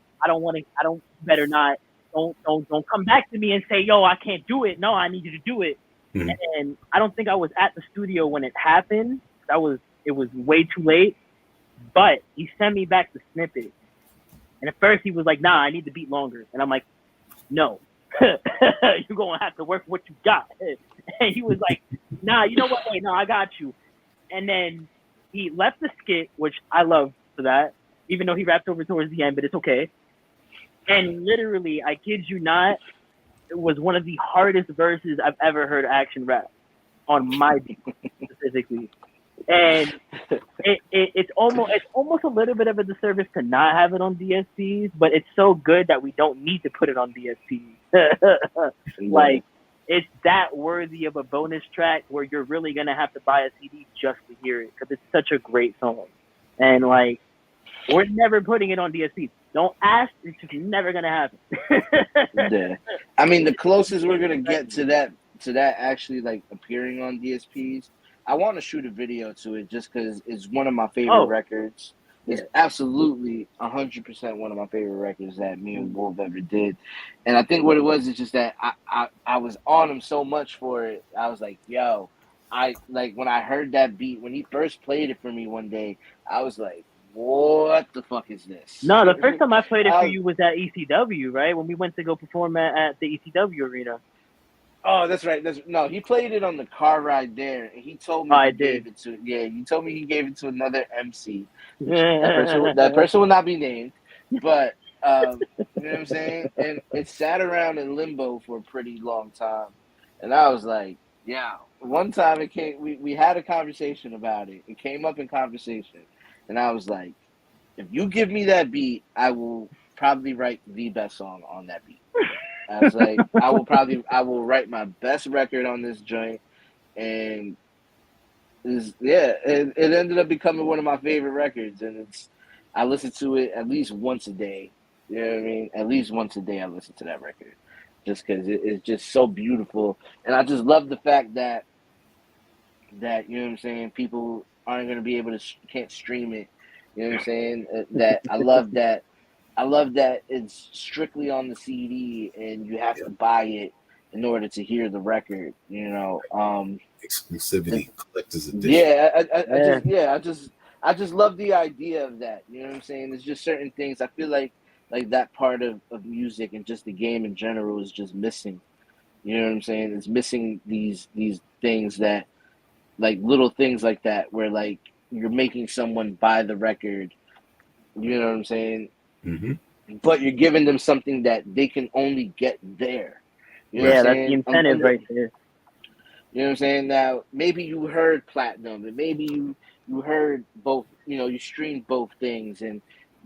better not, don't come back to me and say, yo, I can't do it. No, I need you to do it. Mhm. And I don't think I was at the studio when it happened. It was way too late. But he sent me back the snippet. And at first he was like, nah, I need the beat longer. And I'm like, no. You're going to have to work with what you got. And he was like, nah, you know what? Wait, no, I got you. And then he left the skit, which I love for that, even though he rapped over towards the end, but it's okay. And literally, I kid you not, it was one of the hardest verses I've ever heard Action rap on my beat specifically. And it's almost a little bit of a disservice to not have it on DSPs, but it's so good that we don't need to put it on DSPs. Like, it's that worthy of a bonus track where you're really gonna have to buy a CD just to hear it because it's such a great song. And like, we're never putting it on DSPs. Don't ask; it's just never gonna happen. Yeah. I mean, the closest we're gonna get to that actually like appearing on DSPs. I want to shoot a video to it just because it's one of my favorite records. It's absolutely 100% one of my favorite records that me and Wolf ever did. And I think what it was is just that I was on him so much for it. I was like, yo, when I heard that beat, when he first played it for me one day, I was like, what the fuck is this? No, the first time I played it for you was at ECW, right? When we went to go perform at the ECW arena. Oh, that's right. No, he played it on the car ride there, and he told me gave it to. Yeah, he told me he gave it to another MC. That person will not be named, but you know what I'm saying. And it sat around in limbo for a pretty long time, and I was like, yeah. One time it came. We had a conversation about it. It came up in conversation, and I was like, if you give me that beat, I will probably write the best song on that beat. I was like, I will write my best record on this joint, and it ended up becoming one of my favorite records, and I listen to it at least once a day. You know what I mean? At least once a day, I listen to that record, just because it's just so beautiful, and I just love the fact that you know what I'm saying. People aren't gonna be able to can't stream it. You know what I'm saying? That I love that. I love that it's strictly on the CD and you have to buy it in order to hear the record, you know. Exclusivity, collector's edition. Yeah, I just love the idea of that. You know what I'm saying? There's just certain things I feel like that part of music and just the game in general is just missing. You know what I'm saying? It's missing these things that like little things like that, where like you're making someone buy the record. You know what I'm saying? Mm-hmm. But you're giving them something that they can only get there. You know what I'm Yeah, that's the saying? incentive right there. You know what I'm saying? Now, maybe you heard platinum, and maybe you heard both. You know, you streamed both things,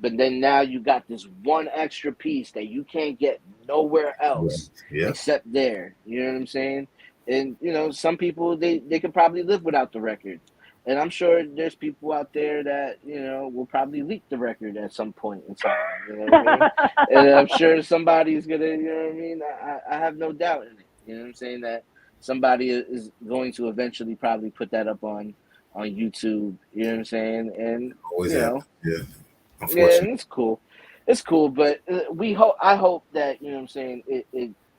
but then now you got this one extra piece that you can't get nowhere else Yeah. except there. You know what I'm saying? And you know, some people they could probably live without the record, and I'm sure there's people out there that you know will probably leak the record at some point in time. You know what I mean? And I'm sure somebody's gonna. You know what I mean? I have no doubt in it. You know what I'm saying? That somebody is going to eventually probably put that up on YouTube. You know what I'm saying? And Always you happen. know, Yeah. yeah, Unfortunately. and it's cool. It's cool, but we hope. I hope that you know what I'm saying.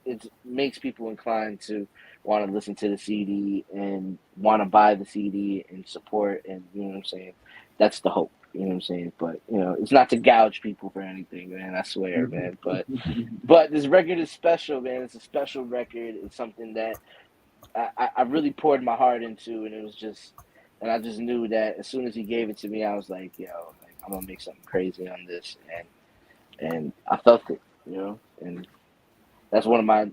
It makes people inclined to want to listen to the CD and want to buy the CD and support, and you know what I'm saying. That's the hope. You know what I'm saying. But you know, it's not to gouge people for anything, man. I swear, man. But this record is special, man. It's a special record. It's something that I really poured my heart into, and it was just, and I just knew that as soon as he gave it to me, I was like, yo, like I'm gonna make something crazy on this, and I felt it, you know, and that's one of my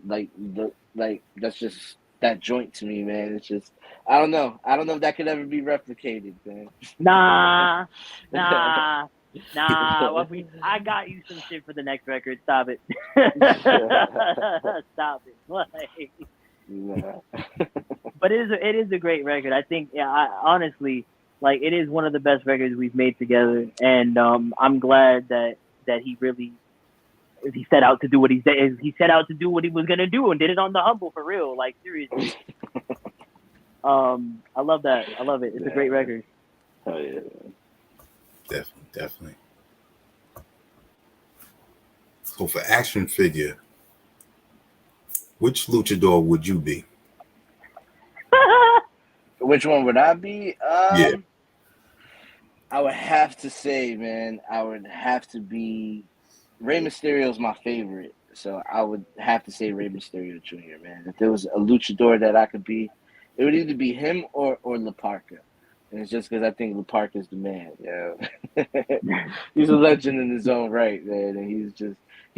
that's just that joint to me, man. It's just I don't know if that could ever be replicated, man. Nah, nah, nah. I got you some shit for the next record. Stop it. Stop it. Like, Yeah. but it is a great record. I think, yeah, honestly, like it is one of the best records we've made together, and I'm glad that he set out to do what he said. He set out to do what he was gonna do and did it on the humble for real. Like seriously. I love that. I love it. It's a great record. Oh yeah. Definitely. So for action figure, which luchador would you be? Which one would I be? Yeah. I would have to say, man, I would have to be Rey Mysterio is my favorite, so I would have to say Rey Mysterio Jr. Man, if there was a luchador that I could be, it would either be him or La Parka, and it's just because I think La Parka is the man. He's a legend in his own right, man, and he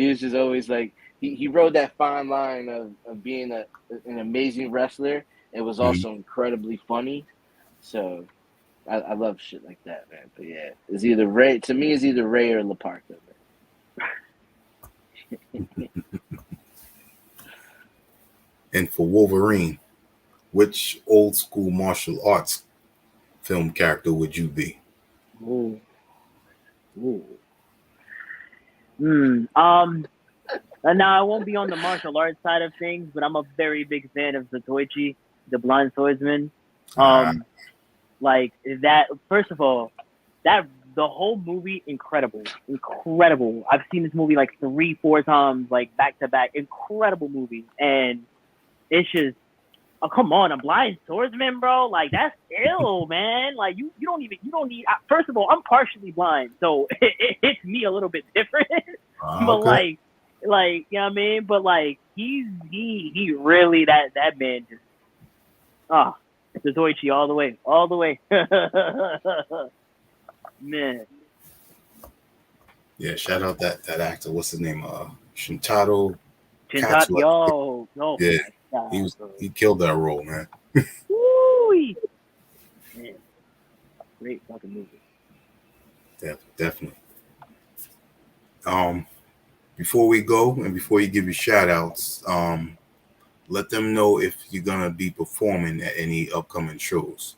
was just always like he rode that fine line of being an amazing wrestler. It was Mhm. also incredibly funny, so. I love shit like that, man. But yeah, it's either Ray. To me, it's either Ray or La Parka, man. And for Wolverine, which old school martial arts film character would you be? Ooh. Ooh. Now I won't be on the martial arts side of things, but I'm a very big fan of Zatoichi, the blind swordsman. Ah, Like that. First of all, that the whole movie incredible. I've seen this movie like 3-4 times, like back to back. Incredible movie, and it's just, oh come on, a blind swordsman, bro. Like that's ill, man. Like you don't need. First of all, I'm partially blind, so it hits me a little bit different. But okay. like you know what I mean. But like he really that man just the Deutsche all the way, man. Yeah, shout out that actor. What's his name? Shintaro Chintat, Katsu. yo, oh Yeah, my god, bro. he killed that role, man. Woo! Man, great fucking movie. Definitely. Before we go and before you give your shout outs, let them know if you're gonna be performing at any upcoming shows.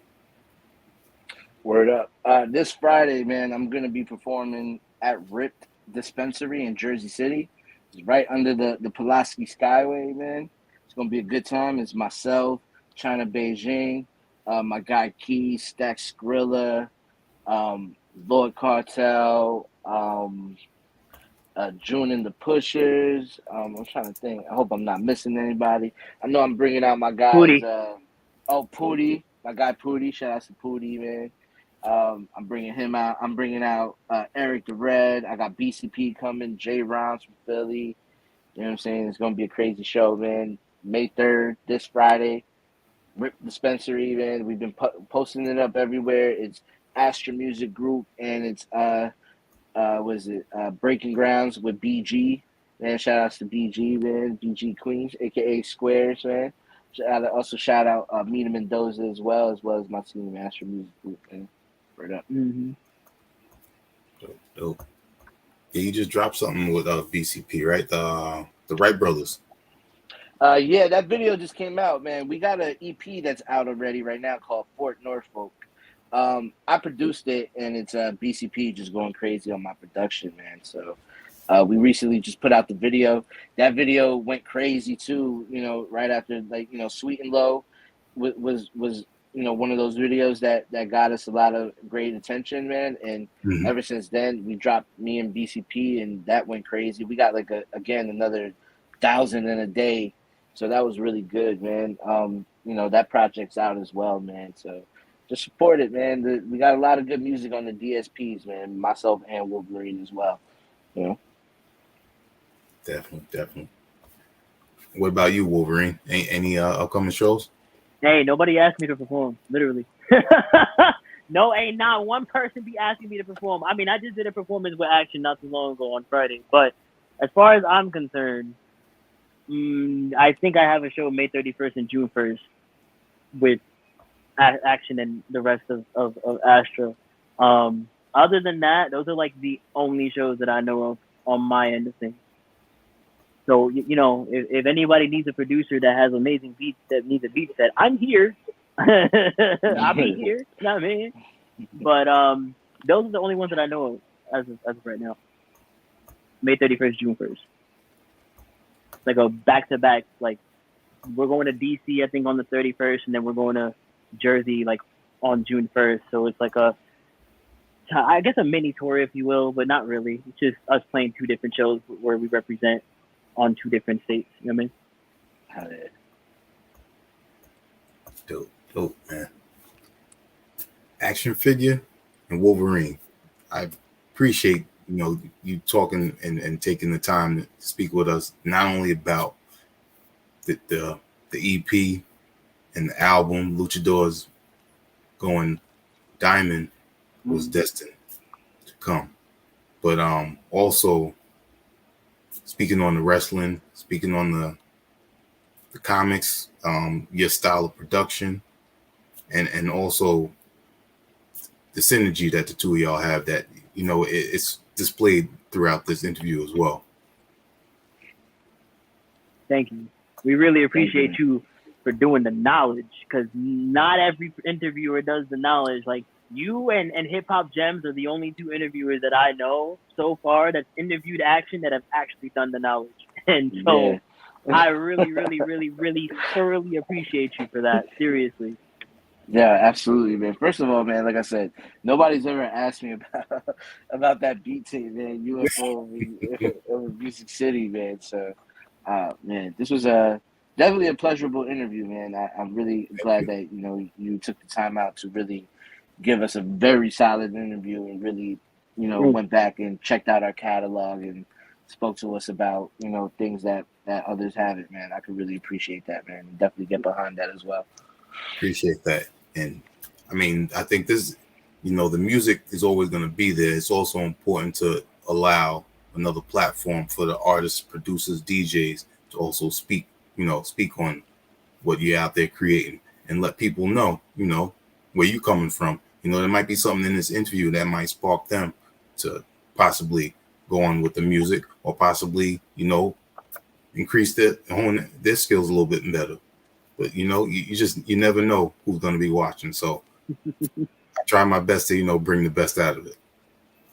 Word up. This Friday, man, I'm gonna be performing at Ripped Dispensary in Jersey City. It's right under the Pulaski Skyway, man. It's gonna be a good time. It's myself, China Beijing, my guy Key, Stack Skrilla, Lord Cartel, June and the Pushers. I'm trying to think. I hope I'm not missing anybody. I know I'm bringing out my guys. Pootie. Pootie, my guy Pootie. Shout out to Pootie, man. I'm bringing him out. I'm bringing out Eric the Red. I got BCP coming. Jay Rounds from Philly. You know what I'm saying? It's gonna be a crazy show, man. May 3rd, this Friday. Rip Dispensary, man. We've been posting it up everywhere. It's Astra Music Group, and it's Breaking Grounds with BG. Man, shout outs to BG, man. BG Queens, aka Squares, man. Shout out Mina Mendoza as well as my team, Astra Music Group, man. Right up. Mm-hmm. Dope. Yeah, you just dropped something with BCP, right? The Wright brothers. Yeah, that video just came out, man. We got an EP that's out already right now called Fort Norfolk. I produced it, and it's BCP just going crazy on my production, man. So we recently just put out the video. That video went crazy too. You know, right after Sweet and Low was one of those videos that got us a lot of great attention, man. And ever since then, we dropped me and BCP, and that went crazy. We got another 1,000 in a day. So that was really good, man. That project's out as well, man. So just support it, man. We got a lot of good music on the DSPs, man. Myself and Wulverine as well. You know. Definitely. What about you, Wulverine? Any upcoming shows? Hey, nobody asked me to perform, literally. No, ain't not one person be asking me to perform. I mean, I just did a performance with Action not too long ago on Friday. But as far as I'm concerned, I think I have a show May 31st and June 1st with Action and the rest of Astra. Other than that, those are like the only shows that I know of on my end of things. So, if anybody needs a producer that has amazing beats that needs a beat set, I'm here. I'll be here. Not me. But those are the only ones that I know of as of right now. May 31st, June 1st. It's like a back-to-back. Like, we're going to DC, I think, on the 31st, and then we're going to Jersey, like, on June 1st. So it's like I guess a mini tour, if you will, but not really. It's just us playing two different shows where we represent on two different states. You know what I mean? Dope, man. Action Figure and Wulverine. I appreciate you talking and taking the time to speak with us, not only about the EP and the album Luchadors going diamond was destined to come, but also speaking on the wrestling, speaking on the comics, your style of production, and also the synergy that the two of y'all have that it's displayed throughout this interview as well. Thank you. We really appreciate you for doing the knowledge, because not every interviewer does the knowledge. Like, you and Hip Hop Gems are the only two interviewers that I know so far that's interviewed Action that have actually done the knowledge. And so I really, really, really, really thoroughly appreciate you for that. Seriously. Yeah, absolutely, man. First of all, man, like I said, nobody's ever asked me about that beat tape, man. UFO over Music City, man. So, man, this was definitely a pleasurable interview, man. I'm really glad that you took the time out to really give us a very solid interview and really went back and checked out our catalog and spoke to us about things that others haven't, man. I could really appreciate that, man. Definitely get behind that as well. Appreciate that. And I mean, I think this, the music is always going to be there. It's also important to allow another platform for the artists, producers, DJs to also speak on what you're out there creating and let people know, where you coming from. There might be something in this interview that might spark them to possibly go on with the music or possibly, increase hone their skills a little bit better. But you never know who's going to be watching. So I try my best to bring the best out of it.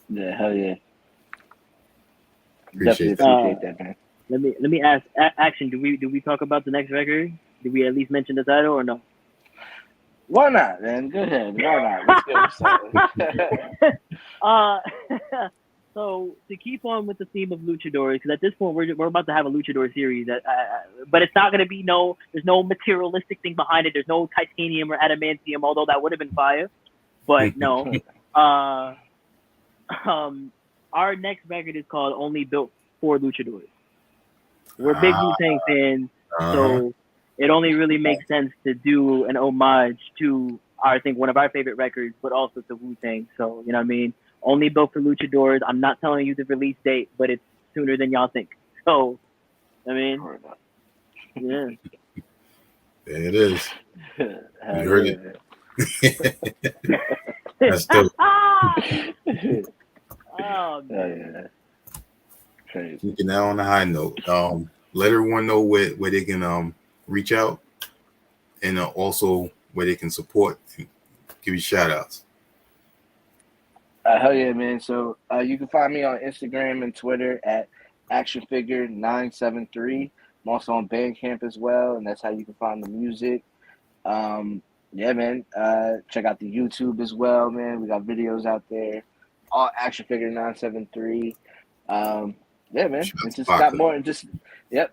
Yeah, hell yeah. Appreciate that, man. Let me ask Action. Do we talk about the next record? Did we at least mention the title or no? Why not, man? Go ahead. Why not? Let's go. So to keep on with the theme of luchadors, because at this point we're about to have a luchador series, but it's not going to be there's no materialistic thing behind it. There's no titanium or adamantium, although that would have been fire. But no, our next record is called Only Built for Luchadors. We're big Wu-Tang fans, so it only really makes sense to do an homage to I think one of our favorite records, but also to Wu-Tang. So, you know what I mean? Only built for luchadors. I'm not telling you the release date, but it's sooner than y'all think. So, I mean, yeah. There it is. You heard it. That's dope. Oh, man. Speaking now on a high note, let everyone know where they can reach out, and also where they can support and give you shout outs. Hell yeah, man. So you can find me on Instagram and Twitter at actionfigure973. I'm also on Bandcamp as well, and that's how you can find the music. Yeah, man. Check out the YouTube as well, man. We got videos out there. All actionfigure973. Yeah, man. Shout out And to just Parker. got more. And just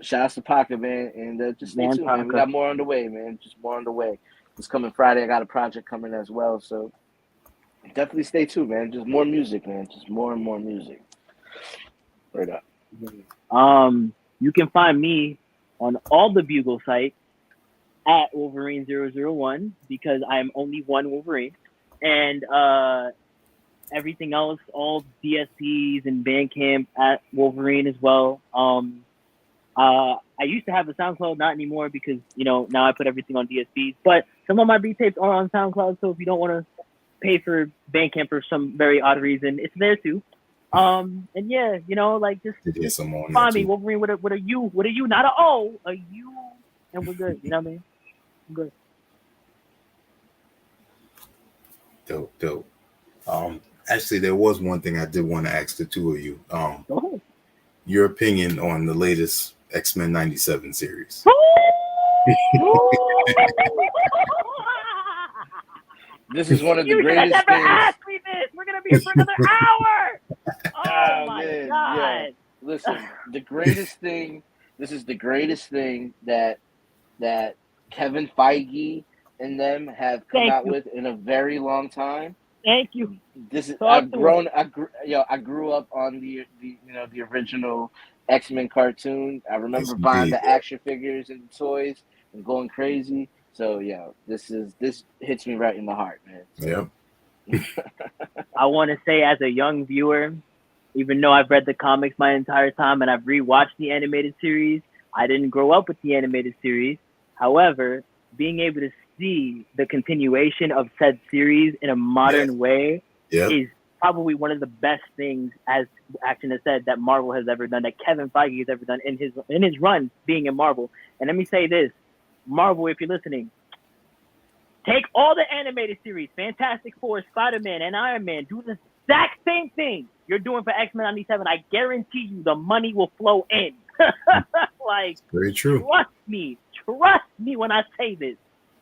shout out to Parker, man. And just stay Man, tuned, man. We Parker. got more on the way, man. Just more on the way. This coming Friday, I got a project coming as well. So definitely stay tuned, man. Just more music, man. Just more and more music. Right up. You can find me on all the Bugle sites at Wulverine001 because I am only one Wulverine. And everything else, all DSPs and Bandcamp at Wulverine as well. I used to have a SoundCloud, not anymore because, you know, now I put everything on DSPs. But some of my beat tapes are on SoundCloud, so if you don't want to pay for Bandcamp for some very odd reason, it's there too. And yeah, you know, like just find me, Wulverine with a U, not a O, a U, and we're good. You know what I mean? I'm good. Dope. Actually, there was one thing I did want to ask the two of you. Go ahead. Your opinion on the latest X-Men 97 series. This is one of the you greatest never things. asked me this. We're gonna be here for another hour. Oh my man, god! yeah. Listen, the greatest thing. This is the greatest thing that Kevin Feige and them have come out with in a very long time. Thank you. This is I grew up on the original X-Men cartoon. I remember buying the action figures and the toys and going crazy. So this hits me right in the heart, man. Yep. I want to say, as a young viewer, even though I've read the comics my entire time and I've rewatched the animated series, I didn't grow up with the animated series. However, being able to see the continuation of said series in a modern way is probably one of the best things, as Action has said, that Marvel has ever done, that Kevin Feige has ever done in his run being in Marvel. And let me say this, Marvel, if you're listening, take all the animated series, Fantastic Four, Spider-Man, and Iron Man, do the exact same thing you're doing for X-Men 97. I guarantee you the money will flow in. Like, very true. Trust me when I say this.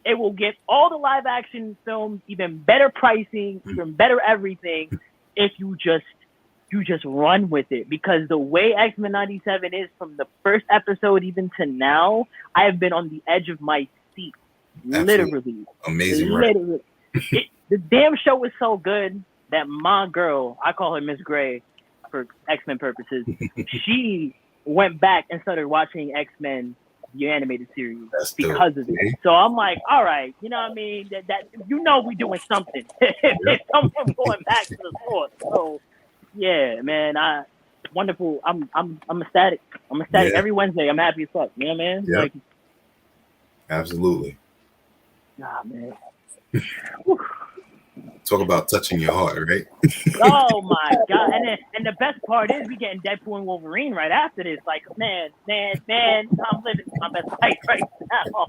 It will get all the live action films even better pricing, even better everything, if you just run with it. Because the way X-Men 97 is, from the first episode even to now, I have been on the edge of my seat. Absolutely. Literally. Amazing. Literally. The damn show is so good that my girl, I call her Miss Gray for X-Men purposes, she went back and started watching X-Men, the animated series, because of it. So I'm like, all right, you know what I mean? That you know we doing something. If someone going back to the source. So yeah, man, wonderful. I'm ecstatic. Every Wednesday. I'm happy as fuck. You know what I mean? Yep. Like, absolutely. Nah, man. Talk about touching your heart, right? Oh my god! And the best part is we getting Deadpool and Wolverine right after this. Like, man, I'm living my best life right now.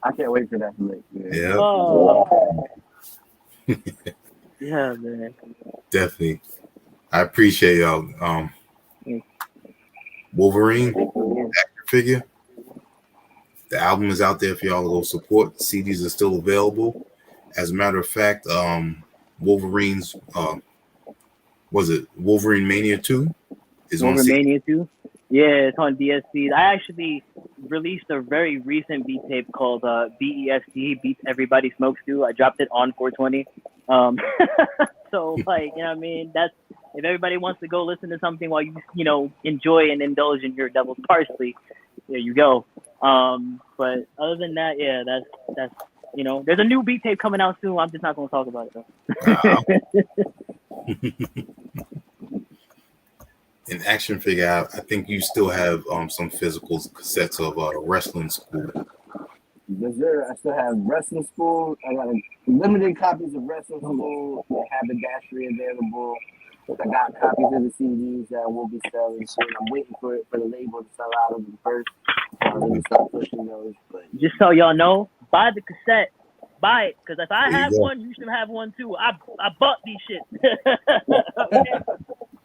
I can't wait for that. Yeah. Oh. Yeah, man. Definitely. I appreciate y'all. Wulverine, action figure. The album is out there for y'all to go support. CDs are still available. As a matter of fact, Wolverine's was it Wulverine Mania 2? Is on Wolverine Mania 2? Yeah, it's on DSP. I actually released a very recent beat tape called BEST, Beats Everybody Smokes To. I dropped it on 420. So, like, you know what I mean? That's, if everybody wants to go listen to something while you know, enjoy and indulge in your devil's parsley, there you go. But other than that, yeah, that's you know, there's a new beat tape coming out soon. I'm just not gonna talk about it though. In action figure, I think you still have some physical cassettes of Wrestling School. Yes, sir. I still have Wrestling School. I got limited copies of Wrestling School. I have the Dashery available. I got copies of the CDs that will be selling soon. I'm waiting for the label to sell out of them first before I really start pushing those. But Just so y'all know, buy the cassette. Buy it, because if I There you have go. one, you should have one too. I bought these shit. Okay?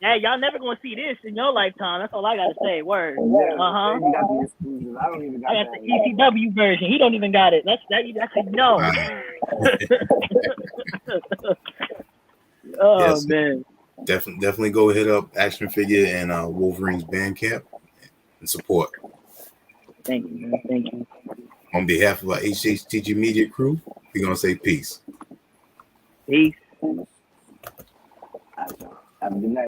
Yeah, y'all never gonna see this in your lifetime. That's all I gotta say. Word. yeah, Uh-huh. you got the exclusive. I don't even got I got that. the ECW version. He don't even got it. That's a no. Oh Yes. man. Definitely go hit up Action Figure and Wolverine's Bandcamp and support. Thank you, man. Thank you. On behalf of our HHDG Media crew, we're gonna say peace. Peace. Have a good night.